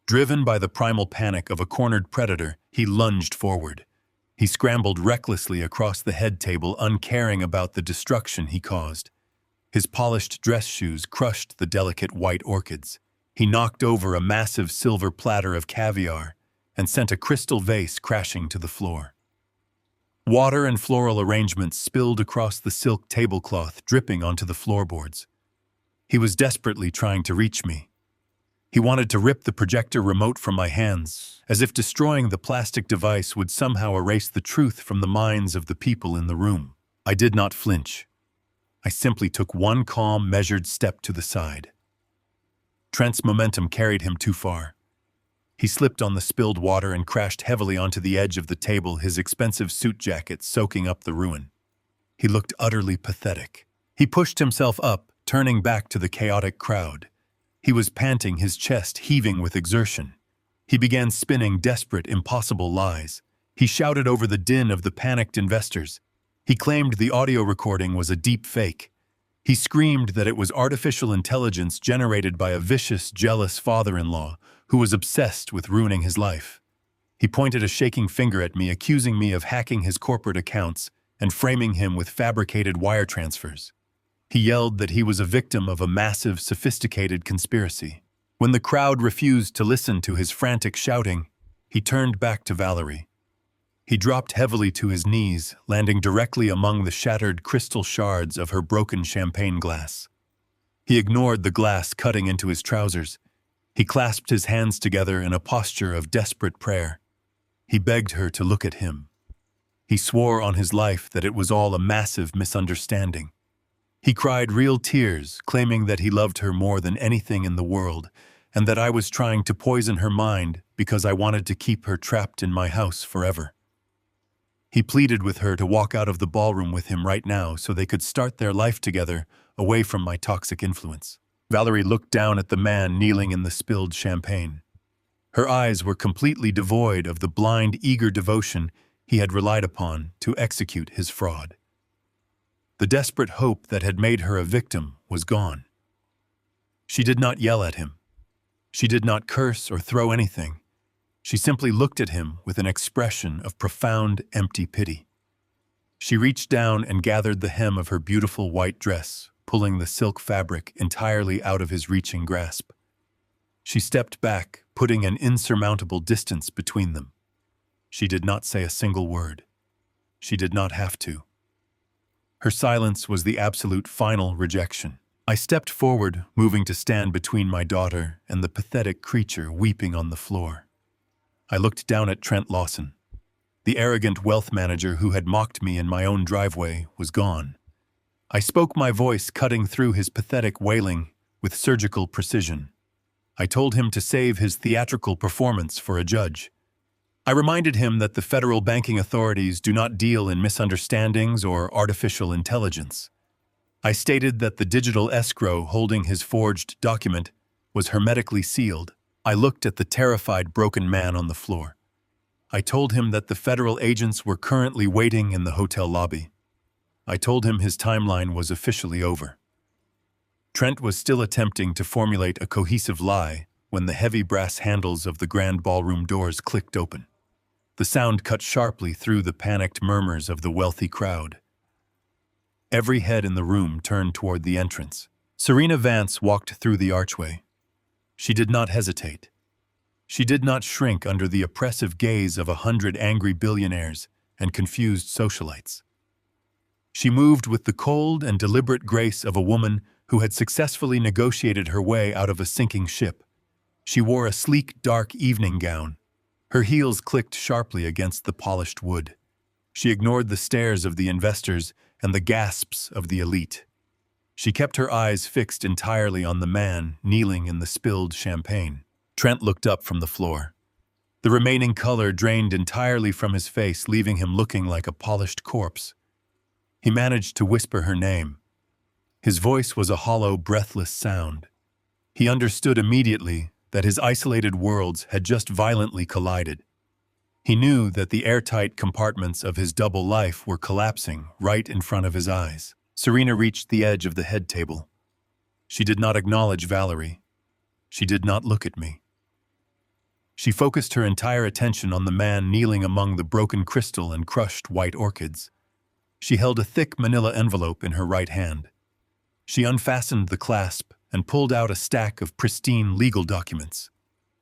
Driven by the primal panic of a cornered predator, he lunged forward. He scrambled recklessly across the head table, uncaring about the destruction he caused. His polished dress shoes crushed the delicate white orchids. He knocked over a massive silver platter of caviar and sent a crystal vase crashing to the floor. Water and floral arrangements spilled across the silk tablecloth, dripping onto the floorboards. He was desperately trying to reach me. He wanted to rip the projector remote from my hands, as if destroying the plastic device would somehow erase the truth from the minds of the people in the room. I did not flinch. I simply took one calm, measured step to the side. Trent's momentum carried him too far. He slipped on the spilled water and crashed heavily onto the edge of the table, his expensive suit jacket soaking up the ruin. He looked utterly pathetic. He pushed himself up, turning back to the chaotic crowd. He was panting, his chest heaving with exertion. He began spinning desperate, impossible lies. He shouted over the din of the panicked investors. He claimed the audio recording was a deep fake. He screamed that it was artificial intelligence generated by a vicious, jealous father-in-law who was obsessed with ruining his life. He pointed a shaking finger at me, accusing me of hacking his corporate accounts and framing him with fabricated wire transfers. He yelled that he was a victim of a massive, sophisticated conspiracy. When the crowd refused to listen to his frantic shouting, he turned back to Valerie. He dropped heavily to his knees, landing directly among the shattered crystal shards of her broken champagne glass. He ignored the glass cutting into his trousers. He clasped his hands together in a posture of desperate prayer. He begged her to look at him. He swore on his life that it was all a massive misunderstanding. He cried real tears, claiming that he loved her more than anything in the world, and that I was trying to poison her mind because I wanted to keep her trapped in my house forever. He pleaded with her to walk out of the ballroom with him right now so they could start their life together, away from my toxic influence. Valerie looked down at the man kneeling in the spilled champagne. Her eyes were completely devoid of the blind, eager devotion he had relied upon to execute his fraud. The desperate hope that had made her a victim was gone. She did not yell at him. She did not curse or throw anything. She simply looked at him with an expression of profound, empty pity. She reached down and gathered the hem of her beautiful white dress, pulling the silk fabric entirely out of his reaching grasp. She stepped back, putting an insurmountable distance between them. She did not say a single word. She did not have to. Her silence was the absolute final rejection. I stepped forward, moving to stand between my daughter and the pathetic creature weeping on the floor. I looked down at Trent Lawson. The arrogant wealth manager who had mocked me in my own driveway was gone. I spoke, my voice cutting through his pathetic wailing with surgical precision. I told him to save his theatrical performance for a judge. I reminded him that the federal banking authorities do not deal in misunderstandings or artificial intelligence. I stated that the digital escrow holding his forged document was hermetically sealed. I looked at the terrified, broken man on the floor. I told him that the federal agents were currently waiting in the hotel lobby. I told him his timeline was officially over. Trent was still attempting to formulate a cohesive lie when the heavy brass handles of the grand ballroom doors clicked open. The sound cut sharply through the panicked murmurs of the wealthy crowd. Every head in the room turned toward the entrance. Serena Vance walked through the archway. She did not hesitate. She did not shrink under the oppressive gaze of 100 angry billionaires and confused socialites. She moved with the cold and deliberate grace of a woman who had successfully negotiated her way out of a sinking ship. She wore a sleek, dark evening gown. Her heels clicked sharply against the polished wood. She ignored the stares of the investors and the gasps of the elite. She kept her eyes fixed entirely on the man kneeling in the spilled champagne. Trent looked up from the floor. The remaining color drained entirely from his face, leaving him looking like a polished corpse. He managed to whisper her name. His voice was a hollow, breathless sound. He understood immediately that his isolated worlds had just violently collided. He knew that the airtight compartments of his double life were collapsing right in front of his eyes. Serena reached the edge of the head table. She did not acknowledge Valerie. She did not look at me. She focused her entire attention on the man kneeling among the broken crystal and crushed white orchids. She held a thick manila envelope in her right hand. She unfastened the clasp and pulled out a stack of pristine legal documents.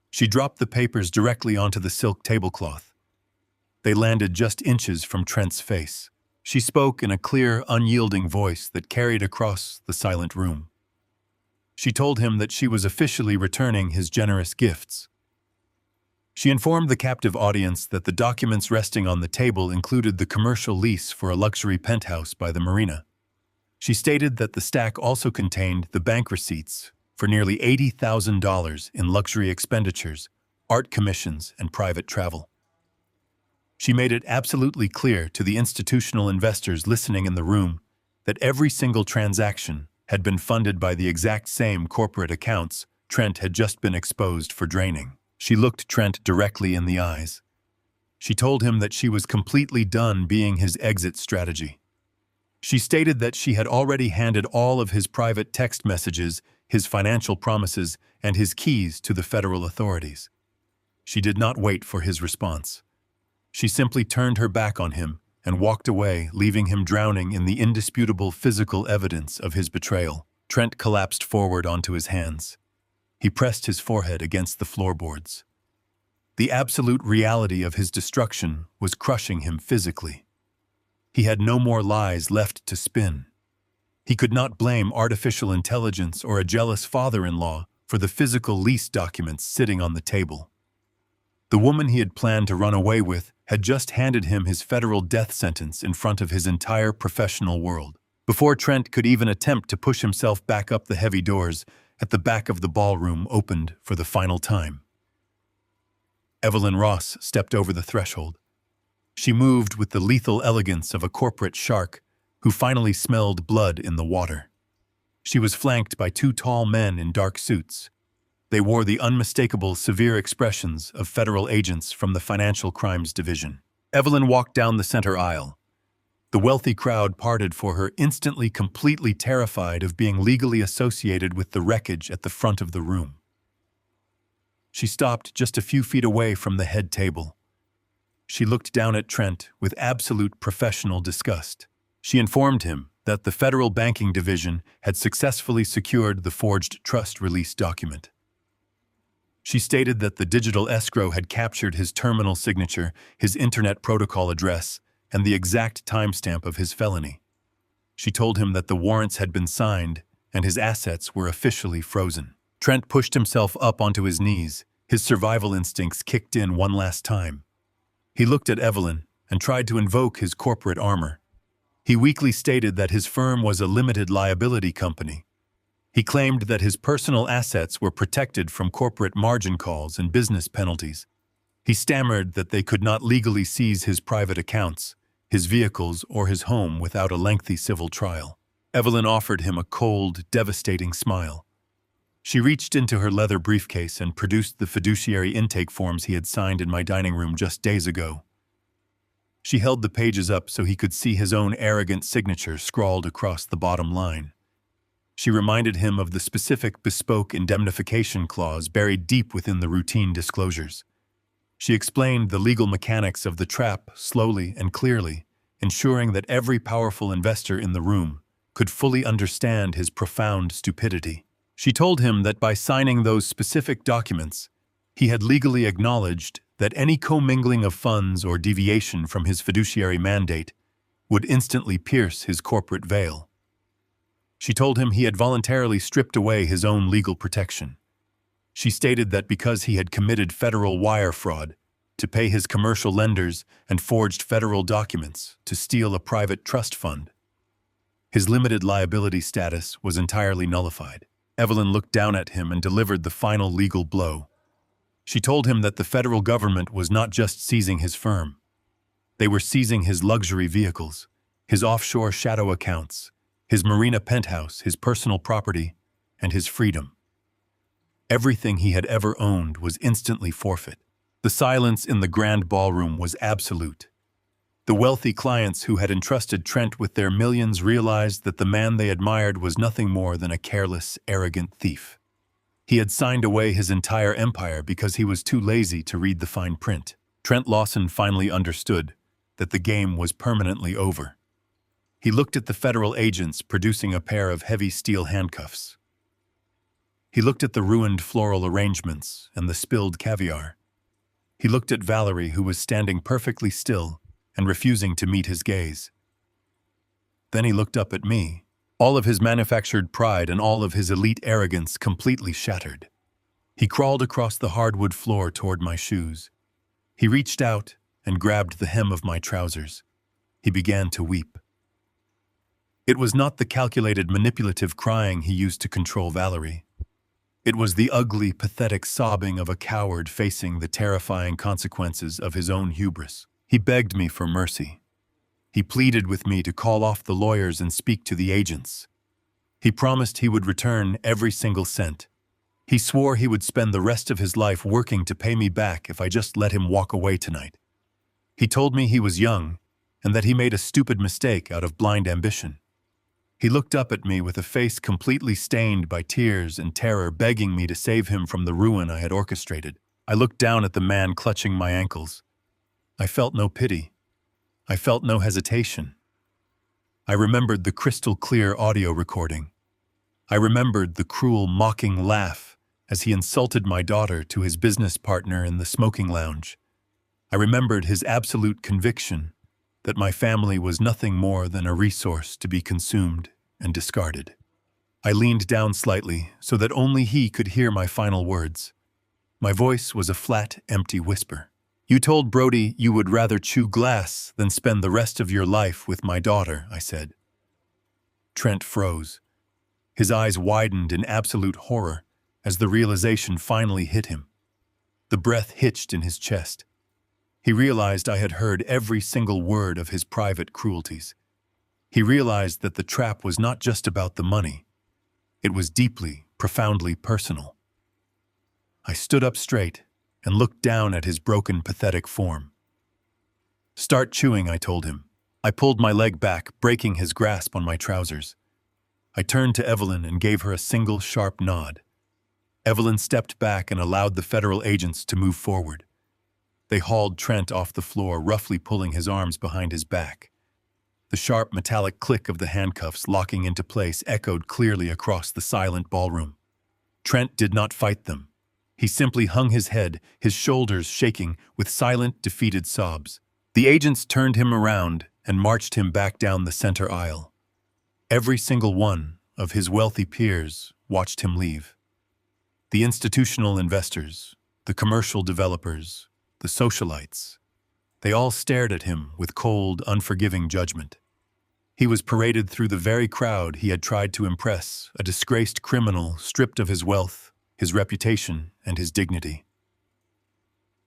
She dropped the papers directly onto the silk tablecloth. They landed just inches from Trent's face. She spoke in a clear, unyielding voice that carried across the silent room. She told him that she was officially returning his generous gifts. She informed the captive audience that the documents resting on the table included the commercial lease for a luxury penthouse by the marina. She stated that the stack also contained the bank receipts for nearly $80,000 in luxury expenditures, art commissions, and private travel. She made it absolutely clear to the institutional investors listening in the room that every single transaction had been funded by the exact same corporate accounts Trent had just been exposed for draining. She looked Trent directly in the eyes. She told him that she was completely done being his exit strategy. She stated that she had already handed all of his private text messages, his financial promises, and his keys to the federal authorities. She did not wait for his response. She simply turned her back on him and walked away, leaving him drowning in the indisputable physical evidence of his betrayal. Trent collapsed forward onto his hands. He pressed his forehead against the floorboards. The absolute reality of his destruction was crushing him physically. He had no more lies left to spin. He could not blame artificial intelligence or a jealous father-in-law for the physical lease documents sitting on the table. The woman he had planned to run away with had just handed him his federal death sentence in front of his entire professional world. Before Trent could even attempt to push himself back up the heavy doors, at the back of the ballroom opened for the final time. Evelyn Ross stepped over the threshold. She moved with the lethal elegance of a corporate shark who finally smelled blood in the water. She was flanked by two tall men in dark suits. They wore the unmistakable, severe expressions of federal agents from the Financial Crimes Division. Evelyn walked down the center aisle. The wealthy crowd parted for her, instantly completely terrified of being legally associated with the wreckage at the front of the room. She stopped just a few feet away from the head table. She looked down at Trent with absolute professional disgust. She informed him that the Federal Banking Division had successfully secured the forged trust release document. She stated that the digital escrow had captured his terminal signature, his internet protocol address, and the exact timestamp of his felony. She told him that the warrants had been signed and his assets were officially frozen. Trent pushed himself up onto his knees. His survival instincts kicked in one last time. He looked at Evelyn and tried to invoke his corporate armor. He weakly stated that his firm was a limited liability company. He claimed that his personal assets were protected from corporate margin calls and business penalties. He stammered that they could not legally seize his private accounts, his vehicles, or his home without a lengthy civil trial. Evelyn offered him a cold, devastating smile. She reached into her leather briefcase and produced the fiduciary intake forms he had signed in my dining room just days ago. She held the pages up so he could see his own arrogant signature scrawled across the bottom line. She reminded him of the specific bespoke indemnification clause buried deep within the routine disclosures. She explained the legal mechanics of the trap slowly and clearly, ensuring that every powerful investor in the room could fully understand his profound stupidity. She told him that by signing those specific documents, he had legally acknowledged that any commingling of funds or deviation from his fiduciary mandate would instantly pierce his corporate veil. She told him he had voluntarily stripped away his own legal protection. She stated that because he had committed federal wire fraud to pay his commercial lenders and forged federal documents to steal a private trust fund, his limited liability status was entirely nullified. Evelyn looked down at him and delivered the final legal blow. She told him that the federal government was not just seizing his firm. They were seizing his luxury vehicles, his offshore shadow accounts, his marina penthouse, his personal property, and his freedom. Everything he had ever owned was instantly forfeit. The silence in the grand ballroom was absolute. The wealthy clients who had entrusted Trent with their millions realized that the man they admired was nothing more than a careless, arrogant thief. He had signed away his entire empire because he was too lazy to read the fine print. Trent Lawson finally understood that the game was permanently over. He looked at the federal agents producing a pair of heavy steel handcuffs. He looked at the ruined floral arrangements and the spilled caviar. He looked at Valerie, who was standing perfectly still and refusing to meet his gaze. Then he looked up at me, all of his manufactured pride and all of his elite arrogance completely shattered. He crawled across the hardwood floor toward my shoes. He reached out and grabbed the hem of my trousers. He began to weep. It was not the calculated, manipulative crying he used to control Valerie. It was the ugly, pathetic sobbing of a coward facing the terrifying consequences of his own hubris. He begged me for mercy. He pleaded with me to call off the lawyers and speak to the agents. He promised he would return every single cent. He swore he would spend the rest of his life working to pay me back if I just let him walk away tonight. He told me he was young and that he made a stupid mistake out of blind ambition. He looked up at me with a face completely stained by tears and terror, begging me to save him from the ruin I had orchestrated. I looked down at the man clutching my ankles. I felt no pity. I felt no hesitation. I remembered the crystal clear audio recording. I remembered the cruel, mocking laugh as he insulted my daughter to his business partner in the smoking lounge. I remembered his absolute conviction that my family was nothing more than a resource to be consumed and discarded. I leaned down slightly so that only he could hear my final words. My voice was a flat, empty whisper. "You told Brody you would rather chew glass than spend the rest of your life with my daughter," I said. Trent froze. His eyes widened in absolute horror as the realization finally hit him. The breath hitched in his chest. He realized I had heard every single word of his private cruelties. He realized that the trap was not just about the money. It was deeply, profoundly personal. I stood up straight and looked down at his broken, pathetic form. "Start chewing," I told him. I pulled my leg back, breaking his grasp on my trousers. I turned to Evelyn and gave her a single sharp nod. Evelyn stepped back and allowed the federal agents to move forward. They hauled Trent off the floor, roughly pulling his arms behind his back. The sharp metallic click of the handcuffs locking into place echoed clearly across the silent ballroom. Trent did not fight them. He simply hung his head, his shoulders shaking with silent, defeated sobs. The agents turned him around and marched him back down the center aisle. Every single one of his wealthy peers watched him leave. The institutional investors, the commercial developers, the socialites, they all stared at him with cold, unforgiving judgment. He was paraded through the very crowd he had tried to impress, a disgraced criminal stripped of his wealth, his reputation, and his dignity.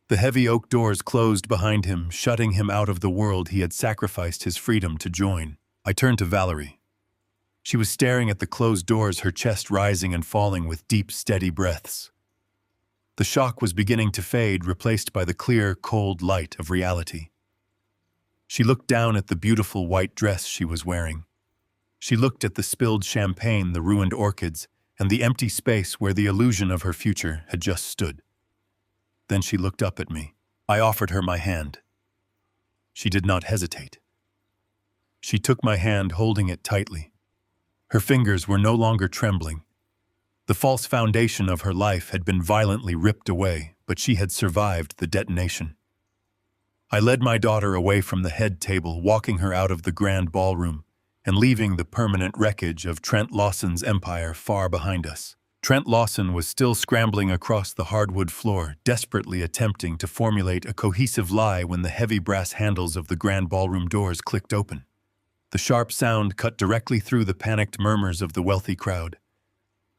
The heavy oak doors closed behind him, shutting him out of the world he had sacrificed his freedom to join. I turned to Valerie. She was staring at the closed doors, her chest rising and falling with deep, steady breaths. The shock was beginning to fade, replaced by the clear, cold light of reality. She looked down at the beautiful white dress she was wearing. She looked at the spilled champagne, the ruined orchids, and the empty space where the illusion of her future had just stood. Then she looked up at me. I offered her my hand. She did not hesitate. She took my hand, holding it tightly. Her fingers were no longer trembling. The false foundation of her life had been violently ripped away, but she had survived the detonation. I led my daughter away from the head table, walking her out of the grand ballroom and leaving the permanent wreckage of Trent Lawson's empire far behind us. Trent Lawson was still scrambling across the hardwood floor, desperately attempting to formulate a cohesive lie when the heavy brass handles of the grand ballroom doors clicked open. The sharp sound cut directly through the panicked murmurs of the wealthy crowd.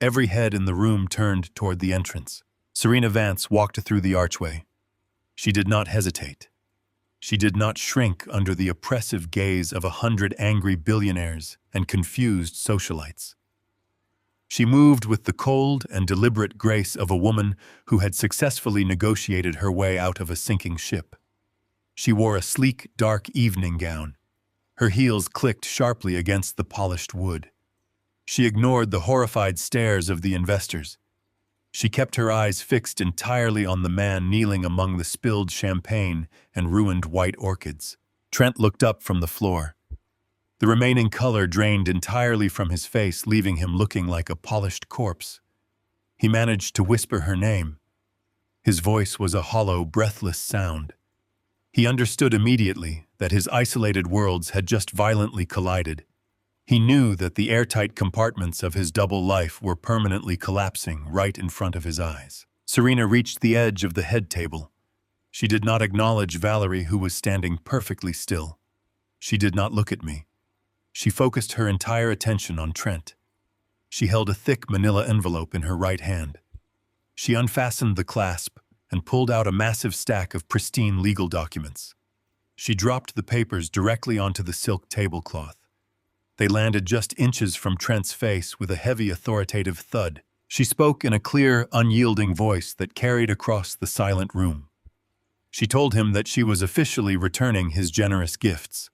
Every head in the room turned toward the entrance. Serena Vance walked through the archway. She did not hesitate. She did not shrink under the oppressive gaze of 100 angry billionaires and confused socialites. She moved with the cold and deliberate grace of a woman who had successfully negotiated her way out of a sinking ship. She wore a sleek, dark evening gown. Her heels clicked sharply against the polished wood. She ignored the horrified stares of the investors. She kept her eyes fixed entirely on the man kneeling among the spilled champagne and ruined white orchids. Trent looked up from the floor. The remaining color drained entirely from his face, leaving him looking like a polished corpse. He managed to whisper her name. His voice was a hollow, breathless sound. He understood immediately that his isolated worlds had just violently collided. He knew that the airtight compartments of his double life were permanently collapsing right in front of his eyes. Serena reached the edge of the head table. She did not acknowledge Valerie, who was standing perfectly still. She did not look at me. She focused her entire attention on Trent. She held a thick manila envelope in her right hand. She unfastened the clasp and pulled out a massive stack of pristine legal documents. She dropped the papers directly onto the silk tablecloth. They landed just inches from Trent's face with a heavy, authoritative thud. She spoke in a clear, unyielding voice that carried across the silent room. She told him that she was officially returning his generous gifts.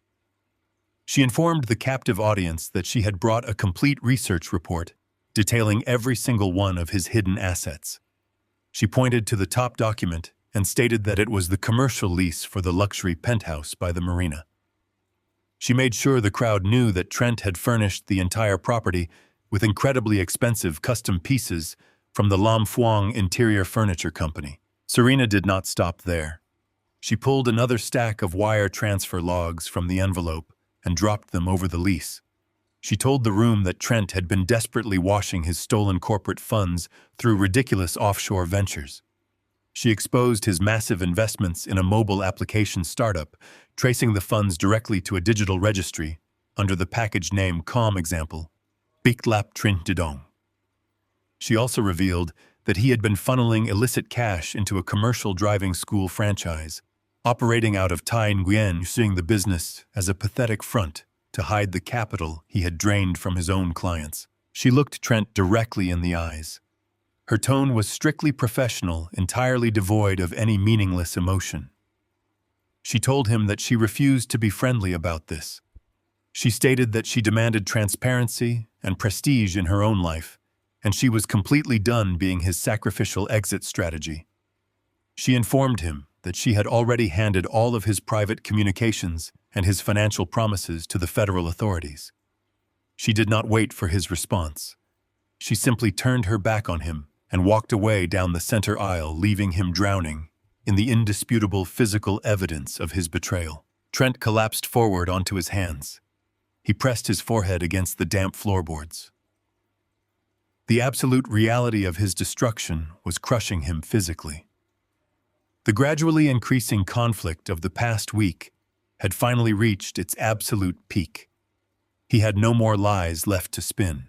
She informed the captive audience that she had brought a complete research report detailing every single one of his hidden assets. She pointed to the top document and stated that it was the commercial lease for the luxury penthouse by the marina. She made sure the crowd knew that Trent had furnished the entire property with incredibly expensive custom pieces from the Lam Phuong Interior Furniture Company. Serena did not stop there. She pulled another stack of wire transfer logs from the envelope and dropped them over the lease. She told the room that Trent had been desperately washing his stolen corporate funds through ridiculous offshore ventures. She exposed his massive investments in a mobile application startup, tracing the funds directly to a digital registry under the package name COM example, Biklap Trint Didong. She also revealed that he had been funneling illicit cash into a commercial driving school franchise, operating out of Tai Nguyen, seeing the business as a pathetic front to hide the capital he had drained from his own clients. She looked Trent directly in the eyes. Her tone was strictly professional, entirely devoid of any meaningless emotion. She told him that she refused to be friendly about this. She stated that she demanded transparency and prestige in her own life, and she was completely done being his sacrificial exit strategy. She informed him that she had already handed all of his private communications and his financial promises to the federal authorities. She did not wait for his response. She simply turned her back on him and walked away down the center aisle, leaving him drowning in the indisputable physical evidence of his betrayal. Trent collapsed forward onto his hands. He pressed his forehead against the damp floorboards. The absolute reality of his destruction was crushing him physically. The gradually increasing conflict of the past week had finally reached its absolute peak. He had no more lies left to spin.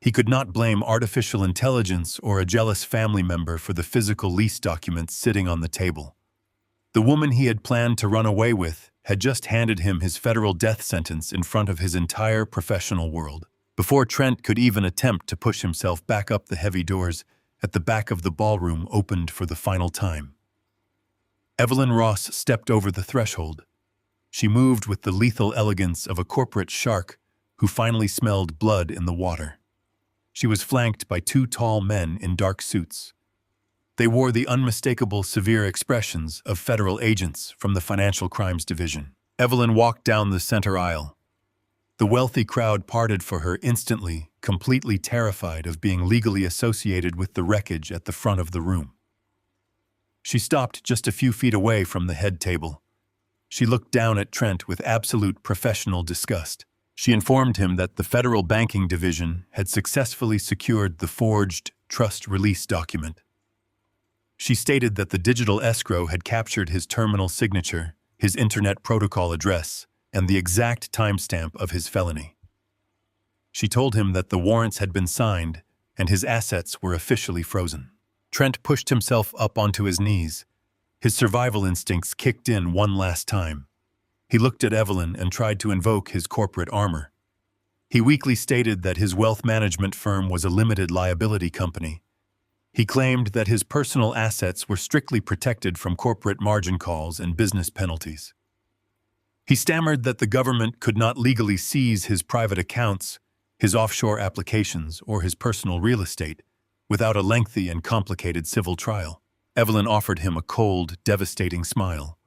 He could not blame artificial intelligence or a jealous family member for the physical lease documents sitting on the table. The woman he had planned to run away with had just handed him his federal death sentence in front of his entire professional world. Before Trent could even attempt to push himself back up, the heavy doors at the back of the ballroom opened for the final time. Evelyn Ross stepped over the threshold. She moved with the lethal elegance of a corporate shark who finally smelled blood in the water. She was flanked by two tall men in dark suits. They wore the unmistakable, severe expressions of federal agents from the Financial Crimes Division. Evelyn walked down the center aisle. The wealthy crowd parted for her instantly, completely terrified of being legally associated with the wreckage at the front of the room. She stopped just a few feet away from the head table. She looked down at Trent with absolute professional disgust. She informed him that the Federal Banking Division had successfully secured the forged trust release document. She stated that the digital escrow had captured his terminal signature, his internet protocol address, and the exact timestamp of his felony. She told him that the warrants had been signed and his assets were officially frozen. Trent pushed himself up onto his knees. His survival instincts kicked in one last time. He looked at Evelyn and tried to invoke his corporate armor. He weakly stated that his wealth management firm was a limited liability company. He claimed that his personal assets were strictly protected from corporate margin calls and business penalties. He stammered that the government could not legally seize his private accounts, his offshore applications, or his personal real estate without a lengthy and complicated civil trial. Evelyn offered him a cold, devastating smile.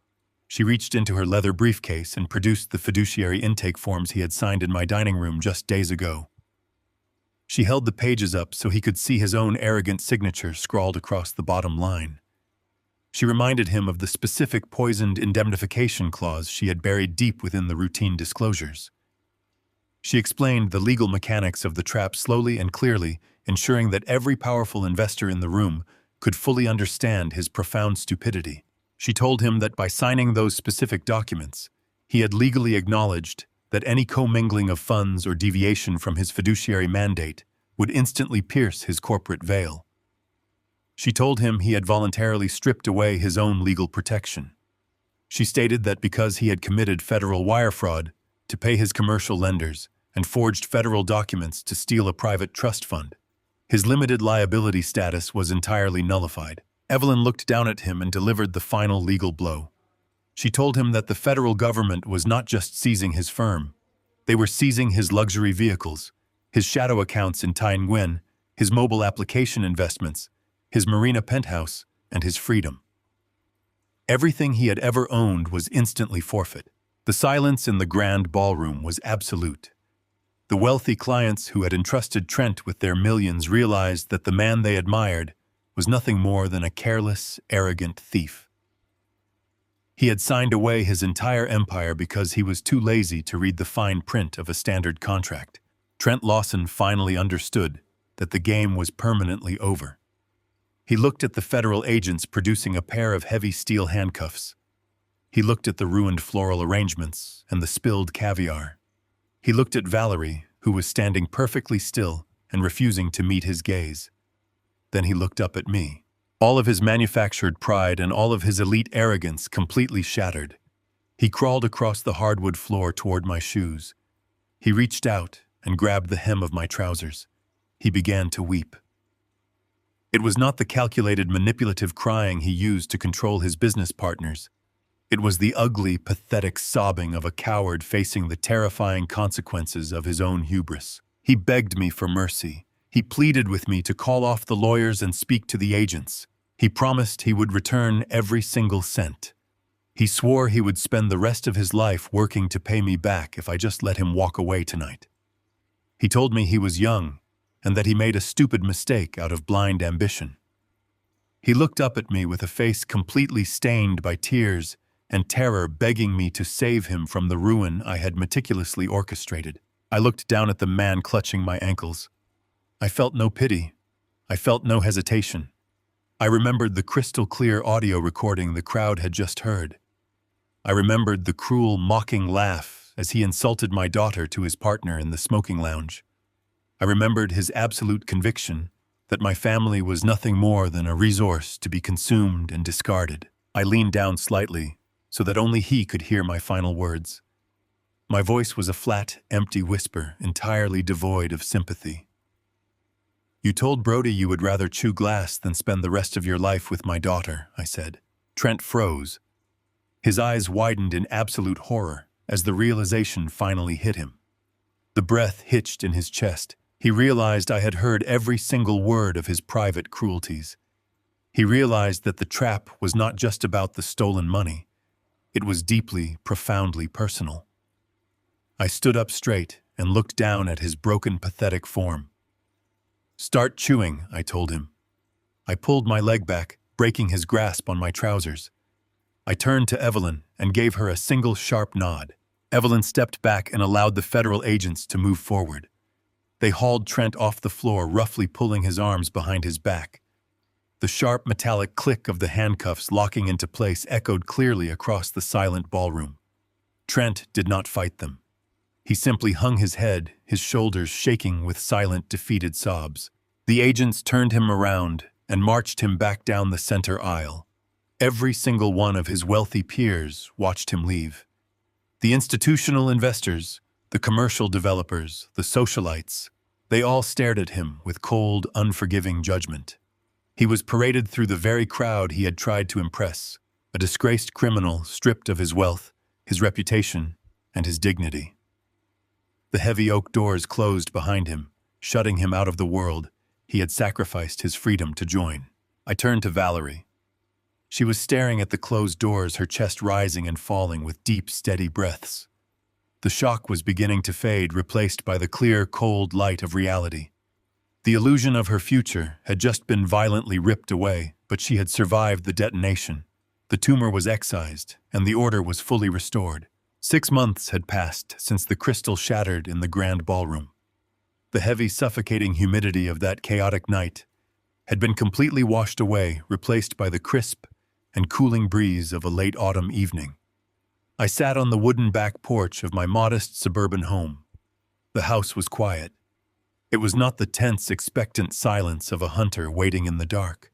She reached into her leather briefcase and produced the fiduciary intake forms he had signed in my dining room just days ago. She held the pages up so he could see his own arrogant signature scrawled across the bottom line. She reminded him of the specific poisoned indemnification clause she had buried deep within the routine disclosures. She explained the legal mechanics of the trap slowly and clearly, ensuring that every powerful investor in the room could fully understand his profound stupidity. She told him that by signing those specific documents, he had legally acknowledged that any commingling of funds or deviation from his fiduciary mandate would instantly pierce his corporate veil. She told him he had voluntarily stripped away his own legal protection. She stated that because he had committed federal wire fraud to pay his commercial lenders and forged federal documents to steal a private trust fund, his limited liability status was entirely nullified. Evelyn looked down at him and delivered the final legal blow. She told him that the federal government was not just seizing his firm. They were seizing his luxury vehicles, his shadow accounts in Tai Nguyen, his mobile application investments, his marina penthouse, and his freedom. Everything he had ever owned was instantly forfeit. The silence in the grand ballroom was absolute. The wealthy clients who had entrusted Trent with their millions realized that the man they admired was nothing more than a careless, arrogant thief. He had signed away his entire empire because he was too lazy to read the fine print of a standard contract. Trent Lawson finally understood that the game was permanently over. He looked at the federal agents producing a pair of heavy steel handcuffs. He looked at the ruined floral arrangements and the spilled caviar. He looked at Valerie, who was standing perfectly still and refusing to meet his gaze. Then he looked up at me. All of his manufactured pride and all of his elite arrogance completely shattered. He crawled across the hardwood floor toward my shoes. He reached out and grabbed the hem of my trousers. He began to weep. It was not the calculated, manipulative crying he used to control his business partners. It was the ugly, pathetic sobbing of a coward facing the terrifying consequences of his own hubris. He begged me for mercy. He pleaded with me to call off the lawyers and speak to the agents. He promised he would return every single cent. He swore he would spend the rest of his life working to pay me back if I just let him walk away tonight. He told me he was young and that he made a stupid mistake out of blind ambition. He looked up at me with a face completely stained by tears and terror, begging me to save him from the ruin I had meticulously orchestrated. I looked down at the man clutching my ankles. I felt no pity. I felt no hesitation. I remembered the crystal-clear audio recording the crowd had just heard. I remembered the cruel, mocking laugh as he insulted my daughter to his partner in the smoking lounge. I remembered his absolute conviction that my family was nothing more than a resource to be consumed and discarded. I leaned down slightly so that only he could hear my final words. My voice was a flat, empty whisper, entirely devoid of sympathy. "You told Brody you would rather chew glass than spend the rest of your life with my daughter," I said. Trent froze. His eyes widened in absolute horror as the realization finally hit him. The breath hitched in his chest. He realized I had heard every single word of his private cruelties. He realized that the trap was not just about the stolen money. It was deeply, profoundly personal. I stood up straight and looked down at his broken, pathetic form. "Start chewing," I told him. I pulled my leg back, breaking his grasp on my trousers. I turned to Evelyn and gave her a single sharp nod. Evelyn stepped back and allowed the federal agents to move forward. They hauled Trent off the floor, roughly pulling his arms behind his back. The sharp metallic click of the handcuffs locking into place echoed clearly across the silent ballroom. Trent did not fight them. He simply hung his head, his shoulders shaking with silent, defeated sobs. The agents turned him around and marched him back down the center aisle. Every single one of his wealthy peers watched him leave. The institutional investors, the commercial developers, the socialites, they all stared at him with cold, unforgiving judgment. He was paraded through the very crowd he had tried to impress, a disgraced criminal stripped of his wealth, his reputation, and his dignity. The heavy oak doors closed behind him, shutting him out of the world he had sacrificed his freedom to join. I turned to Valerie. She was staring at the closed doors, her chest rising and falling with deep, steady breaths. The shock was beginning to fade, replaced by the clear, cold light of reality. The illusion of her future had just been violently ripped away, but she had survived the detonation. The tumor was excised, and the order was fully restored. 6 months had passed since the crystal shattered in the grand ballroom. The heavy, suffocating humidity of that chaotic night had been completely washed away, replaced by the crisp and cooling breeze of a late autumn evening. I sat on the wooden back porch of my modest suburban home. The house was quiet. It was not the tense, expectant silence of a hunter waiting in the dark.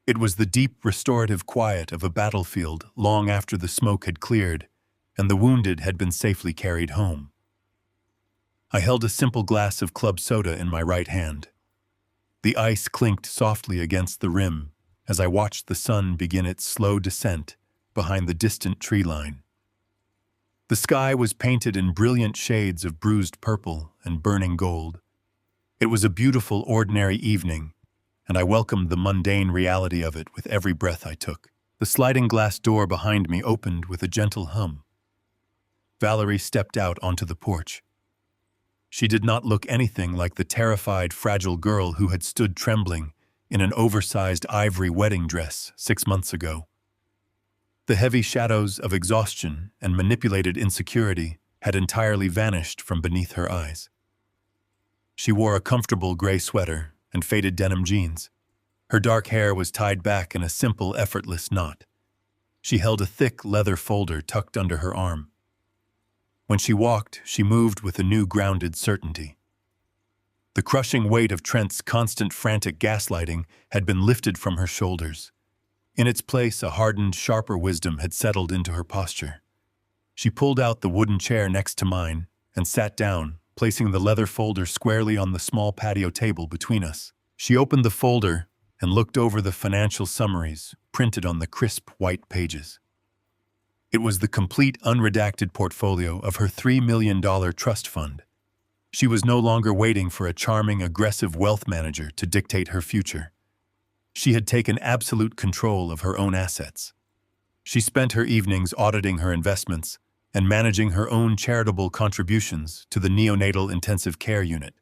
It was the deep, restorative quiet of a battlefield long after the smoke had cleared and the wounded had been safely carried home. I held a simple glass of club soda in my right hand. The ice clinked softly against the rim as I watched the sun begin its slow descent behind the distant tree line. The sky was painted in brilliant shades of bruised purple and burning gold. It was a beautiful, ordinary evening, and I welcomed the mundane reality of it with every breath I took. The sliding glass door behind me opened with a gentle hum. Valerie stepped out onto the porch. She did not look anything like the terrified, fragile girl who had stood trembling in an oversized ivory wedding dress 6 months ago. The heavy shadows of exhaustion and manipulated insecurity had entirely vanished from beneath her eyes. She wore a comfortable gray sweater and faded denim jeans. Her dark hair was tied back in a simple, effortless knot. She held a thick leather folder tucked under her arm. When she walked, she moved with a new grounded certainty. The crushing weight of Trent's constant frantic gaslighting had been lifted from her shoulders. In its place, a hardened, sharper wisdom had settled into her posture. She pulled out the wooden chair next to mine and sat down, placing the leather folder squarely on the small patio table between us. She opened the folder and looked over the financial summaries printed on the crisp white pages. It was the complete unredacted portfolio of her $3 million trust fund. She was no longer waiting for a charming, aggressive wealth manager to dictate her future. She had taken absolute control of her own assets. She spent her evenings auditing her investments and managing her own charitable contributions to the neonatal intensive care unit.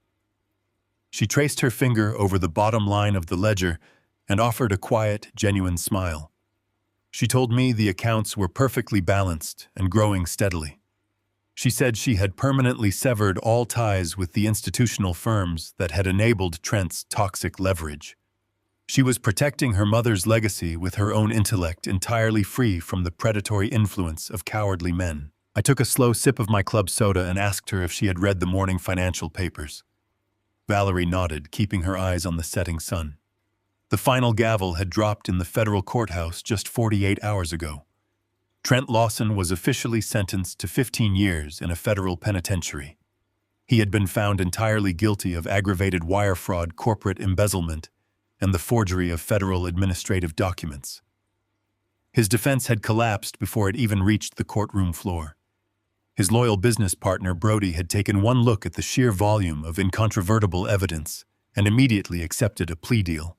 She traced her finger over the bottom line of the ledger and offered a quiet, genuine smile. She told me the accounts were perfectly balanced and growing steadily. She said she had permanently severed all ties with the institutional firms that had enabled Trent's toxic leverage. She was protecting her mother's legacy with her own intellect entirely free from the predatory influence of cowardly men. I took a slow sip of my club soda and asked her if she had read the morning financial papers. Valerie nodded, keeping her eyes on the setting sun. The final gavel had dropped in the federal courthouse just 48 hours ago. Trent Lawson was officially sentenced to 15 years in a federal penitentiary. He had been found entirely guilty of aggravated wire fraud, corporate embezzlement, and the forgery of federal administrative documents. His defense had collapsed before it even reached the courtroom floor. His loyal business partner, Brody, had taken one look at the sheer volume of incontrovertible evidence and immediately accepted a plea deal.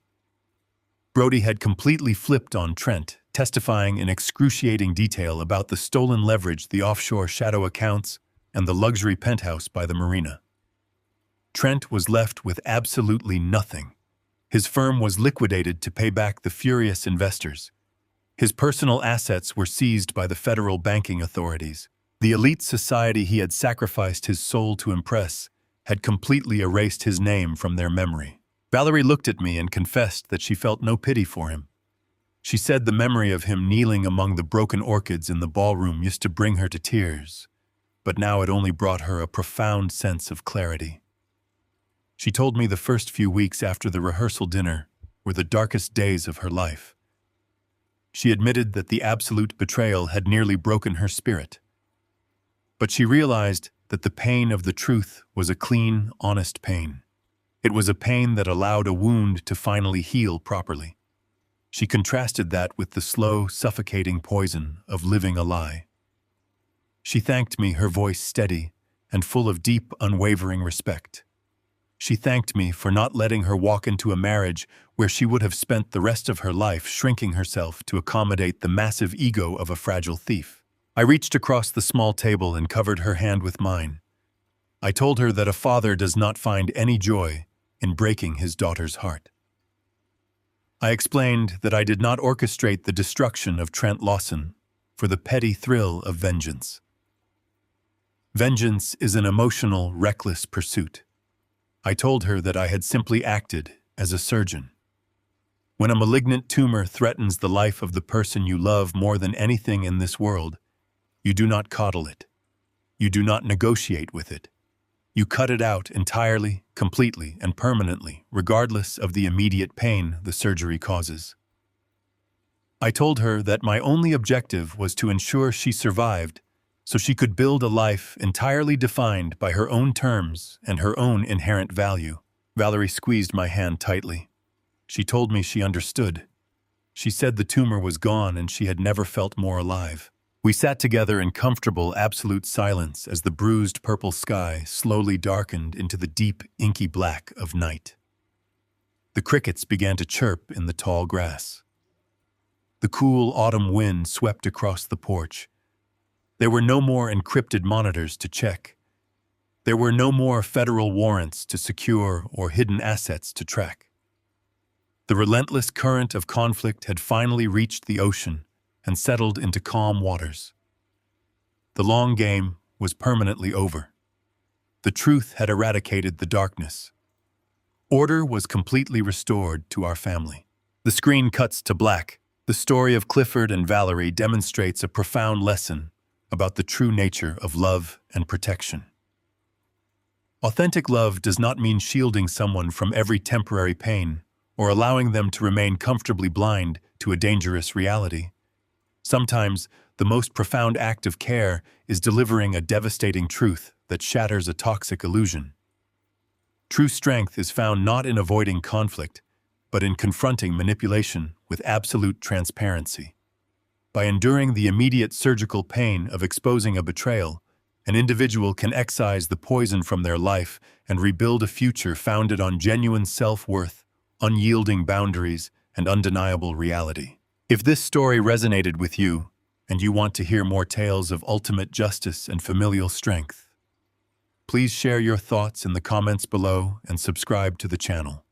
Brody had completely flipped on Trent, testifying in excruciating detail about the stolen leverage, the offshore shadow accounts, and the luxury penthouse by the marina. Trent was left with absolutely nothing. His firm was liquidated to pay back the furious investors. His personal assets were seized by the federal banking authorities. The elite society he had sacrificed his soul to impress had completely erased his name from their memory. Valerie looked at me and confessed that she felt no pity for him. She said the memory of him kneeling among the broken orchids in the ballroom used to bring her to tears, but now it only brought her a profound sense of clarity. She told me the first few weeks after the rehearsal dinner were the darkest days of her life. She admitted that the absolute betrayal had nearly broken her spirit. But she realized that the pain of the truth was a clean, honest pain. It was a pain that allowed a wound to finally heal properly. She contrasted that with the slow, suffocating poison of living a lie. She thanked me, her voice steady and full of deep, unwavering respect. She thanked me for not letting her walk into a marriage where she would have spent the rest of her life shrinking herself to accommodate the massive ego of a fragile thief. I reached across the small table and covered her hand with mine. I told her that a father does not find any joy in breaking his daughter's heart. I explained that I did not orchestrate the destruction of Trent Lawson for the petty thrill of vengeance. Vengeance is an emotional, reckless pursuit. I told her that I had simply acted as a surgeon. When a malignant tumor threatens the life of the person you love more than anything in this world, you do not coddle it. You do not negotiate with it. You cut it out entirely, completely, and permanently, regardless of the immediate pain the surgery causes. I told her that my only objective was to ensure she survived so she could build a life entirely defined by her own terms and her own inherent value. Valerie squeezed my hand tightly. She told me she understood. She said the tumor was gone and she had never felt more alive. We sat together in comfortable, absolute silence as the bruised purple sky slowly darkened into the deep, inky black of night. The crickets began to chirp in the tall grass. The cool autumn wind swept across the porch. There were no more encrypted monitors to check. There were no more federal warrants to secure or hidden assets to track. The relentless current of conflict had finally reached the ocean and settled into calm waters. The long game was permanently over. The truth had eradicated the darkness. Order was completely restored to our family. The screen cuts to black. The story of Clifford and Valerie demonstrates a profound lesson about the true nature of love and protection. Authentic love does not mean shielding someone from every temporary pain or allowing them to remain comfortably blind to a dangerous reality. Sometimes, the most profound act of care is delivering a devastating truth that shatters a toxic illusion. True strength is found not in avoiding conflict, but in confronting manipulation with absolute transparency. By enduring the immediate surgical pain of exposing a betrayal, an individual can excise the poison from their life and rebuild a future founded on genuine self-worth, unyielding boundaries, and undeniable reality. If this story resonated with you, and you want to hear more tales of ultimate justice and familial strength, please share your thoughts in the comments below and subscribe to the channel.